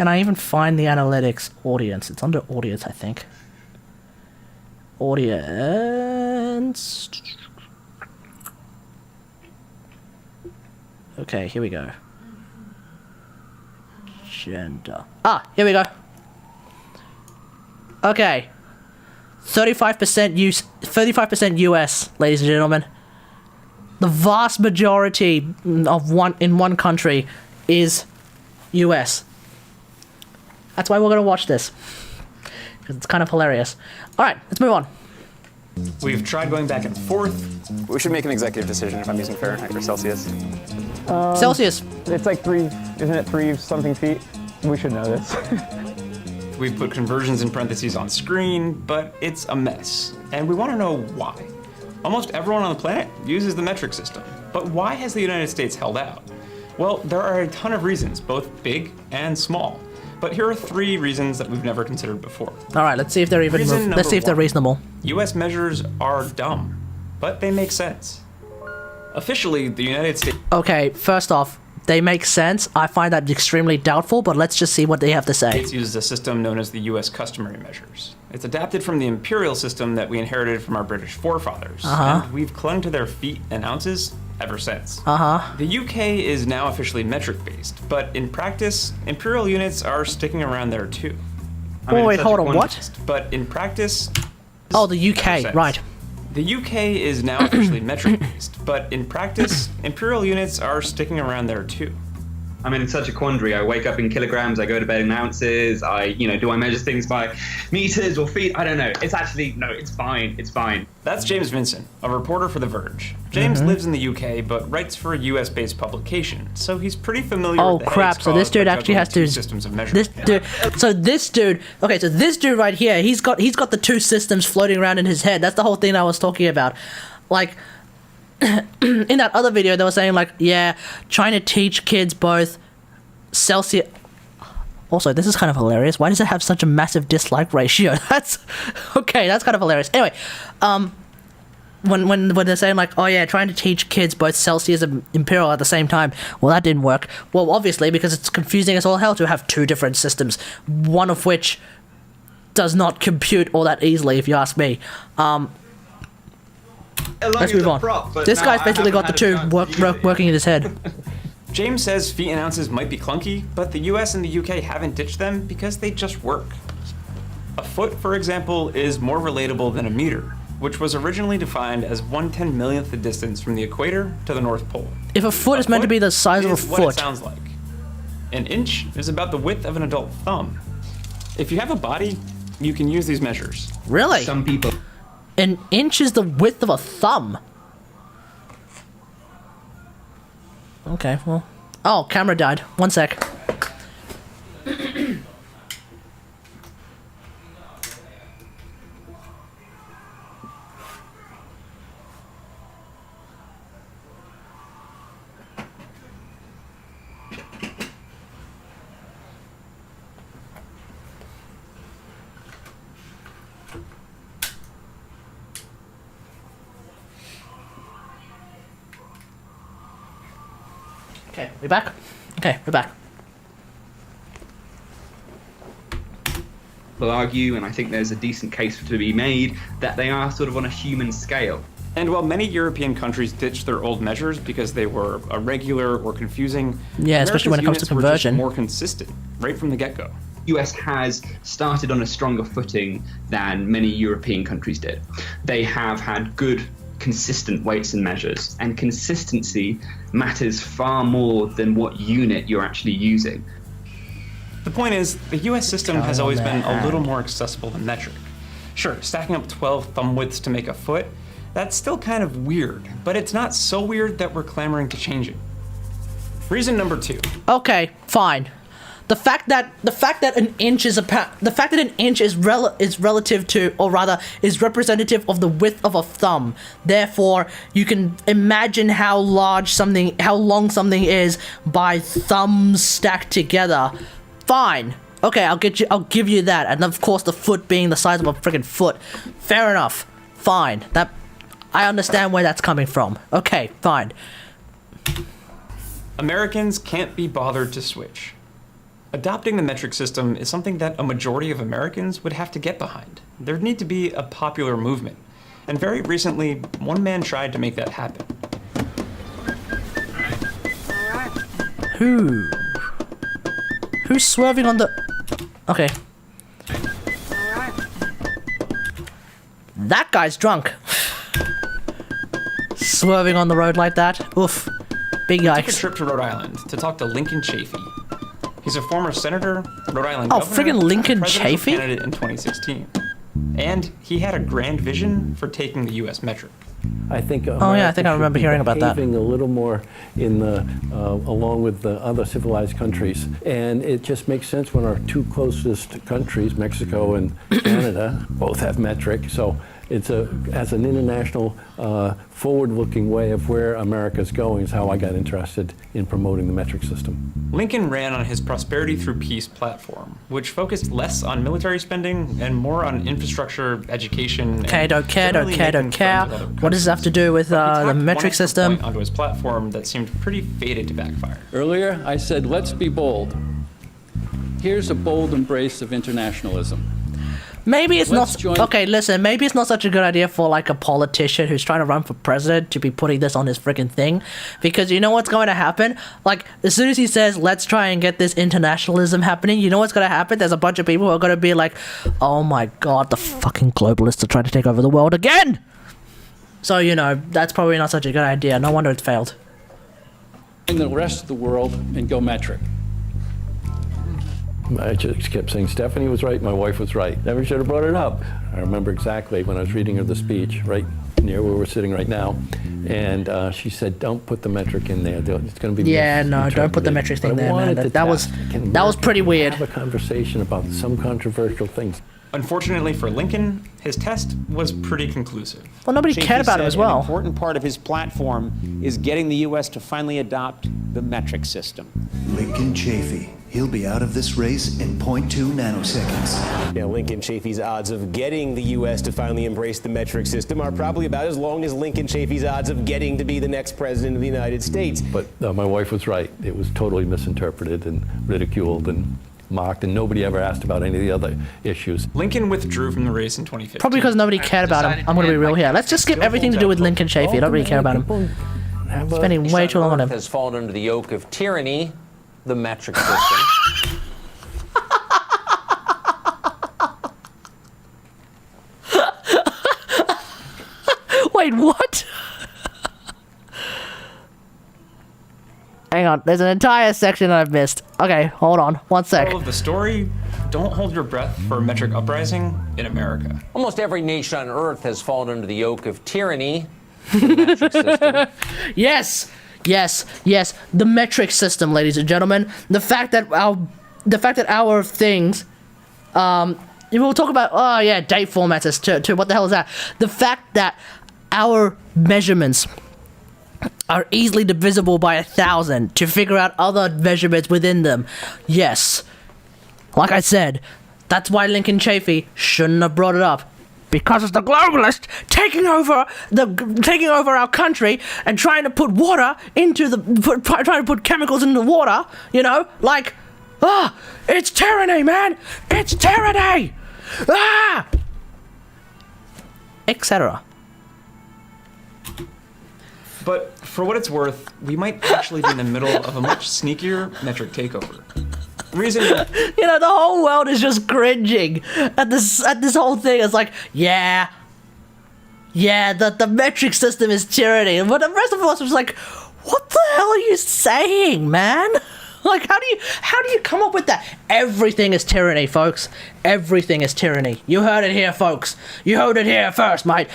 I even find the analytics audience? It's under audience, I think. Audience. Okay, here we go. Gender. Ah, here we go. Okay. 35% US, ladies and gentlemen. The vast majority of one country is US. That's why we're gonna watch this. Because it's kind of hilarious. Alright, let's move on. We've tried going back and forth. We should make an executive decision if I'm using Fahrenheit or Celsius. Celsius. It's like isn't it 3 something feet? We should know this. We've put conversions in parentheses on screen, but it's a mess. And we want to know why. Almost everyone on the planet uses the metric system. But why has the United States held out? Well, there are a ton of reasons, both big and small. But here are 3 reasons that we've never considered before. Alright, let's see if they're let's see if they're reasonable. US measures are dumb, but they make sense. Officially, the United States... Okay, first off, they make sense. I find that extremely doubtful, but let's just see what they have to say. States uses a system known as the US customary measures. It's adapted from the imperial system that we inherited from our British forefathers. And we've clung to their feet and ounces ever since. The UK is now officially metric-based, but in practice, imperial units are sticking around there too. Wait, hold on, what? But in practice... Oh, the UK, right. The UK is now officially metric-based, but in practice, imperial units are sticking around there too. I'm in such a quandary. I wake up in kilograms, I go to bed in ounces, do I measure things by meters or feet? I don't know. It's actually, no, it's fine. It's fine. That's James Vincent, a reporter for The Verge. James lives in the UK, but writes for a US-based publication, so he's pretty familiar with the crap, so this dude actually has to... systems of measurement. This dude right here, he's got the 2 systems floating around in his head. That's the whole thing I was talking about. Like... in that other video, they were saying, like, yeah, trying to teach kids both Celsius... Also, this is kind of hilarious. Why does it have such a massive dislike ratio? That's... Okay, that's kind of hilarious. Anyway, when they're saying, like, oh yeah, trying to teach kids both Celsius and Imperial at the same time, well, that didn't work. Well, obviously, because it's confusing as all hell to have 2 different systems, one of which does not compute all that easily, if you ask me. Let's move on. This guy's basically got the 2 working in his head. James says feet and ounces might be clunky, but the US and the UK haven't ditched them because they just work. A foot, for example, is more relatable than a meter, which was originally defined as 1/10 millionth the distance from the equator to the North Pole. If a foot is meant to be the size of a what it foot... sounds like. An inch is about the width of an adult thumb. If you have a body, you can use these measures. Really? Some people... An inch is the width of a thumb. Okay, well... Oh, camera died. One sec. Okay, we back? Okay, we're back. Will argue, and I think there's a decent case to be made, that they are sort of on a human scale. And while many European countries ditched their old measures because they were irregular or confusing, yeah, especially when it comes to conversion, more consistent right from the get-go. US has started on a stronger footing than many European countries did. They have had good, consistent weights and measures, and consistency matters far more than what unit you're actually using. The point is, the US system has always been a little more accessible than metric. Sure, stacking up 12 thumb widths to make a foot, that's still kind of weird, but it's not so weird that we're clamoring to change it. Reason number 2. Okay, fine. The fact that an inch is relative to, or rather is representative of the width of a thumb. Therefore, you can imagine how long something is by thumbs stacked together. Fine. Okay, I'll give you that. And of course, the foot being the size of a freaking foot. Fair enough. Fine. I understand where that's coming from. Okay, fine. Americans can't be bothered to switch. Adopting the metric system is something that a majority of Americans would have to get behind. There'd need to be a popular movement. And very recently, one man tried to make that happen. Who's swerving on the... Okay. That guy's drunk. Swerving on the road like that. Oof. Big yikes. We took a trip to Rhode Island to talk to Lincoln Chafee. He's a former senator, Rhode Island Oh, governor, friggin' Lincoln and presidential Chafee? candidate in 2016. And he had a grand vision for taking the U.S. metric. I think Oh yeah, I think I remember hearing about that. behaving a little more in the along with the other civilized countries, and it just makes sense when our two closest countries, Mexico and Canada, both have metric. So it's as an international, forward-looking way of where America's going is how I got interested in promoting the metric system. Lincoln ran on his Prosperity Through Peace platform, which focused less on military spending and more on infrastructure, education. Okay, don't care. What does this have to do with the metric system? Onto his platform that seemed pretty fated to backfire. Earlier, I said, let's be bold. Here's a bold embrace of internationalism. Maybe it's not... Okay, listen, maybe it's not such a good idea for, like, a politician who's trying to run for president to be putting this on his freaking thing. Because you know what's going to happen? Like, as soon as he says, let's try and get this internationalism happening, you know what's going to happen? There's a bunch of people who are going to be like, oh my god, the fucking globalists are trying to take over the world again! So, you know, that's probably not such a good idea. No wonder it failed. In the rest of the world and go metric. I just kept saying, Stephanie was right, my wife was right. Never should have brought it up. I remember exactly when I was reading her the speech, right near where we're sitting right now, and she said, don't put the metric in there. It's going to be Yeah, no, don't put the metric thing there, man. That was pretty weird. Have a conversation about some controversial things. Unfortunately for Lincoln, his test was pretty conclusive. Well, nobody cared about him as well. An important part of his platform is getting the U.S. to finally adopt the metric system. Lincoln Chafee. He'll be out of this race in 0.2 nanoseconds. Now, Lincoln Chafee's odds of getting the U.S. to finally embrace the metric system are probably about as long as Lincoln Chafee's odds of getting to be the next president of the United States. But my wife was right. It was totally misinterpreted and ridiculed and mocked, and nobody ever asked about any of the other issues. Lincoln withdrew from the race in 2015. Probably because nobody cared about him. I'm going to be real here. Let's just skip everything to do with Lincoln Chafee. I don't really care about him. Spending way too long on him. Has fallen under the yoke of tyranny, the metric system. Wait, what? Hang on, there's an entire section that I've missed. Okay, hold on, one sec. Moral of the story, don't hold your breath for a metric uprising in America. Almost every nation on Earth has fallen under the yoke of tyranny, the metric system. Yes, the metric system, ladies and gentlemen. The fact that our things, we'll talk about, oh yeah, date formats as to what the hell is that? The fact that our measurements are easily divisible by 1,000 to figure out other measurements within them. Yes. Like I said, that's why Lincoln Chafee shouldn't have brought it up. Because it's the globalists taking over our country and trying to put water into trying to put chemicals into the water, you know? Like, it's tyranny, man! It's tyranny! Etc. But for what it's worth, we might actually be in the middle of a much sneakier metric takeover. Reason, you know, the whole world is just cringing at this whole thing. It's like, yeah, the metric system is tyranny, but the rest of us was like, what the hell are you saying, man? Like, how do you come up with that? Everything is tyranny, folks. Everything is tyranny. You heard it here, folks. You heard it here first, mate.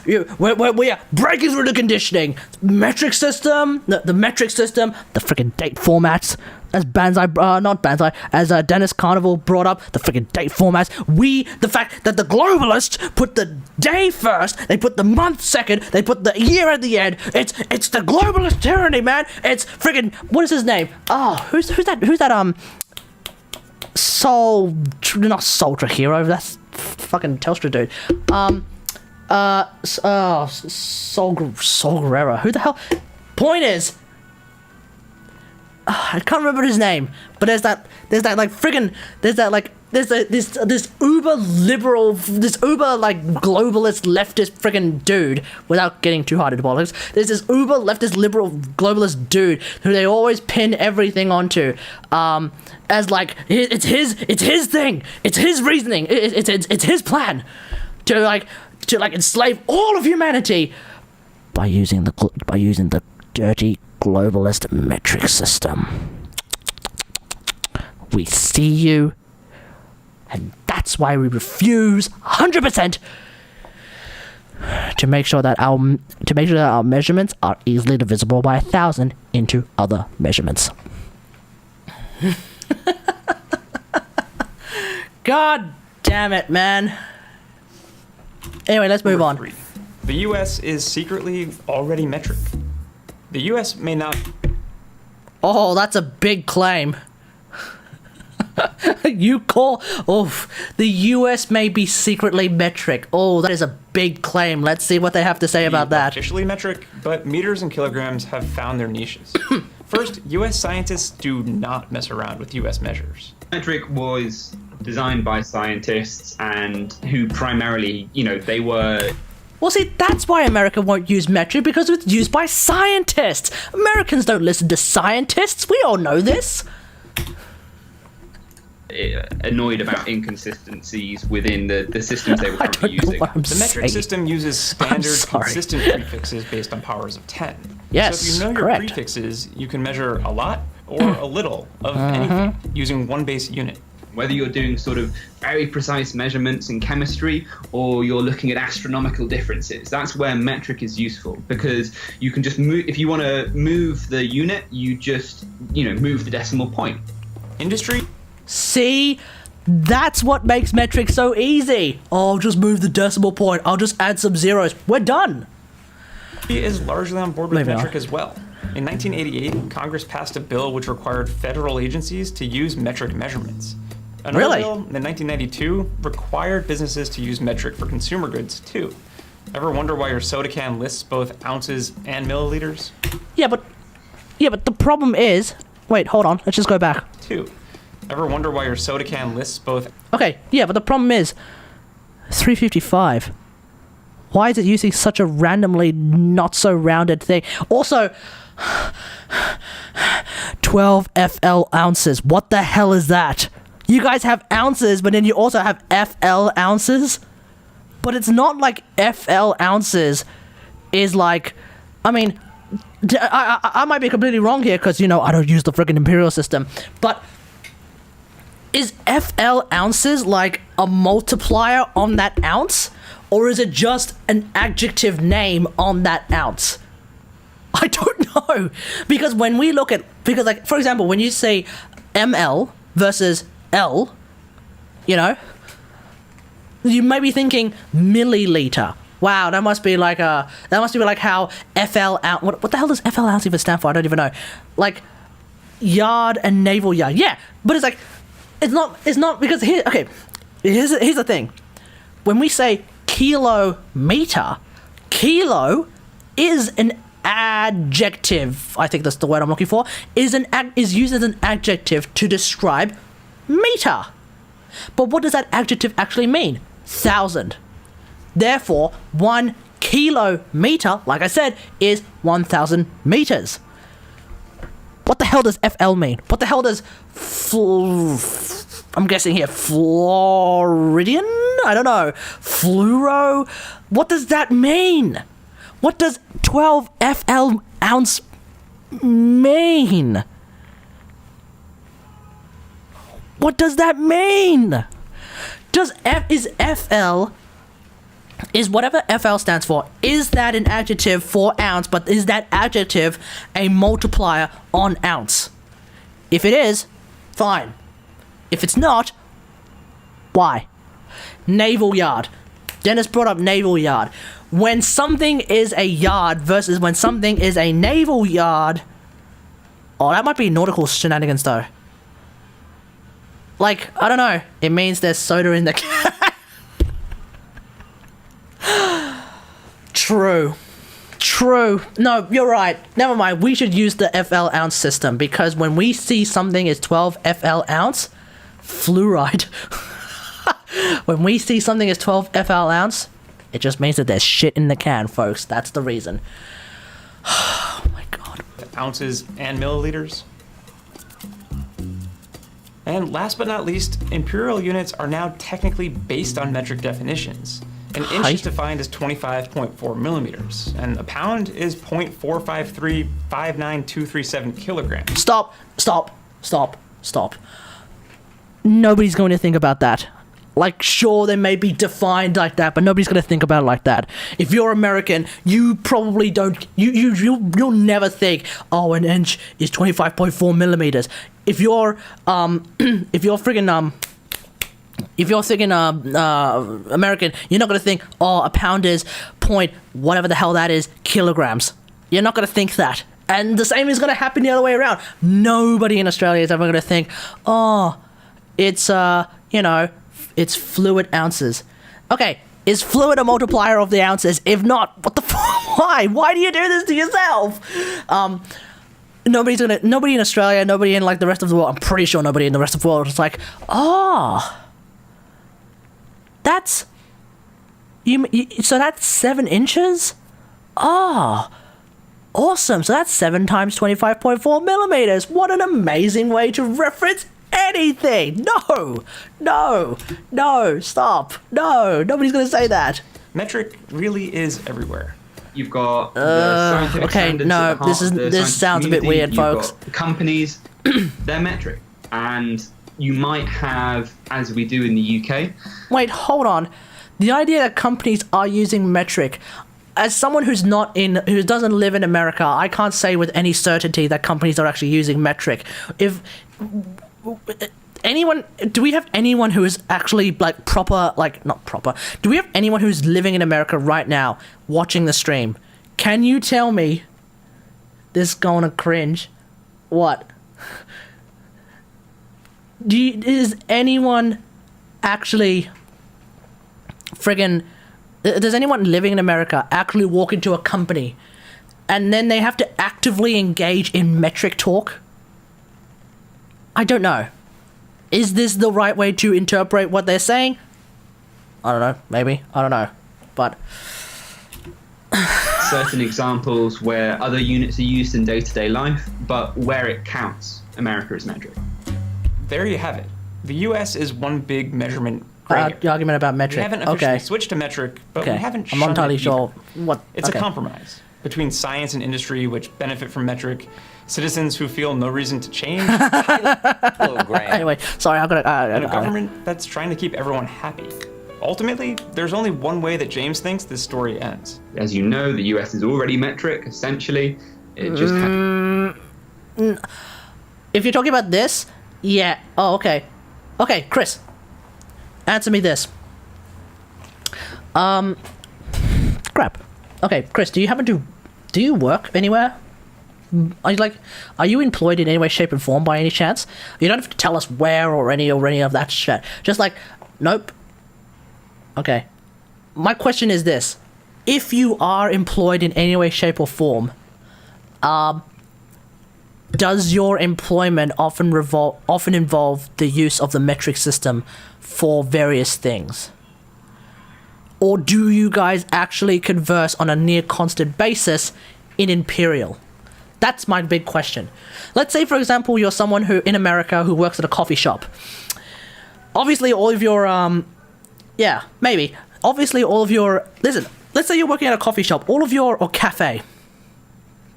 We are breaking through the conditioning. Metric system, the metric system, the freaking date formats. As as Dennis Carnival brought up, the freaking date formats. The fact that the globalists put the day first, they put the month second, they put the year at the end. It's the globalist tyranny, man. It's freaking, what is his name? Who's that? Not Soldier Hero. That's fucking Telstra dude. Sol Guerrero. Who the hell? Point is, I can't remember his name, but there's that like friggin' this uber liberal, this uber like globalist leftist friggin' dude, without getting too hard into politics, there's this uber leftist liberal globalist dude who they always pin everything onto, as like it's his thing, it's his reasoning, it's his plan to enslave all of humanity by using the dirty globalist metric system. We see you, and that's why we refuse 100% to make sure that our measurements are easily divisible by 1,000 into other measurements. God damn it, man. Anyway, let's move on. The U.S. is secretly already metric. The U.S. may not... Oh, that's a big claim. The U.S. may be secretly metric. Oh, that is a big claim. Let's see what they have to say about that. Officially metric, but meters and kilograms have found their niches. First, U.S. scientists do not mess around with U.S. measures. Metric was designed by scientists and who primarily, they were... Well, see, that's why America won't use metric, because it's used by scientists. Americans don't listen to scientists. We all know this. Annoyed about inconsistencies within the systems they were currently using. The metric system uses standard, consistent prefixes based on powers of 10. Yes, so if you know your prefixes, you can measure a lot or a little of anything using one base unit. Whether you're doing sort of very precise measurements in chemistry or you're looking at astronomical differences, that's where metric is useful, because you can just move, if you want to move the unit, you just, move the decimal point. Industry? See? That's what makes metric so easy. Oh, I'll just move the decimal point. I'll just add some zeros. We're done. He is largely on board with metric as well. In 1988, Congress passed a bill which required federal agencies to use metric measurements. Another bill in 1992 required businesses to use metric for consumer goods too. Ever wonder why your soda can lists both ounces and milliliters? Yeah, but the problem is... Wait, hold on. Let's just go back. 2. Ever wonder why your soda can lists both... Okay, yeah, but the problem is... 355. Why is it using such a randomly not so rounded thing? Also... 12 FL ounces. What the hell is that? You guys have ounces, but then you also have FL ounces? But it's not like FL ounces is like... I mean, I might be completely wrong here, because, I don't use the friggin' imperial system. But is FL ounces like a multiplier on that ounce? Or is it just an adjective name on that ounce? I don't know. Because when we look at... Because, like, for example, when you say ML versus L, you might be thinking milliliter. Wow, that must be like how FL ounce... What the hell does FL ounce even stand for? I don't even know. Like, yard and naval yard. Yeah, but it's like... It's not because... Here's the thing. When we say kilometer, kilo is an adjective, I think that's the word I'm looking for, is used as an adjective to describe meter. But what does that adjective actually mean? 1,000. Therefore, 1 kilometer, like I said, is 1,000 meters. What the hell does FL mean? What the hell does I'm guessing here, Floridian? I don't know. Fluoro? What does that mean? What does 12 FL ounce mean? What does that mean? Is whatever FL stands for, is that an adjective for ounce, but is that adjective a multiplier on ounce? If it is, fine. If it's not, why? Naval yard. Dennis brought up naval yard. When something is a yard versus when something is a naval yard... Oh, that might be nautical shenanigans though. Like, I don't know. It means there's soda in the can. True. True. No, you're right. Never mind. We should use the FL ounce system because when we see something is 12 FL ounce, fluoride. When we see something is 12 FL ounce, it just means that there's shit in the can, folks. That's the reason. Oh my god. Ounces and milliliters. And last but not least, imperial units are now technically based on metric definitions. An inch is defined as 25.4 millimeters, and a pound is 0.45359237 kilograms. Stop. Nobody's going to think about that. Like, sure, they may be defined like that, but nobody's going to think about it like that. If you're American, you probably don't. You'll never think, oh, an inch is 25.4 millimeters. If you're thinking American, you're not gonna think, oh, a pound is whatever the hell that is, kilograms. You're not gonna think that. And the same is gonna happen the other way around. Nobody in Australia is ever gonna think, oh, it's it's fluid ounces. Okay, is fluid a multiplier of the ounces? If not, what the why? Why do you do this to yourself? Nobody in Australia, nobody in like the rest of the world, I'm pretty sure nobody in the rest of the world is like, oh, that's, so that's 7 inches? Oh, awesome. So that's 7 times 25.4 millimeters. What an amazing way to reference anything. No, stop. No, nobody's going to say that. Metric really is everywhere. You've got the scientific standards at the heart of the this sounds a bit community. weird, folks. You've got companies, they're metric. And you might have, as we do in the UK... Wait, hold on. The idea that companies are using metric, as someone who doesn't live in America, I can't say with any certainty that companies are actually using metric. Do we have anyone who is actually like not proper, do we have anyone who's living in America right now watching the stream? Can you tell me, this is gonna cringe, what? Is anyone actually does anyone living in America actually walk into a company and then they have to actively engage in metric talk? I don't know. Is this the right way to interpret what they're saying? I don't know. Maybe. I don't know. But certain examples where other units are used in day-to-day life, but where it counts, America is metric. There you have it. The U.S. is one big measurement. The argument about metric. We haven't officially switched to metric, but we haven't. I'm not entirely sure what. It's a compromise between science and industry, which benefit from metric. Citizens who feel no reason to change. Anyway, sorry, I've got to. And a government that's trying to keep everyone happy. Ultimately, there's only one way that James thinks this story ends. As you know, the US is already metric, essentially. It just if you're talking about this, yeah. Oh, okay. Okay, Chris, answer me this. Crap. Okay, Chris, do you work anywhere? Are you employed in any way, shape, and form by any chance? You don't have to tell us where or any of that shit. Just like, nope. Okay. My question is this. If you are employed in any way, shape, or form, does your employment often involve the use of the metric system for various things? Or do you guys actually converse on a near constant basis in Imperial? That's my big question. Let's say, for example, you're someone who in America who works at a coffee shop. Obviously, all of your listen. Let's say you're working at a coffee shop. Or cafe.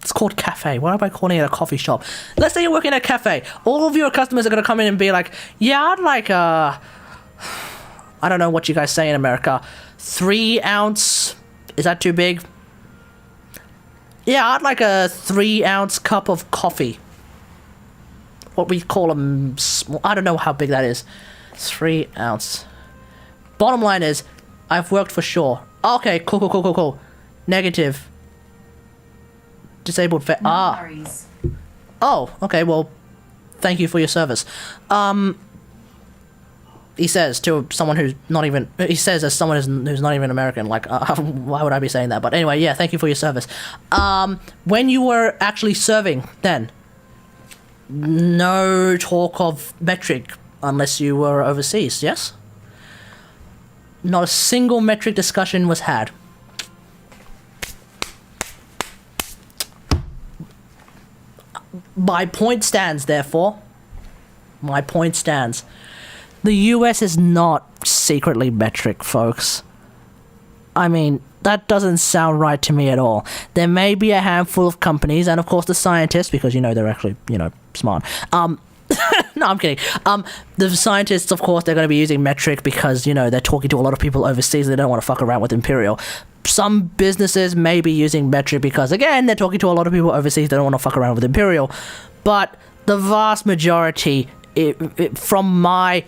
It's called cafe. Why am I calling it a coffee shop? Let's say you're working at a cafe. All of your customers are gonna come in and be like, "Yeah, I'd like I don't know what you guys say in America. 3 ounce. Is that too big? Yeah, I'd like a 3 ounce cup of coffee. What we call them, I don't know how big that is. 3 ounce. Bottom line is, I've worked for sure. Okay, cool. Negative. Disabled Oh, okay, well, thank you for your service. he says to someone who's not even, he says as someone who's not even American, like, why would I be saying that? But anyway, yeah, thank you for your service. When you were actually serving then, no talk of metric unless you were overseas, yes? Not a single metric discussion was had. My point stands, therefore. My point stands. The US is not secretly metric, folks. I mean, that doesn't sound right to me at all. There may be a handful of companies, and of course the scientists, because, you know, they're actually, you know, smart. No, I'm kidding. The scientists, of course, they're going to be using metric because, you know, they're talking to a lot of people overseas. They don't want to fuck around with Imperial. Some businesses may be using metric because, again, they're talking to a lot of people overseas. They don't want to fuck around with Imperial. But the vast majority, from my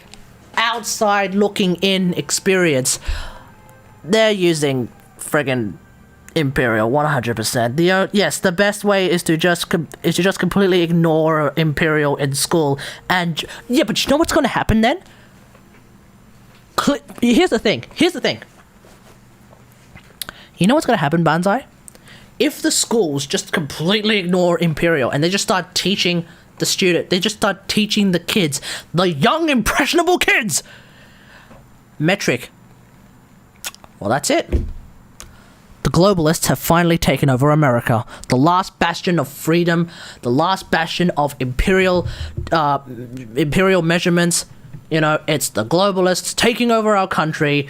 outside looking in experience, they're using friggin' Imperial 100%. Yes, the best way is to just completely ignore Imperial in school. And yeah, but you know what's going to happen then? Here's the thing. You know what's going to happen, Banzai? If the schools just completely ignore Imperial and they just start teaching the student, they just start teaching the kids, the young impressionable kids, metric, well, that's it. The globalists have finally taken over America, the last bastion of freedom, the last bastion of imperial measurements. You know, it's the globalists taking over our country.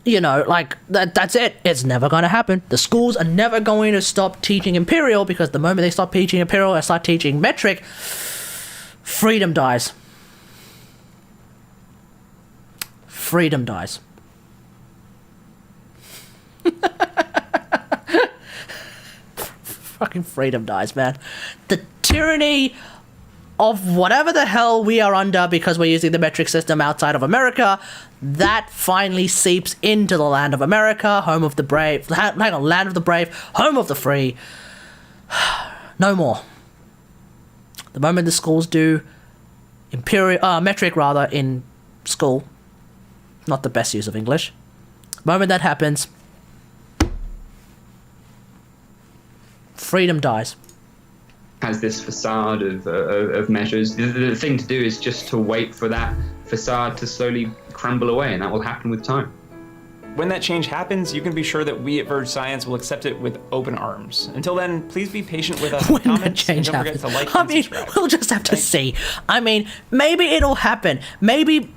You know, like, that's it. It's never going to happen. The schools are never going to stop teaching Imperial, because the moment they stop teaching Imperial and start teaching metric, freedom dies. Freedom dies. Fucking freedom dies, man. The tyranny of whatever the hell we are under because we're using the metric system outside of America, that finally seeps into the land of America, home of the brave. Hang on, land of the brave, home of the free. No more. The moment the schools do metric rather in school, not the best use of English. The moment that happens, freedom dies. Has this facade of measures. The thing to do is just to wait for that facade to slowly crumble away, and that will happen with time. When that change happens, you can be sure that we at Verge Science will accept it with open arms. Until then, please be patient with us. When that change happens, we'll just have to see. I mean, maybe it'll happen. Maybe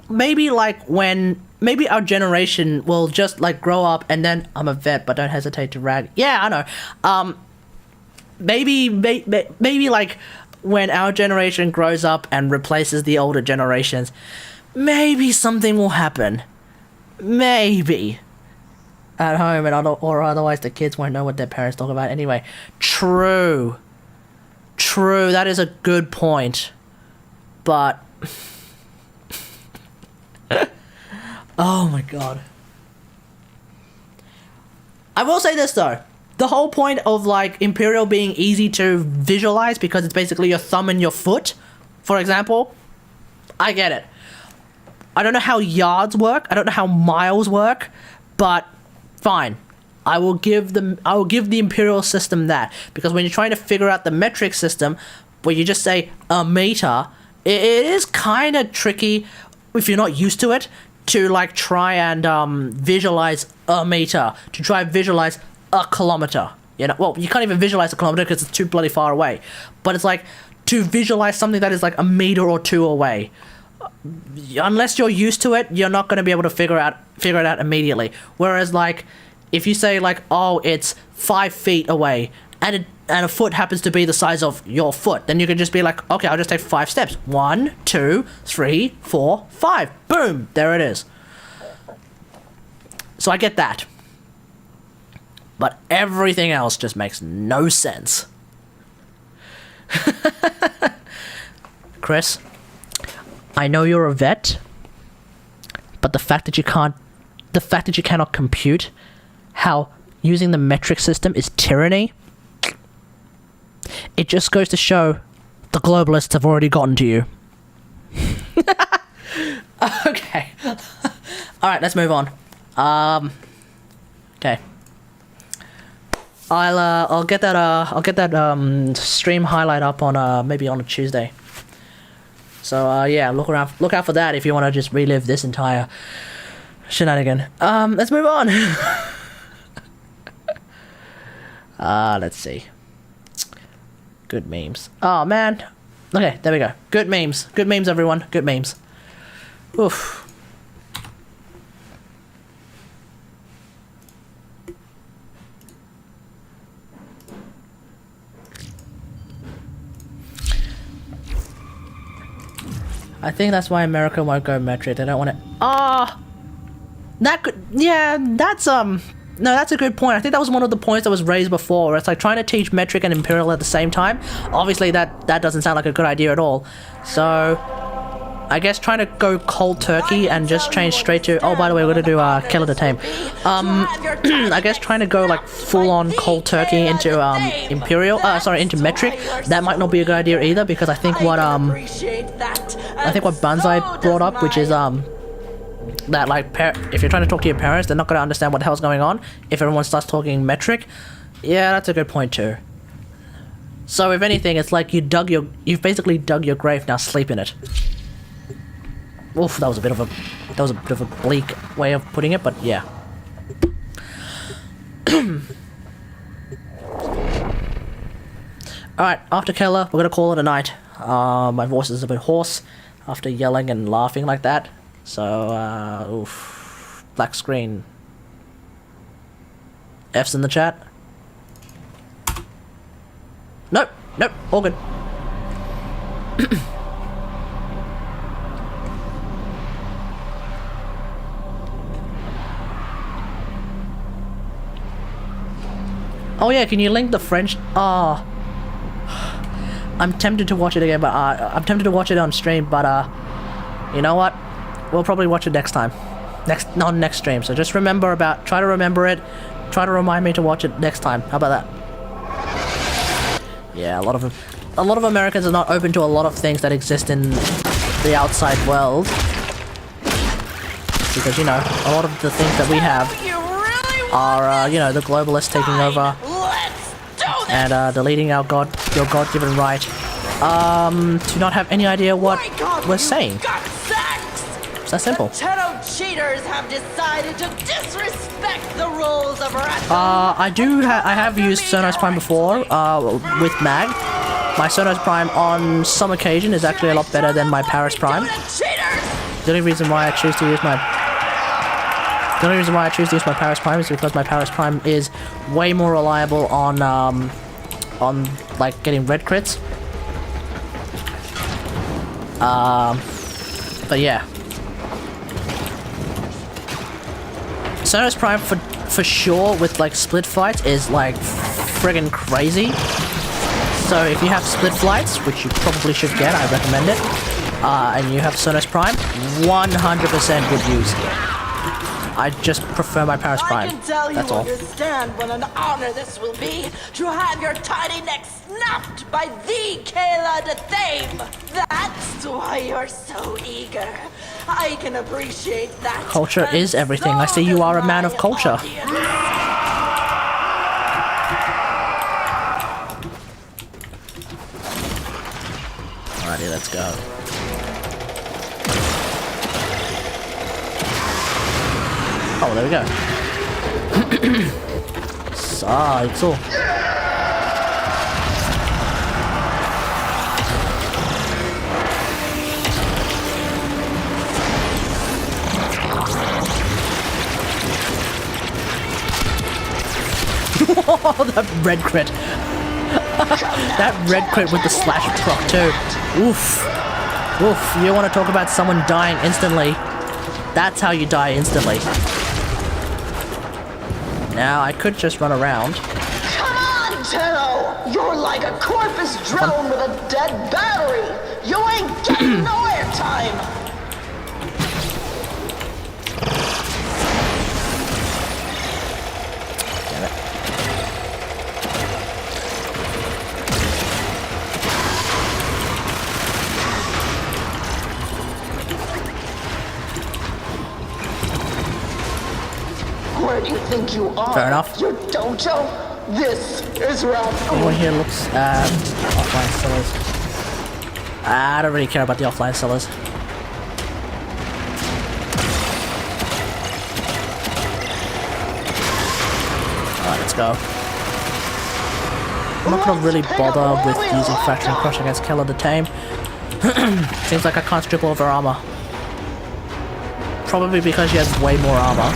like when. Maybe our generation will just like grow up, and then I'm a vet, but don't hesitate to rag. Yeah, I know. Maybe like when our generation grows up and replaces the older generations, maybe something will happen. Maybe. At home, or otherwise the kids won't know what their parents talk about anyway. True. That is a good point. But oh my god. I will say this though. The whole point of like Imperial being easy to visualize because it's basically your thumb and your foot, for example, I get it. I don't know how yards work. I don't know how miles work, but fine. I will give the Imperial system that, because when you're trying to figure out the metric system, where you just say a meter, it is kind of tricky if you're not used to it to like try and visualize a meter, to try and visualize a kilometer. You know, well, you can't even visualize a kilometer because it's too bloody far away. But it's like to visualize something that is like a meter or two away. Unless you're used to it, you're not going to be able to figure it out immediately. Whereas like if you say like, oh, it's 5 feet away, and a foot happens to be the size of your foot, then you can just be like, okay, I'll just take 5 steps. 1, 2, 3, 4, 5. Boom, there it is. So I get that. But everything else just makes no sense. Chris, I know you're a vet, but the fact that you cannot compute how using the metric system is tyranny, it just goes to show the globalists have already gotten to you. Okay. All right, let's move on. Okay. I'll get that stream highlight up on maybe on a Tuesday. So yeah, look out for that if you want to just relive this entire shenanigan. Let's move on. Let's see. Good memes. Oh man. Okay, there we go. Good memes. Good memes, everyone. Good memes. Oof. I think that's why America won't go metric. They don't want to. That could. Yeah, that's no, that's a good point. I think that was one of the points that was raised before. Where it's like trying to teach metric and imperial at the same time. Obviously, that doesn't sound like a good idea at all. So, I guess trying to go cold turkey and just change straight to. Oh, by the way, we're gonna do Killer to Tame. I guess trying to go like full on cold turkey into imperial. Into metric. That might not be a good idea either because I think what Banzai brought up, which is that like if you're trying to talk to your parents, they're not going to understand what the hell's going on if everyone starts talking metric. Yeah, that's a good point too. So if anything, it's like you've basically dug your grave, now sleep in it. Oof, that was a bit of a bleak way of putting it, but yeah. Alright, after Keller, we're gonna call it a night. My voice is a bit hoarse after yelling and laughing like that. So, oof. Black screen. F's in the chat. Nope, all good. Oh yeah, can you link the French? I'm tempted to watch it again, but I'm tempted to watch it on stream, but you know what? We'll probably watch it next time. Next stream. So just try to remember it. Try to remind me to watch it next time. How about that? Yeah, a lot of Americans are not open to a lot of things that exist in the outside world. Because, you know, a lot of the things that we have are, you know, the globalists taking over and deleting your God-given right to not have any idea what we're saying. It's that simple. Cheaters have decided to disrespect the rules of I have used Sonos Prime before with Mag. My Sonos Prime on some occasion is actually a lot better than my Paris Prime. The only reason why I choose to use my Paris Prime is because my Paris Prime is way more reliable on like getting red crits. But yeah. Sonos Prime for sure with like split flights is like friggin' crazy. So if you have split flights, which you probably should get, I recommend it, and you have Sonos Prime, 100% would use. I just prefer my Paris Prime. I can tell That's you all. understand what an honor this will be to have your tiny neck snapped by the Kayla de Thame. That's why you're so eager. I can appreciate that. Culture is everything. I see you are a man of culture. Alrighty, let's go. Oh, there we go. Psycho. Oh, that red crit. That red crit with the slash proc too. Oof. Oof. You want to talk about someone dying instantly? That's how you die instantly. Now, I could just run around. Come on, Tenno! You're like a corpus drone with a dead battery! You ain't getting no airtime! do you think you are? Fair enough. Your dojo? This is rough. Anyone here looks at offline sellers? I don't really care about the offline sellers. Alright, let's go. I'm not gonna really bother with using Fracture and Crush against Keller the Tame. Seems like I can't strip all of her armor. Probably because she has way more armor.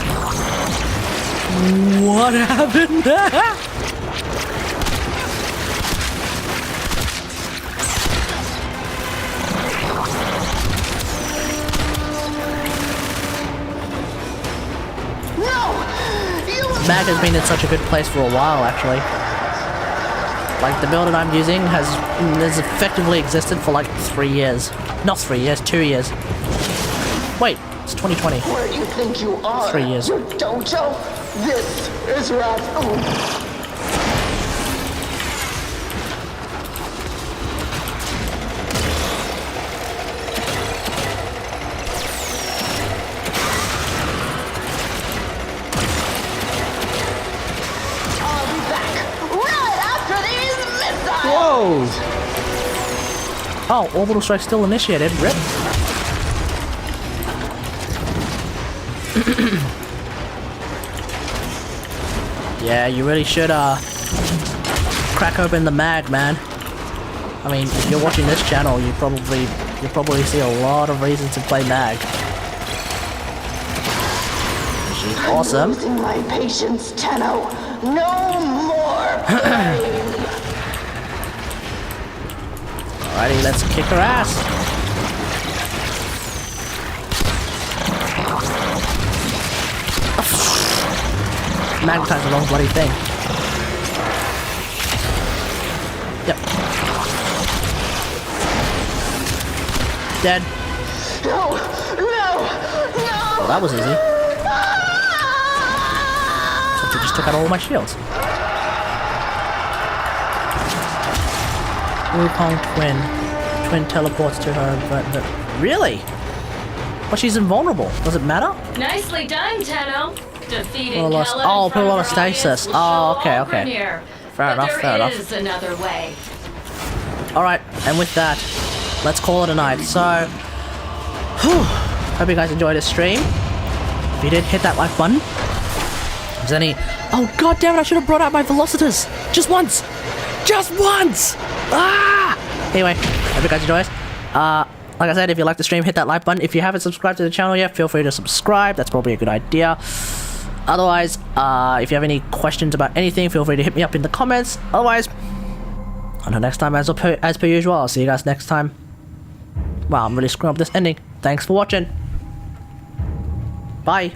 What happened there? Mag has been in such a good place for a while, actually. Like, the build that I'm using has effectively existed for like 3 years. Not 3 years, 2 years. Wait, it's 2020. Where do you think you are? 3 years. Your dojo? This is rough. Whoa! Oh, orbital strike still initiated. Rip. Yeah, you really should crack open the mag, man. I mean, if you're watching this channel, you probably see a lot of reasons to play mag. She's awesome. I'm losing my patience, Tenno. No more pain. Alrighty, let's kick her ass. Magnetize the wrong bloody thing. Yep. Dead. No! No! Well, that was easy. Since it just took out all my shields. Wukong Twin teleports to her, but really? But she's invulnerable. Does it matter? Nicely done, Tenno. Defeating Well, Keller oh, put a lot of in front stasis. of our Oh, audience okay, will show okay. over here. Fair enough, fair enough. There is another way. Alright, and with that, let's call it a night. So, hope you guys enjoyed this stream. If you did, hit that like button. If there's any... Oh, god damn it, I should have brought out my Velocitus! Just once! Just once! Ah! Anyway, hope you guys enjoy it. Like I said, if you like the stream, hit that like button. If you haven't subscribed to the channel yet, feel free to subscribe. That's probably a good idea. Otherwise, if you have any questions about anything, feel free to hit me up in the comments. Otherwise, until next time, as per usual, I'll see you guys next time. Wow, I'm really screwing up this ending. Thanks for watching. Bye.